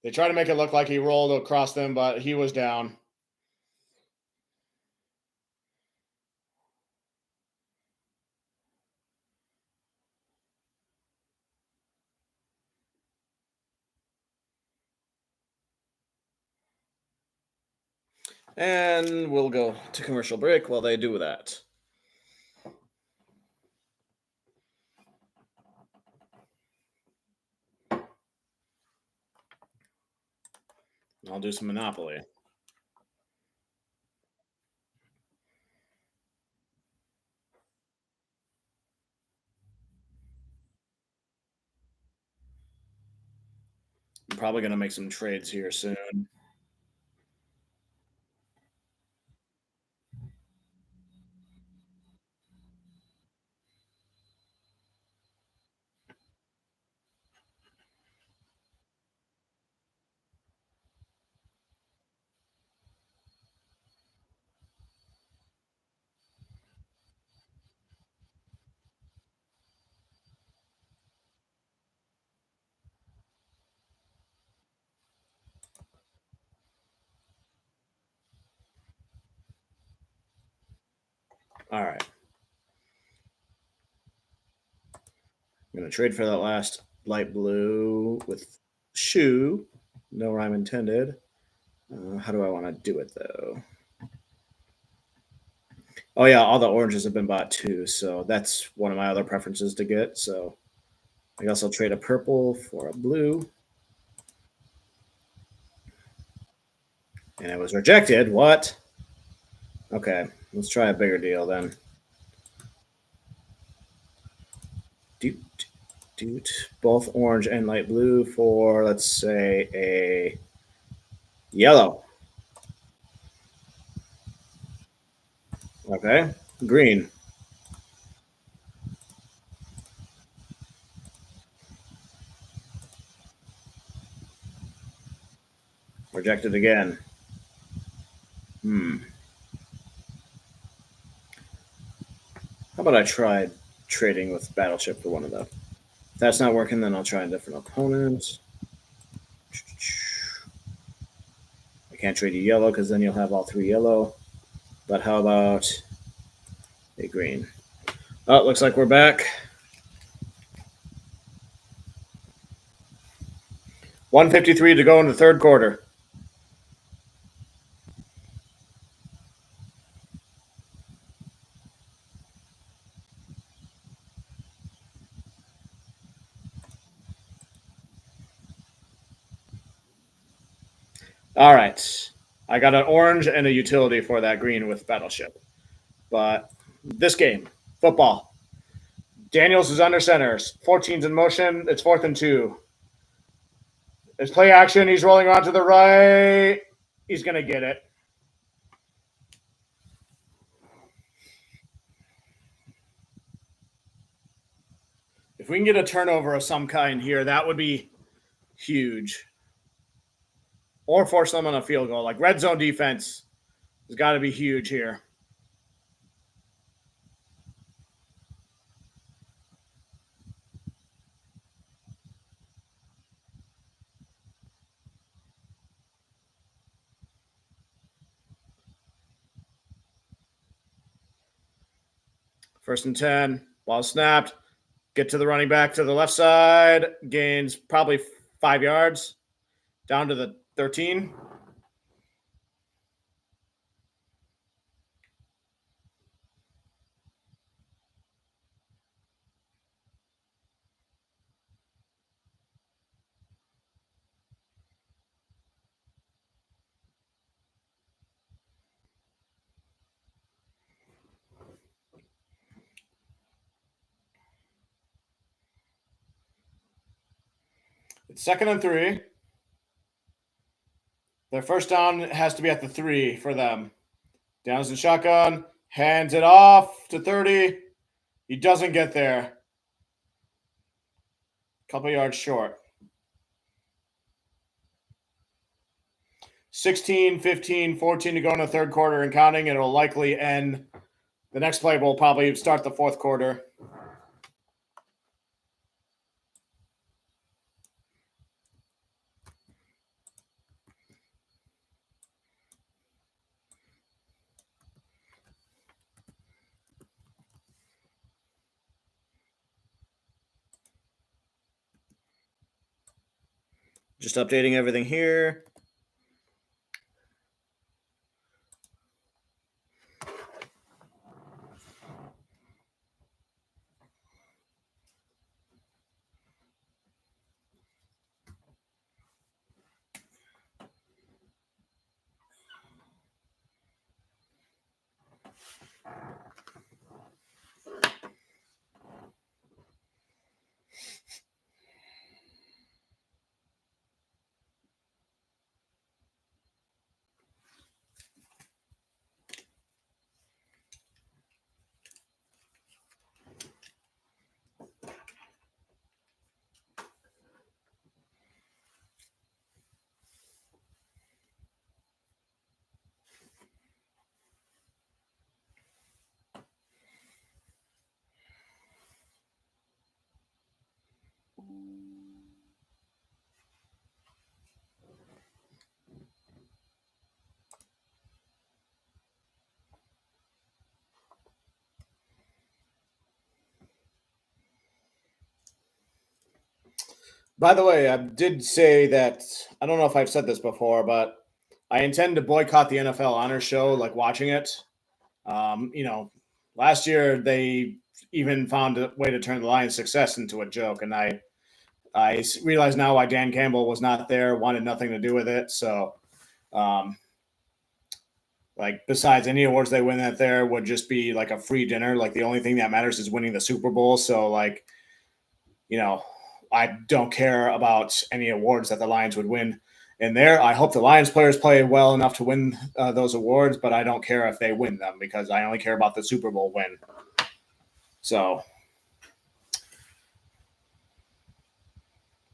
They try to make it look like he rolled across them, but he was down. And we'll go to commercial break while they do that. I'll do some Monopoly. I'm probably going to make some trades here soon. All right. I'm going to trade for that last light blue with shoe. No rhyme intended. How do I want to do it, though? Oh, yeah, all the oranges have been bought, too. So that's one of my other preferences to get. So I guess I'll trade a purple for a blue. And it was rejected. What? Okay, let's try a bigger deal then. Doot. Both orange and light blue for, let's say, a yellow. Okay, green. Rejected again. How about I try trading with Battleship for one of them? If that's not working, then I'll try a different opponent. I can't trade you yellow because then you'll have all 3 yellow. But how about a green? Oh, looks like we're back. 1:53 to go in the third quarter. All right. I got an orange and a utility for that green with Battleship. But this game, football. Daniels is under center. 14's in motion. It's 4th and 2. It's play action. He's rolling around to the right. He's going to get it. If we can get a turnover of some kind here, that would be huge. Or force them on a field goal. Like red zone defense has got to be huge here. First and 10. Ball snapped. Get to the running back to the left side. Gains probably 5 yards. Down to the 13. It's 2nd and 3. Their first down has to be at the 3 for them. Downs in shotgun. Hands it off to 30. He doesn't get there. Couple yards short. 16, 15, 14 to go in the third quarter and counting. It'll likely end. The next play will probably start the fourth quarter. Just updating everything here. By the way, I did say that, I don't know if I've said this before, but I intend to boycott the NFL Honor Show, like watching it. Last year they even found a way to turn the Lions' success into a joke, and I realize now why Dan Campbell was not there, wanted nothing to do with it. So, besides any awards they win that there would just be like a free dinner. Like the only thing that matters is winning the Super Bowl. So, I don't care about any awards that the Lions would win in there. I hope the Lions players play well enough to win those awards, but I don't care if they win them because I only care about the Super Bowl win. So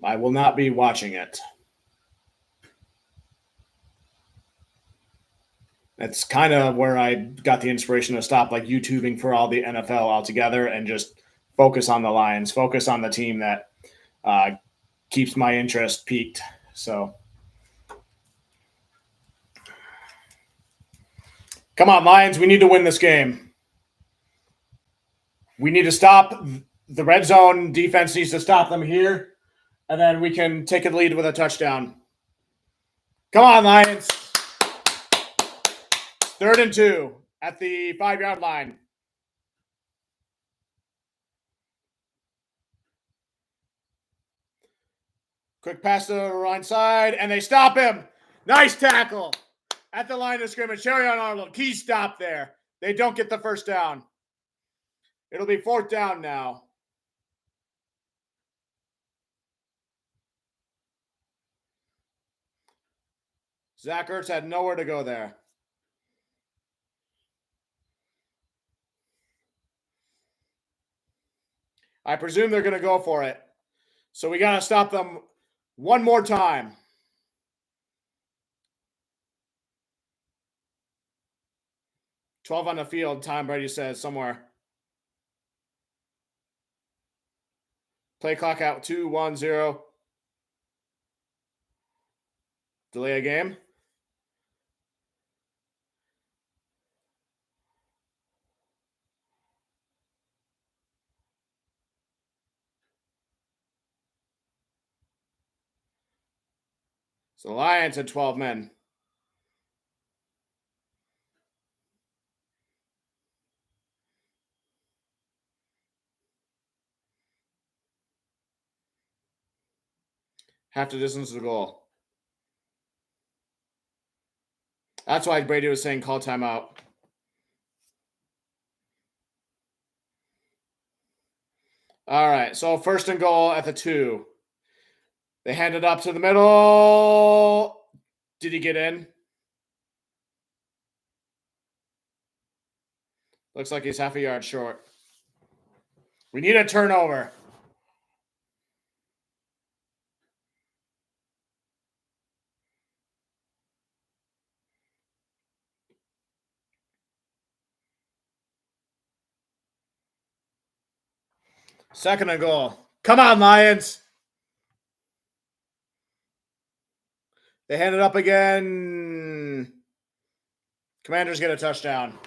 I will not be watching it. That's kind of where I got the inspiration to stop like YouTubing for all the NFL altogether and just focus on the Lions, focus on the team that keeps my interest peaked. So, come on, Lions, we need to win this game. We need to stop the red zone. Defense needs to stop them here, and then we can take a lead with a touchdown. Come on, Lions. 3rd and 2 at the 5-yard line. Quick pass to the right side, and they stop him. Nice tackle at the line of scrimmage. Terrion Arnold, key stop there. They don't get the first down. It'll be 4th down now. Zach Ertz had nowhere to go there. I presume they're going to go for it. So we got to stop them one more time. "12 on the field," Tom Brady says somewhere. Play clock out 2-1-0. Delay a game. So the Lions had 12 men. Half the distance to the goal. That's why Brady was saying call timeout. All right, so 1st and goal at the 2. They hand it up to the middle. Did he get in? Looks like he's half a yard short. We need a turnover. Second and goal. Come on, Lions. They hand it up again. Commanders get a touchdown.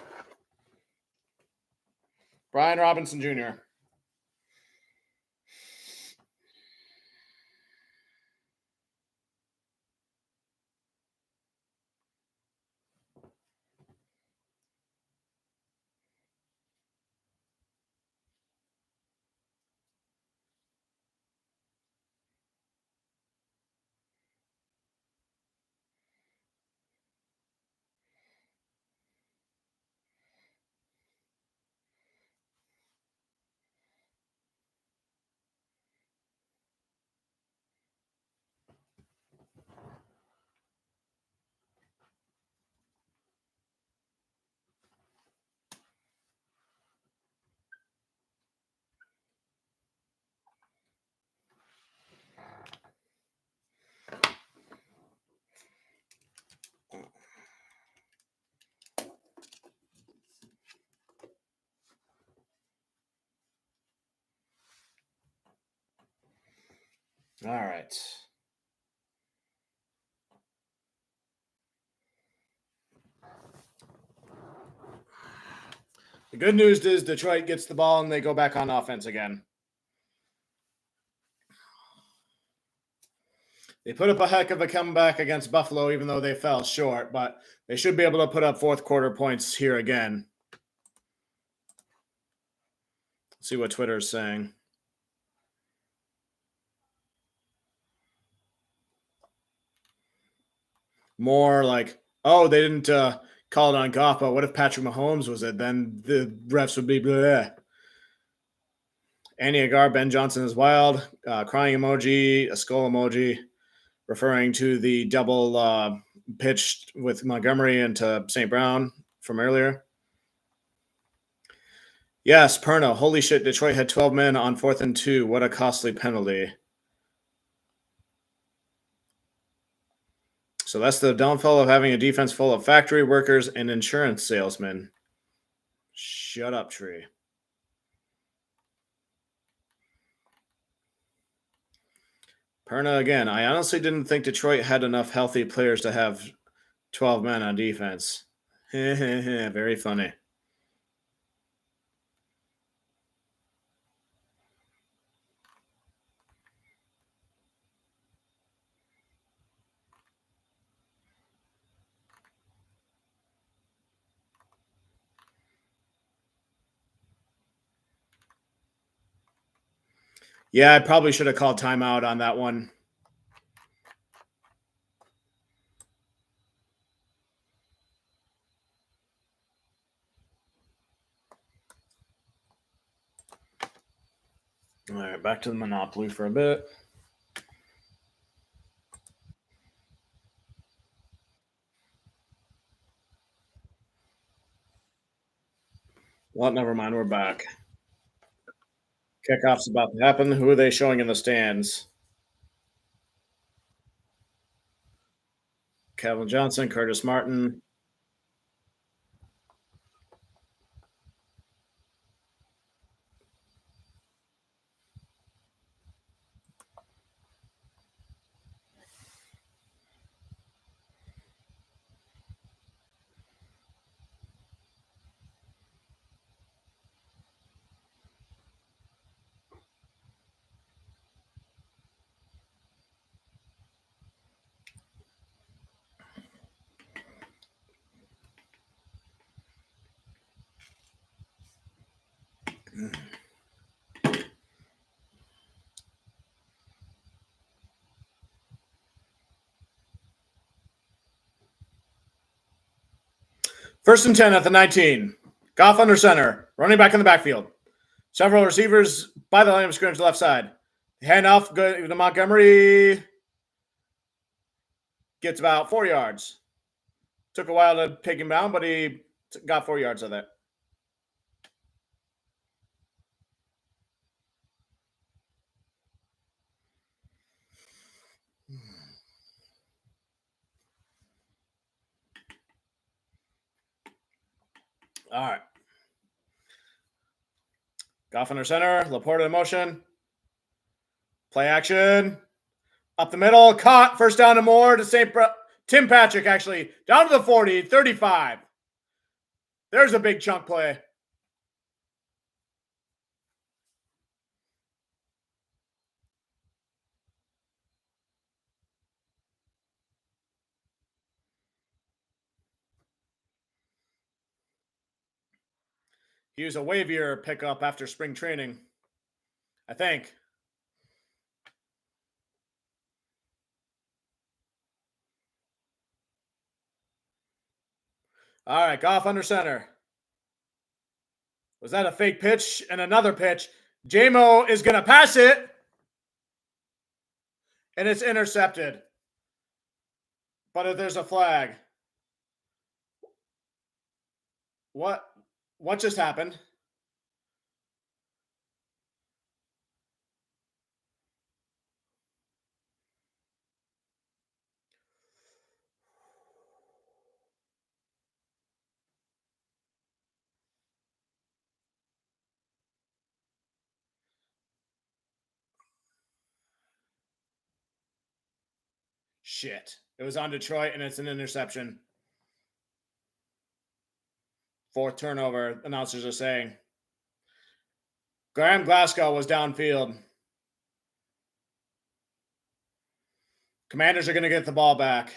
Brian Robinson Jr. All right. The good news is Detroit gets the ball and they go back on offense again. They put up a heck of a comeback against Buffalo, even though they fell short, but they should be able to put up 4th quarter points here again. Let's see what Twitter is saying. More like, oh, they didn't call it on Goff, but what if Patrick Mahomes was it? Then the refs would be bleh. Andy Agar, Ben Johnson is wild. Crying emoji, a skull emoji, referring to the double pitch with Montgomery into St. Brown from earlier. Yes, Perno. Holy shit, Detroit had 12 men on 4th and 2. What a costly penalty. So that's the downfall of having a defense full of factory workers and insurance salesmen. Shut up, Tree. Perna again. I honestly didn't think Detroit had enough healthy players to have 12 men on defense. Very funny. Yeah, I probably should have called timeout on that one. All right, back to the Monopoly for a bit. Well, never mind. We're back. Kickoff's about to happen. Who are they showing in the stands? Kevin Johnson, Curtis Martin. First and 10 at the 19. Goff under center. Running back in the backfield. Several receivers by the line of scrimmage left side. Handoff to Montgomery. Gets about 4 yards. Took a while to take him down, but he got 4 yards of it. All right. Goff under center. Laporta in motion. Play action. Up the middle. Caught. First down and more to St. Tim Patrick, actually. Down to the 40. 35. There's a big chunk play. He was a waiver pickup after spring training, I think. All right, Goff under center. Was that a fake pitch? And another pitch. J-Mo is going to pass it. And it's intercepted. But there's a flag. What just happened? Shit. It was on Detroit, and it's an interception. 4th turnover, announcers are saying. Graham Glasgow was downfield. Commanders are going to get the ball back.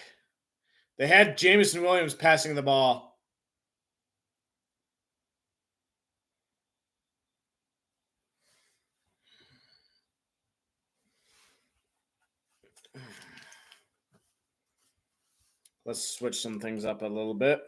They had Jameson Williams passing the ball. Let's switch some things up a little bit.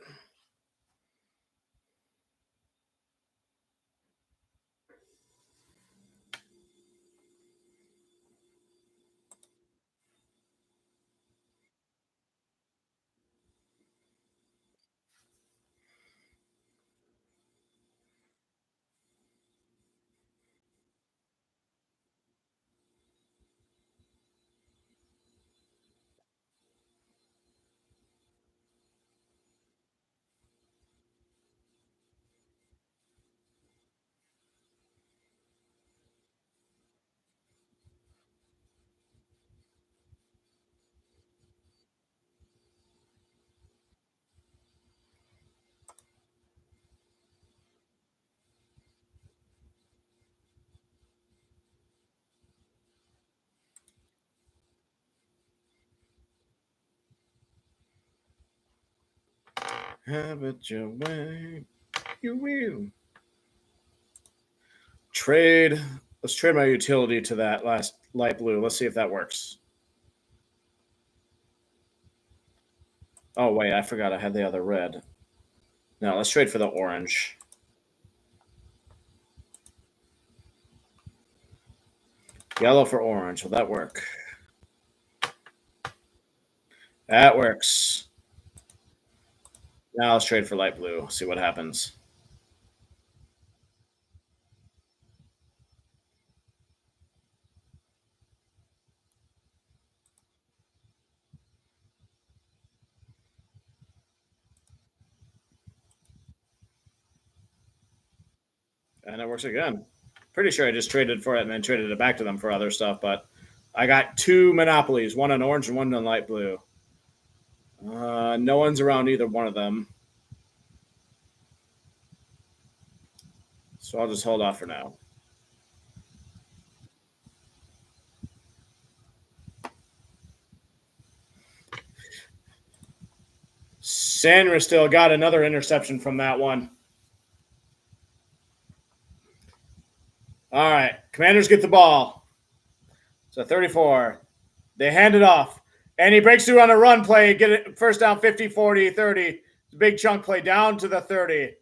Have it your way. You will. Trade. Let's trade my utility to that last light blue. Let's see if that works. Oh, wait. I forgot I had the other red. No, let's trade for the orange. Yellow for orange. Will that work? That works. Now let's trade for light blue. See what happens. And it works again. Pretty sure I just traded for it and then traded it back to them for other stuff, but I got 2 monopolies, one on orange and one on light blue. No one's around either one of them. So I'll just hold off for now. Sandra still got another interception from that one. All right. Commanders get the ball. So 34. They hand it off. And he breaks through on a run play, get it first down 50, 40, 30. Big chunk play down to the 30.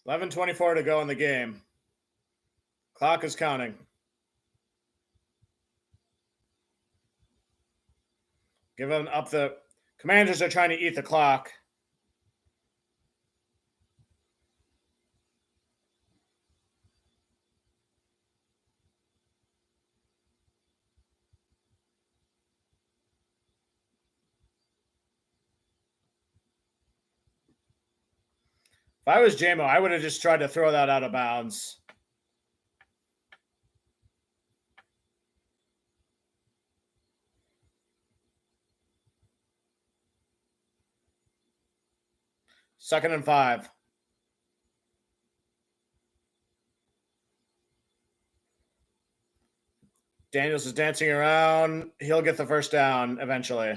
$11:24 to go in the game. Clock is counting. Giving up the Commanders are trying to eat the clock. If I was JMO, I would have just tried to throw that out of bounds. Second and 5. Daniels is dancing around. He'll get the first down eventually.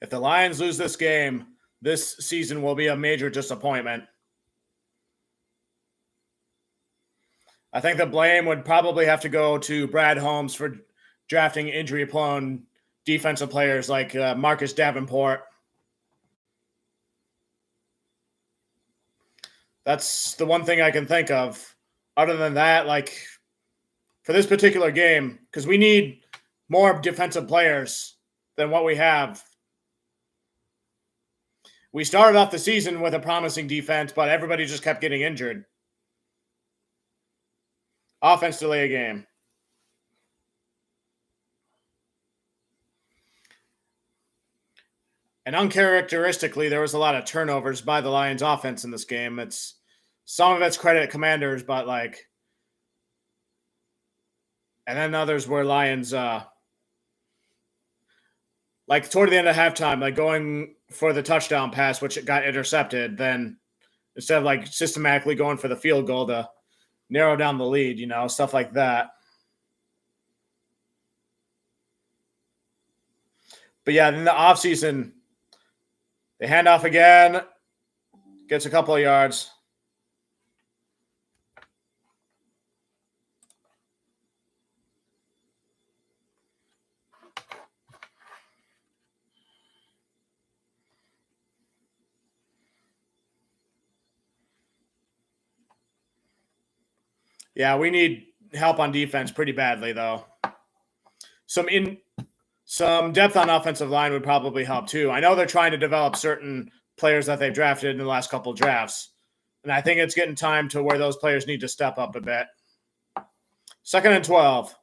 If the Lions lose this game, this season will be a major disappointment. I think the blame would probably have to go to Brad Holmes for drafting injury-prone defensive players like Marcus Davenport. That's the one thing I can think of. Other than that, like for this particular game, because we need more defensive players than what we have. We started off the season with a promising defense, but everybody just kept getting injured. Offense delay a game. And uncharacteristically, there was a lot of turnovers by the Lions offense in this game. It's some of it's credit Commanders, but like, and then others were Lions, like toward the end of halftime, like going for the touchdown pass, which got intercepted, then instead of like systematically going for the field goal to narrow down the lead, you know, stuff like that. But yeah, in the offseason, they hand off again, gets a couple of yards. Yeah, we need help on defense pretty badly, though. Some depth on offensive line would probably help too. I know they're trying to develop certain players that they've drafted in the last couple of drafts, and I think it's getting time to where those players need to step up a bit. Second and 12.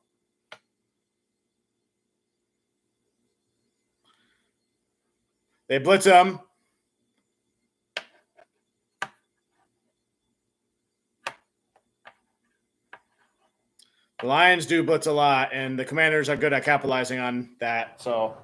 They blitz him. The Lions do blitz a lot, and the Commanders are good at capitalizing on that. So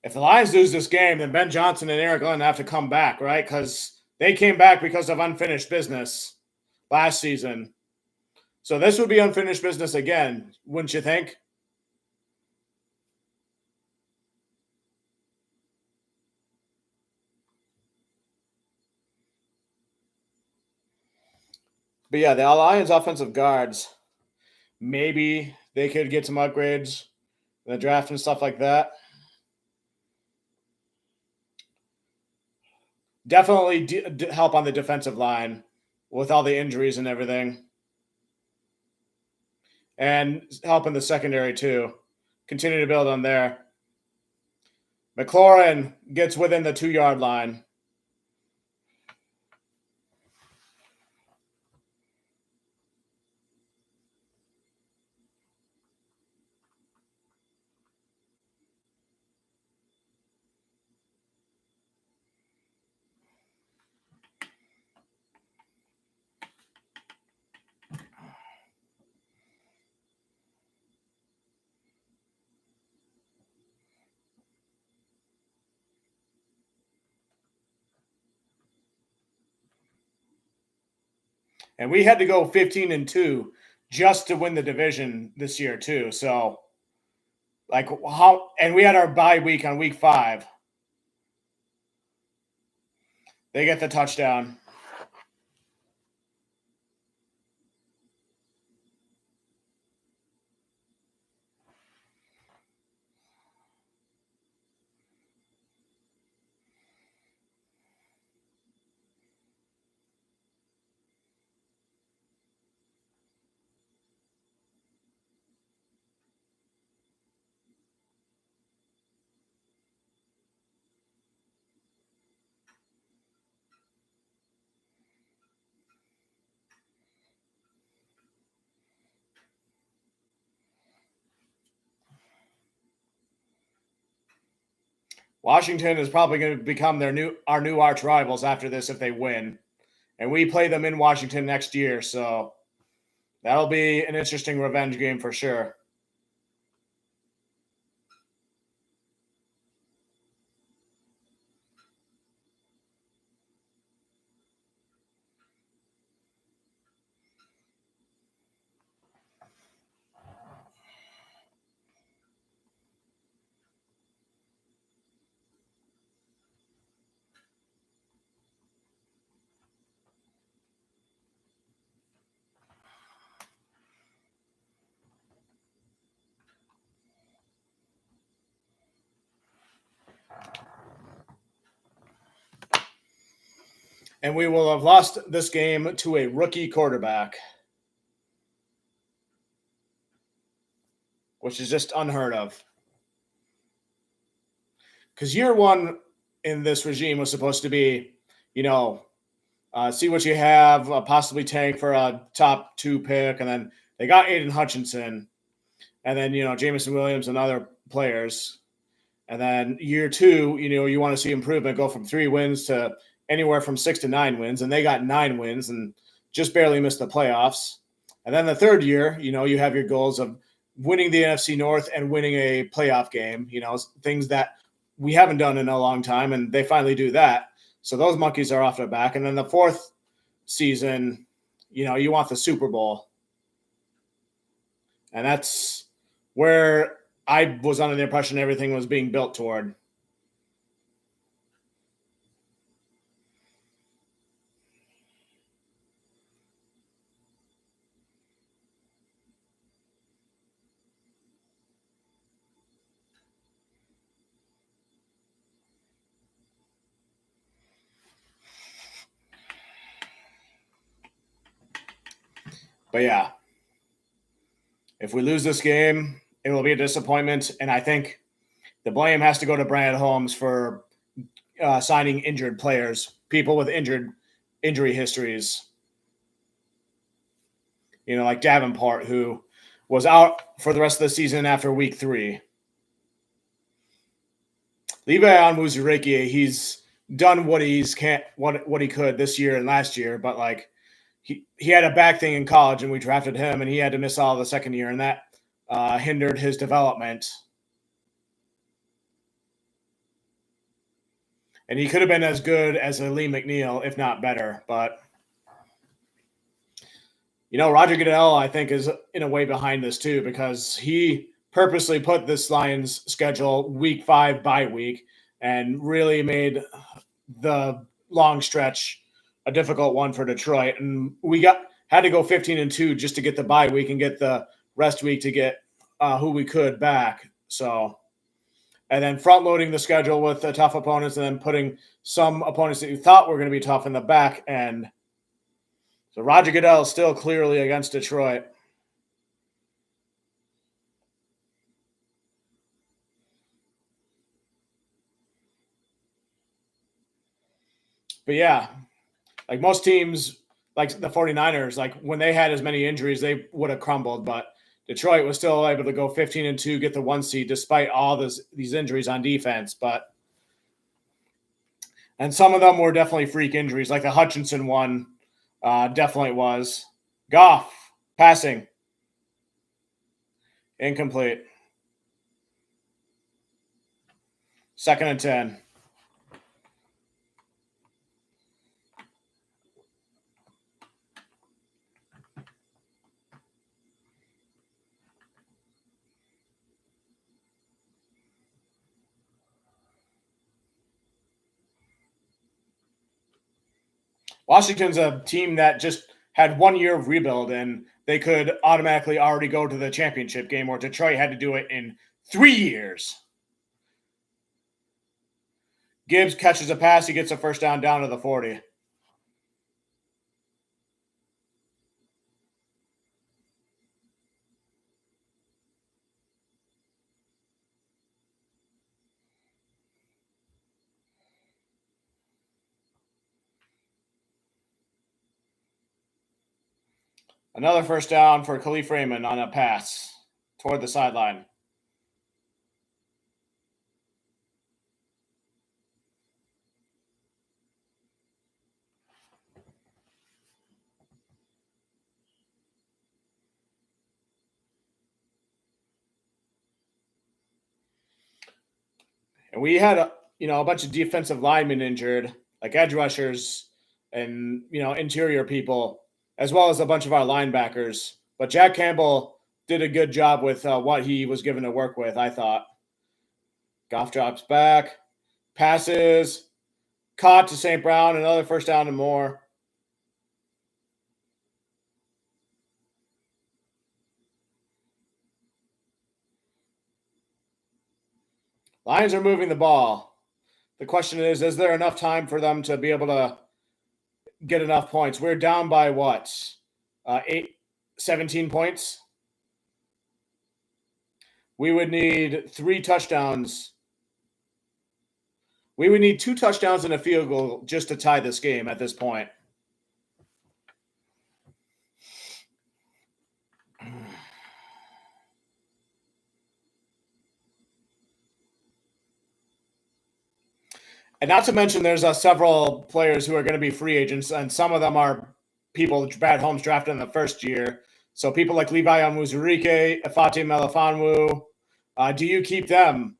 If the Lions lose this game, then Ben Johnson and Eric Glenn have to come back, right? Because they came back because of unfinished business last season. So this would be unfinished business again, wouldn't you think? But yeah, the Lions offensive guards, maybe they could get some upgrades in the draft and stuff like that. Definitely help on the defensive line with all the injuries and everything. And help in the secondary too. Continue to build on there. McLaurin gets within the 2-yard line. And we had to go 15-2 just to win the division this year too. So like how, and we had our bye week on week 5. They get the touchdown. Washington is probably going to become our new arch rivals after this if they win. And we play them in Washington next year, so that'll be an interesting revenge game for sure. And we will have lost this game to a rookie quarterback, which is just unheard of. Because year one in this regime was supposed to be, see what you have, possibly tank for a top 2 pick, and then they got Aiden Hutchinson, and then Jameson Williams and other players, and then year 2, you want to see improvement, go from 3 wins to anywhere from 6 to 9 wins, and they got 9 wins and just barely missed the playoffs. And then the third year, you have your goals of winning the NFC North and winning a playoff game, things that we haven't done in a long time, and they finally do that. So those monkeys are off their back. And then the fourth season, you want the Super Bowl. And that's where I was under the impression everything was being built toward. But yeah, if we lose this game, it will be a disappointment. And I think the blame has to go to Brad Holmes for signing injured players, people with injury histories. Like Davenport, who was out for the rest of the season after week 3. Levi Onwuzurike, he's done what he could this year and last year, but like he had a back thing in college, and we drafted him, and he had to miss all the second year, and that hindered his development. And he could have been as good as a Lee McNeil, if not better. But, Roger Goodell, I think, is in a way behind this too, because he purposely put this Lions schedule week 5 bye week and really made the long stretch a difficult one for Detroit. And we had to go 15-2 just to get the bye week and get the rest week to get who we could back. So, and then front loading the schedule with the tough opponents and then putting some opponents that you thought were going to be tough in the back end. So Roger Goodell is still clearly against Detroit. But yeah, like most teams, like the 49ers, like when they had as many injuries, they would have crumbled. But Detroit was still able to go 15-2, get the 1 seed despite all these injuries on defense. And some of them were definitely freak injuries, like the Hutchinson one definitely was. Goff, passing. Incomplete. 2nd and 10. Washington's a team that just had 1 year of rebuild and they could automatically already go to the championship game, where Detroit had to do it in 3 years. Gibbs catches a pass. He gets a first down to the 40. Another first down for Khalif Raymond on a pass toward the sideline. And we had a bunch of defensive linemen injured, like edge rushers and interior people, as well as a bunch of our linebackers. But Jack Campbell did a good job with what he was given to work with, I thought. Goff drops back, passes, caught to St. Brown, another first down and more. Lions are moving the ball. The question is there enough time for them to be able to get enough points? We're down by what? 17 points? We would need 3 touchdowns. We would need 2 touchdowns and a field goal just to tie this game at this point. And not to mention, there's several players who are going to be free agents, and some of them are people Brad Holmes drafted in the first year. So people like Levi Onwuzurike, Ifeatu Melifonwu, do you keep them?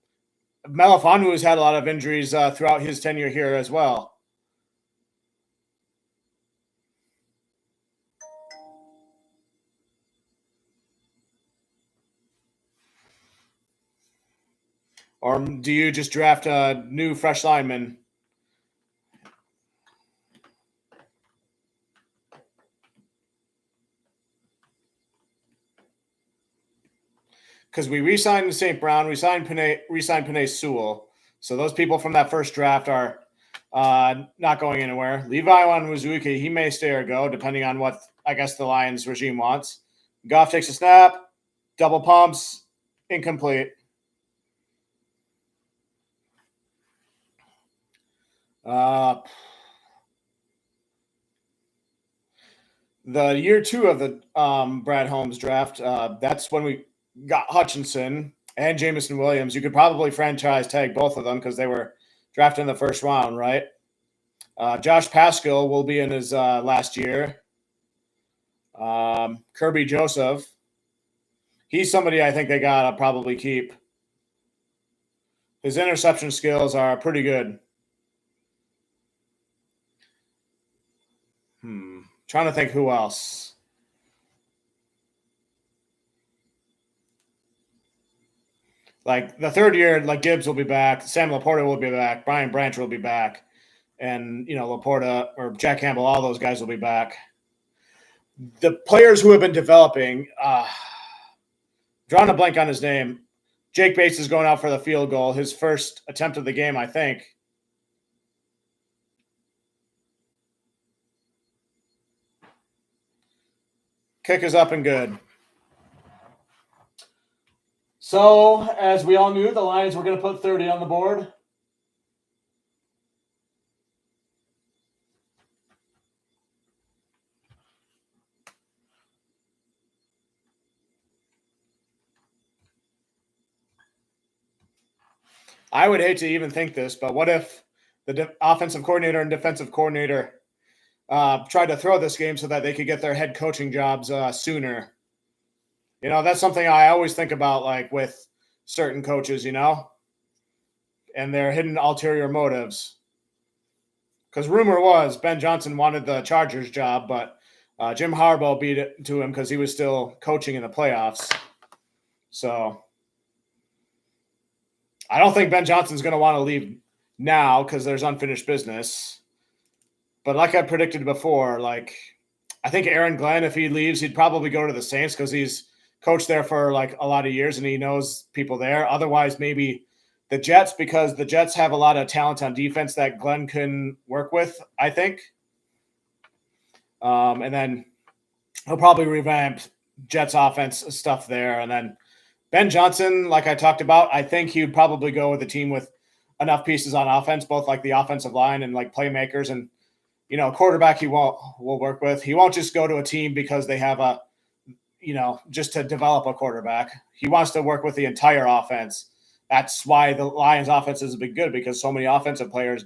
Melifonwu has had a lot of injuries throughout his tenure here as well. Or do you just draft a new fresh lineman? Because we re-signed St. Brown, re-signed Penei Sewell. So those people from that first draft are not going anywhere. Levi Onwuzurike, he may stay or go, depending on what, I guess, the Lions regime wants. Goff takes a snap, double pumps, incomplete. The year 2 of the Brad Holmes draft, that's when we got Hutchinson and Jameson Williams. You could probably franchise tag both of them because they were drafted in the first round, right? Josh Paschal will be in his last year. Kirby Joseph. He's somebody I think they got to probably keep. His interception skills are pretty good. Trying to think who else. Like the third year, like Gibbs will be back, Sam Laporta will be back, Brian Branch will be back, and Laporta or Jack Campbell, all those guys will be back. The players who have been developing, drawing a blank on his name. Jake Bates is going out for the field goal, his first attempt of the game, I think. Kick is up and good. So, as we all knew, the Lions were going to put 30 on the board. I would hate to even think this, but what if the offensive coordinator and defensive coordinator tried to throw this game so that they could get their head coaching jobs sooner? That's something I always think about, like with certain coaches, and their hidden ulterior motives. Because rumor was Ben Johnson wanted the Chargers job, but Jim Harbaugh beat it to him because he was still coaching in the playoffs. So I don't think Ben Johnson's going to want to leave now because there's unfinished business. But like I predicted before, I think Aaron Glenn, if he leaves, he'd probably go to the Saints because he's coached there for a lot of years and he knows people there. Otherwise, maybe the Jets, because the Jets have a lot of talent on defense that Glenn can work with, I think. And then he'll probably revamp Jets offense stuff there. And then Ben Johnson, like I talked about, I think he would probably go with a team with enough pieces on offense, both like the offensive line and like playmakers and, quarterback he will work with. He won't just go to a team because they have just to develop a quarterback. He wants to work with the entire offense. That's why the Lions offense has been good, because so many offensive players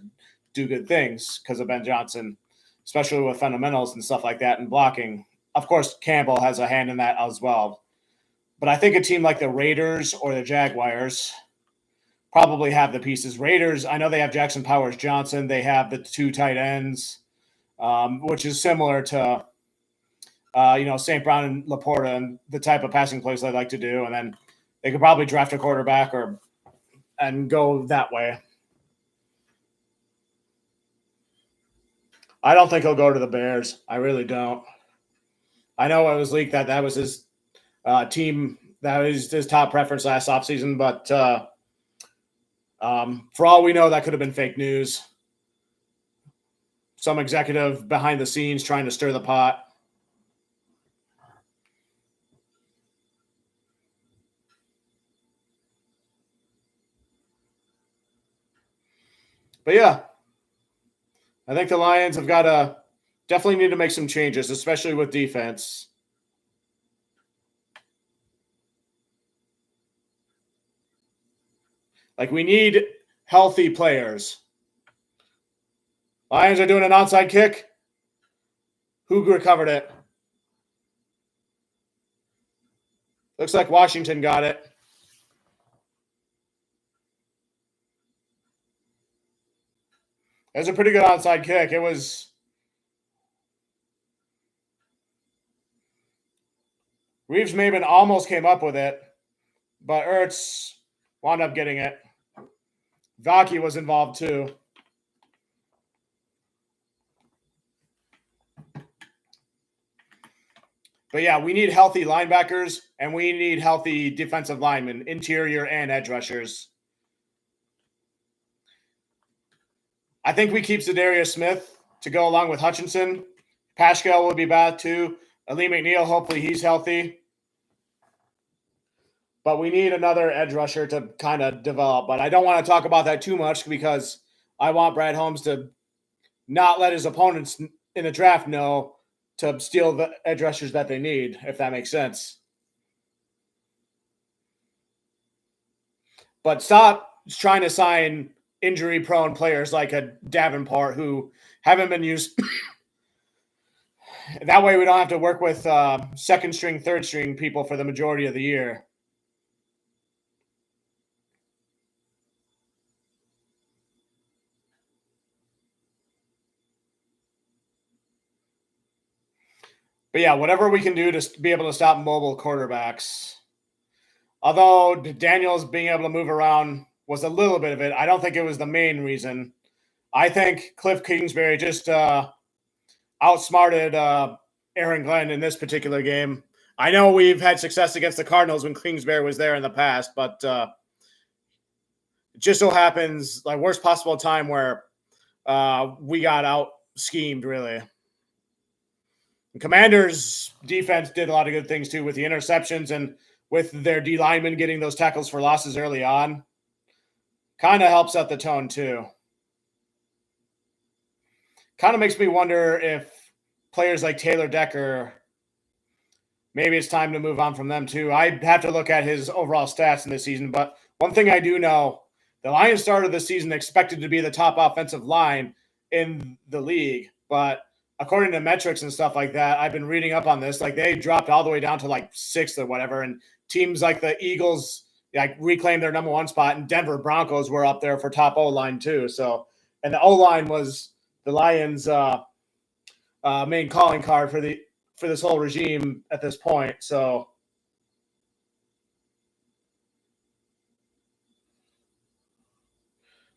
do good things because of Ben Johnson, especially with fundamentals and stuff like that and blocking. Of course, Campbell has a hand in that as well. But I think a team like the Raiders or the Jaguars probably have the pieces. Raiders, I know they have Jackson Powers Johnson. They have the two tight ends, which is similar to, St. Brown and Laporta and the type of passing plays they like to do. And then they could probably draft a quarterback and go that way. I don't think he'll go to the Bears. I really don't. I know it was leaked that was his team, that was his top preference last offseason, but for all we know, that could have been fake news. Some executive behind the scenes trying to stir the pot. But yeah, I think the Lions have got to definitely need to make some changes, especially with defense. Like, we need healthy players. Lions are doing an onside kick. Who recovered it? Looks like Washington got it. It was a pretty good onside kick. It was Reeves-Maybin almost came up with it, but Ertz wound up getting it. Vaki was involved too. But yeah, we need healthy linebackers and we need healthy defensive linemen, interior and edge rushers. I think we keep Zadarius Smith to go along with Hutchinson. Pascal will be back too. Ali McNeil, hopefully he's healthy. But we need another edge rusher to kind of develop. But I don't want to talk about that too much because I want Brad Holmes to not let his opponents in the draft know to steal the edge rushers that they need, if that makes sense. But stop trying to sign injury-prone players like a Davenport who haven't been used. That way we don't have to work with second-string, third-string people for the majority of the year. But yeah, whatever we can do to be able to stop mobile quarterbacks. Although Daniels being able to move around was a little bit of it, I don't think it was the main reason. I think Cliff Kingsbury just outsmarted Aaron Glenn in this particular game. I know we've had success against the Cardinals when Kingsbury was there in the past, but it just so happens, like, worst possible time where we got out schemed, really. The Commanders' defense did a lot of good things too with the interceptions and with their D linemen getting those tackles for losses early on. Kind of helps set the tone too. Kind of makes me wonder if players like Taylor Decker, maybe it's time to move on from them too. I'd have to look at his overall stats in this season, but one thing I do know, the Lions started the season expected to be the top offensive line in the league, but according to metrics and stuff like that, I've been reading up on this. Like, they dropped all the way down to like 6th or whatever, and teams like the Eagles like reclaimed their number 1 spot, and Denver Broncos were up there for top O line too. So, and the O line was the Lions' main calling card for this whole regime at this point. So,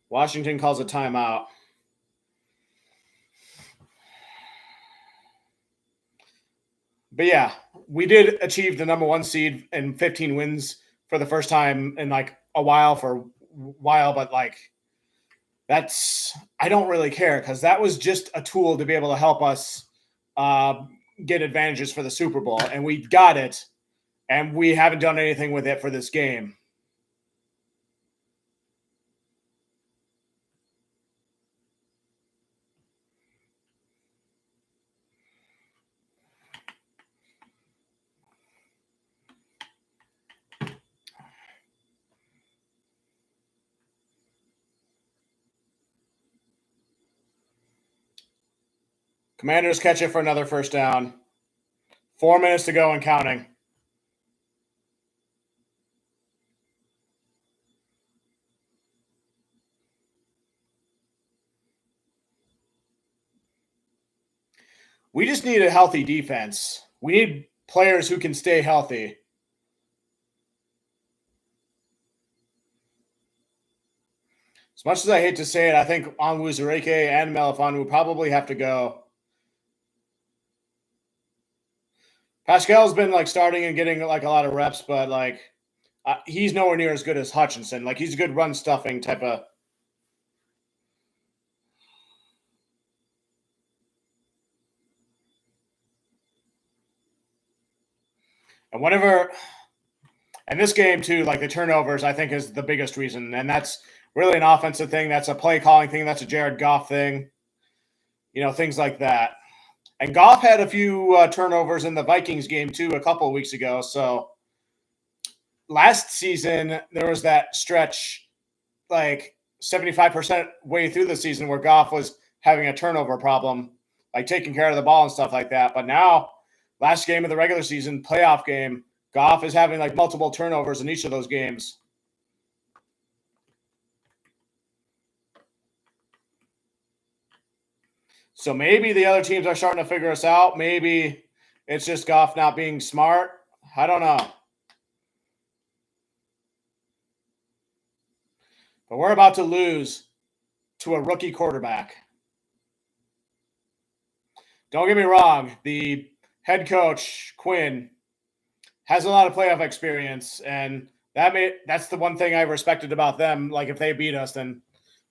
Washington calls a timeout. But yeah, we did achieve the number 1 seed and 15 wins for the first time in like a while, but like, that's, I don't really care, because that was just a tool to be able to help us get advantages for the Super Bowl, and we got it, and we haven't done anything with it for this game. Commanders catch it for another first down. 4 minutes to go and counting. We just need a healthy defense. We need players who can stay healthy. As much as I hate to say it, I think Onwuzurike and Melifonwu will probably have to go. Pascal's been like starting and getting like a lot of reps, but like he's nowhere near as good as Hutchinson. Like, he's a good run stuffing type of. And whenever, and this game too, like the turnovers, I think is the biggest reason, and that's really an offensive thing. That's a play calling thing. That's a Jared Goff thing. Things like that. And Goff had a few turnovers in the Vikings game too a couple of weeks ago. So last season there was that stretch, like 75% way through the season, where Goff was having a turnover problem, like taking care of the ball and stuff like that. But now, last game of the regular season, playoff game, Goff is having like multiple turnovers in each of those games. So maybe the other teams are starting to figure us out. Maybe it's just Goff not being smart. I don't know. But we're about to lose to a rookie quarterback. Don't get me wrong. The head coach, Quinn, has a lot of playoff experience, and that's the one thing I respected about them. Like, if they beat us, then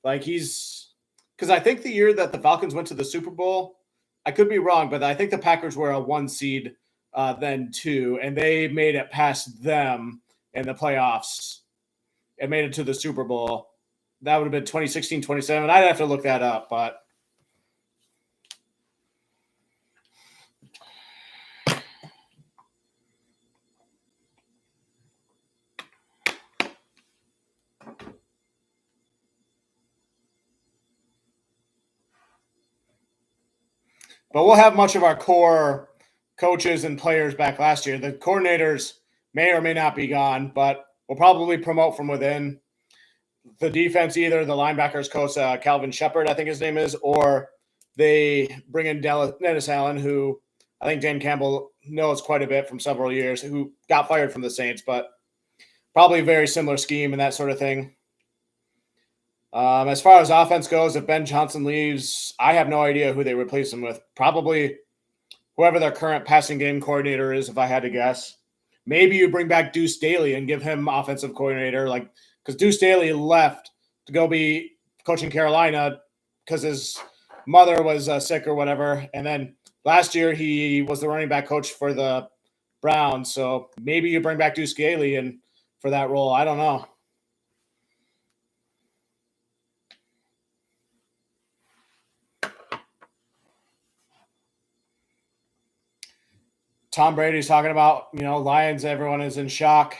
like because I think the year that the Falcons went to the Super Bowl, I could be wrong, but I think the Packers were a 1 seed then too, and they made it past them in the playoffs and made it to the Super Bowl. That would have been 2016, 2017. I'd have to look that up, but we'll have much of our core coaches and players back last year. The coordinators may or may not be gone, but we'll probably promote from within. The defense, either the linebackers coach, Calvin Shepard, I think his name is, or they bring in Dennis Allen, who I think Dan Campbell knows quite a bit from several years, who got fired from the Saints, but probably a very similar scheme and that sort of thing. As far as offense goes, if Ben Johnson leaves, I have no idea who they replace him with. Probably whoever their current passing game coordinator is, if I had to guess. Maybe you bring back Deuce Staley and give him offensive coordinator, like because Deuce Staley left to go be coaching Carolina because his mother was sick or whatever, and then last year he was the running back coach for the Browns. So maybe you bring back Deuce Staley and for that role. I don't know. Tom Brady's talking about, Lions, everyone is in shock.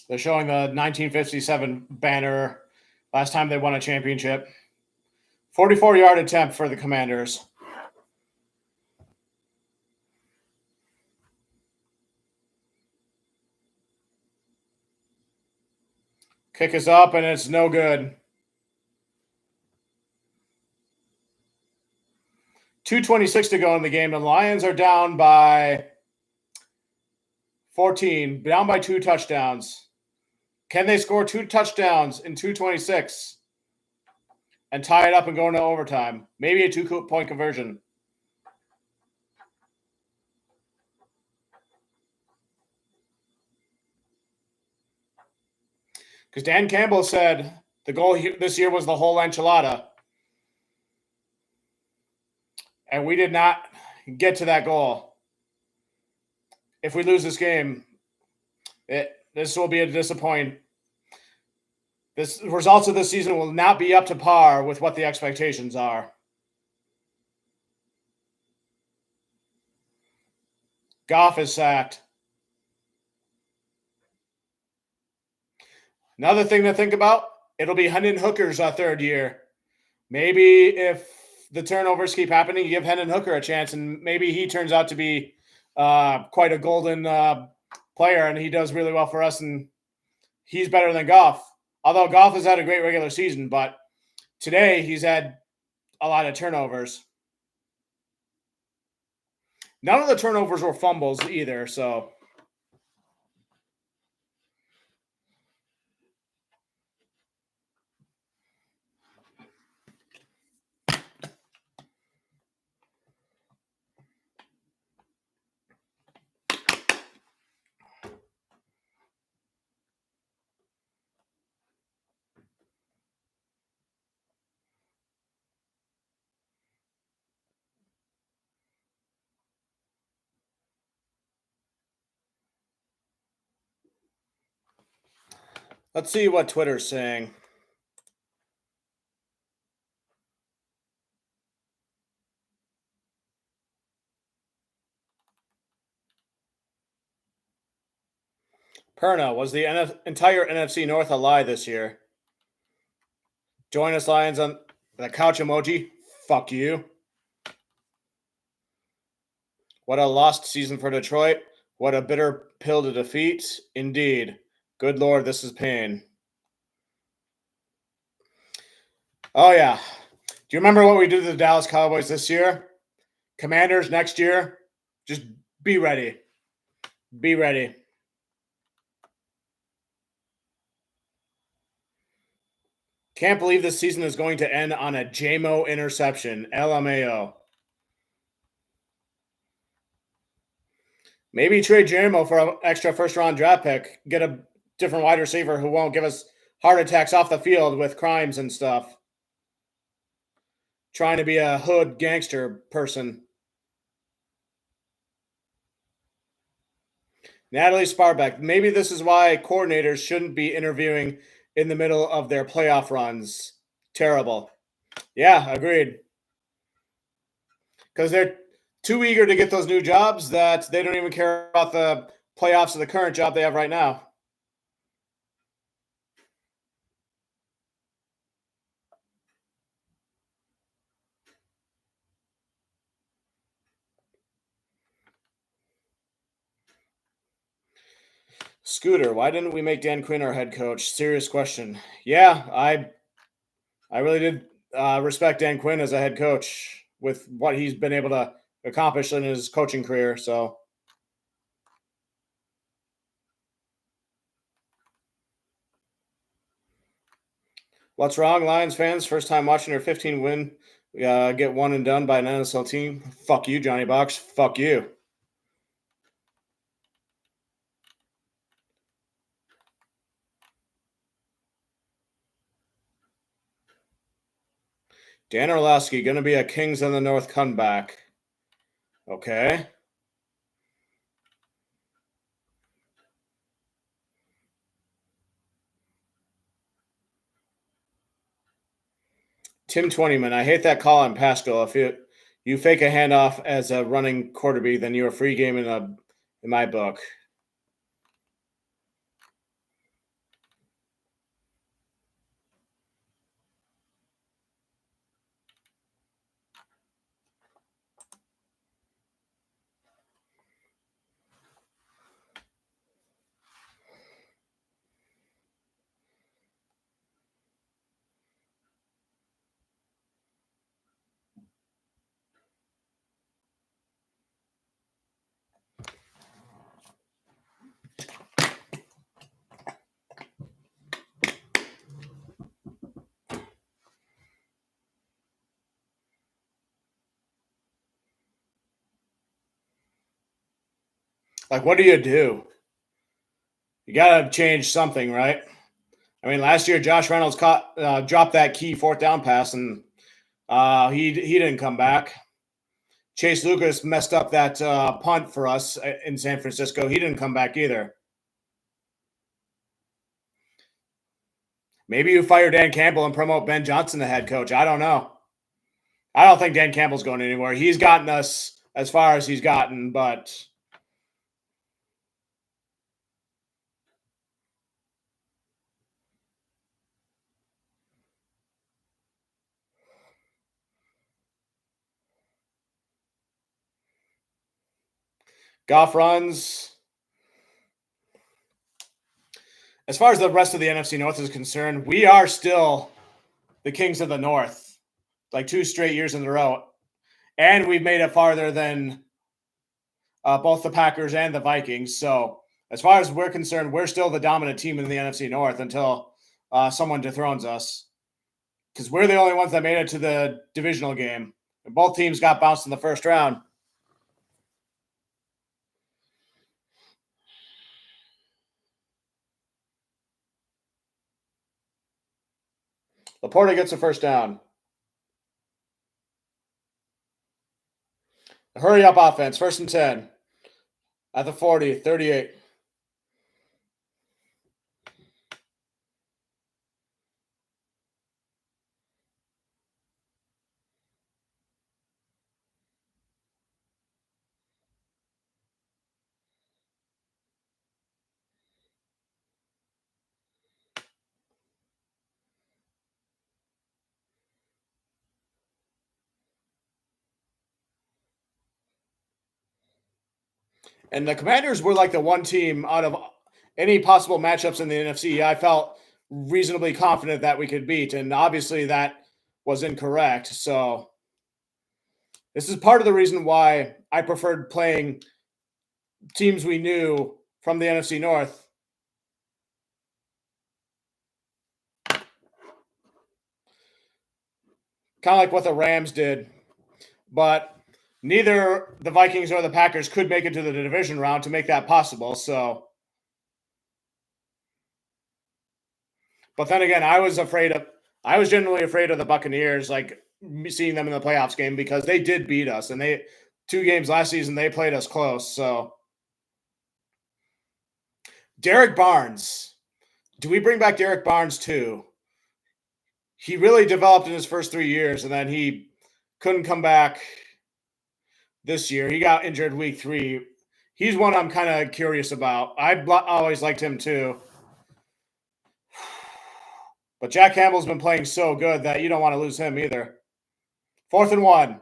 They're showing the 1957 banner last time they won a championship. 44-yard attempt for the Commanders. Kick is up, and it's no good. 2:26 to go in the game. The Lions are down by 14, down by 2 touchdowns. Can they score 2 touchdowns in 2:26 and tie it up and go into overtime? Maybe a 2-point conversion. Because Dan Campbell said the goal this year was the whole enchilada. And we did not get to that goal. If we lose this game, this will be a disappointment. The results of this season will not be up to par with what the expectations are. Goff is sacked. Another thing to think about, it'll be Hendon Hooker's third year. Maybe if the turnovers keep happening, you give Hendon Hooker a chance, and maybe he turns out to be quite a golden player, and he does really well for us, and he's better than Goff. Although Goff has had a great regular season, but today he's had a lot of turnovers. None of the turnovers were fumbles either, so... Let's see what Twitter's saying. Perna, was the entire NFC North a lie this year? Join us, Lions, on the couch emoji. Fuck you. What a lost season for Detroit. What a bitter pill to defeat. Indeed. Good Lord, this is pain. Oh, yeah. Do you remember what we did to the Dallas Cowboys this year? Commanders next year, just be ready. Be ready. Can't believe this season is going to end on a JMO interception. LMAO. Maybe trade JMO for an extra first-round draft pick. Get a different wide receiver who won't give us heart attacks off the field with crimes and stuff. Trying to be a hood gangster person. Natalie Sparbeck. Maybe this is why coordinators shouldn't be interviewing in the middle of their playoff runs. Terrible. Yeah, agreed. Because they're too eager to get those new jobs that they don't even care about the playoffs of the current job they have right now. Scooter, why didn't we make Dan Quinn our head coach? Serious question. Yeah, I really did respect Dan Quinn as a head coach with what he's been able to accomplish in his coaching career. So, what's wrong, Lions fans? First time watching their 15 win get one and done by an NSL team. Fuck you, Johnny Box. Fuck you. Dan Orlowski going to be a Kings of the North comeback. Okay. Tim Twentyman, I hate that call on Pascal. If you fake a handoff as a running quarterback, then you're a free game in my book. Like, what do? You got to change something, right? I mean, last year Josh Reynolds dropped that key fourth down pass, and he didn't come back. Chase Lucas messed up that punt for us in San Francisco. He didn't come back either. Maybe you fire Dan Campbell and promote Ben Johnson the head coach. I don't know. I don't think Dan Campbell's going anywhere. He's gotten us as far as he's gotten, but Goff runs. As far as the rest of the NFC North is concerned, we are still the Kings of the North, like 2 straight years in a row. And we've made it farther than both the Packers and the Vikings. So as far as we're concerned, we're still the dominant team in the NFC North until someone dethrones us. Because we're the only ones that made it to the divisional game. Both teams got bounced in the first round. Laporta gets a first down. Hurry up offense. 1st and 10. At the 40, 38. And the Commanders were like the one team out of any possible matchups in the NFC I felt reasonably confident that we could beat. And obviously that was incorrect. So this is part of the reason why I preferred playing teams we knew from the NFC North. Kind of like what the Rams did. But neither the Vikings or the Packers could make it to the division round to make that possible. So, but then again, I was genuinely afraid of the Buccaneers, like seeing them in the playoffs game, because they did beat us, and 2 games last season they played us close. So, Derek Barnes, do we bring back Derek Barnes too? He really developed in his first 3 years, and then he couldn't come back this year. He got injured week 3. He's one I'm kind of curious about. I always liked him too. But Jack Campbell's been playing so good that you don't want to lose him either. 4th and 1.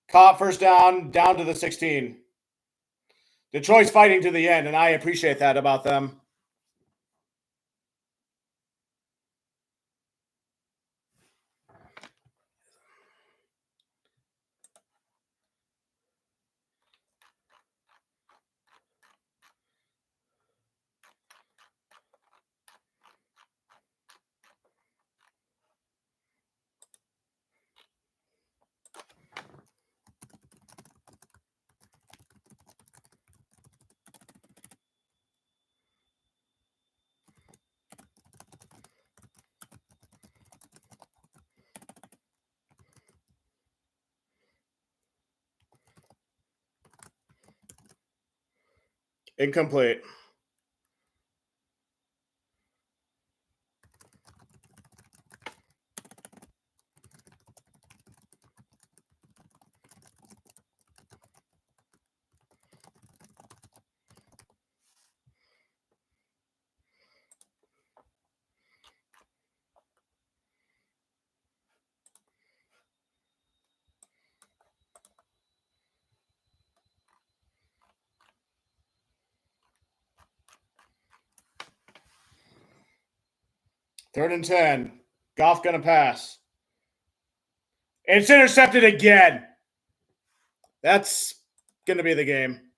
Caught first down to the 16. Detroit's fighting to the end, and I appreciate that about them. Incomplete. Third and 10. Goff gonna pass. It's intercepted again. That's gonna be the game.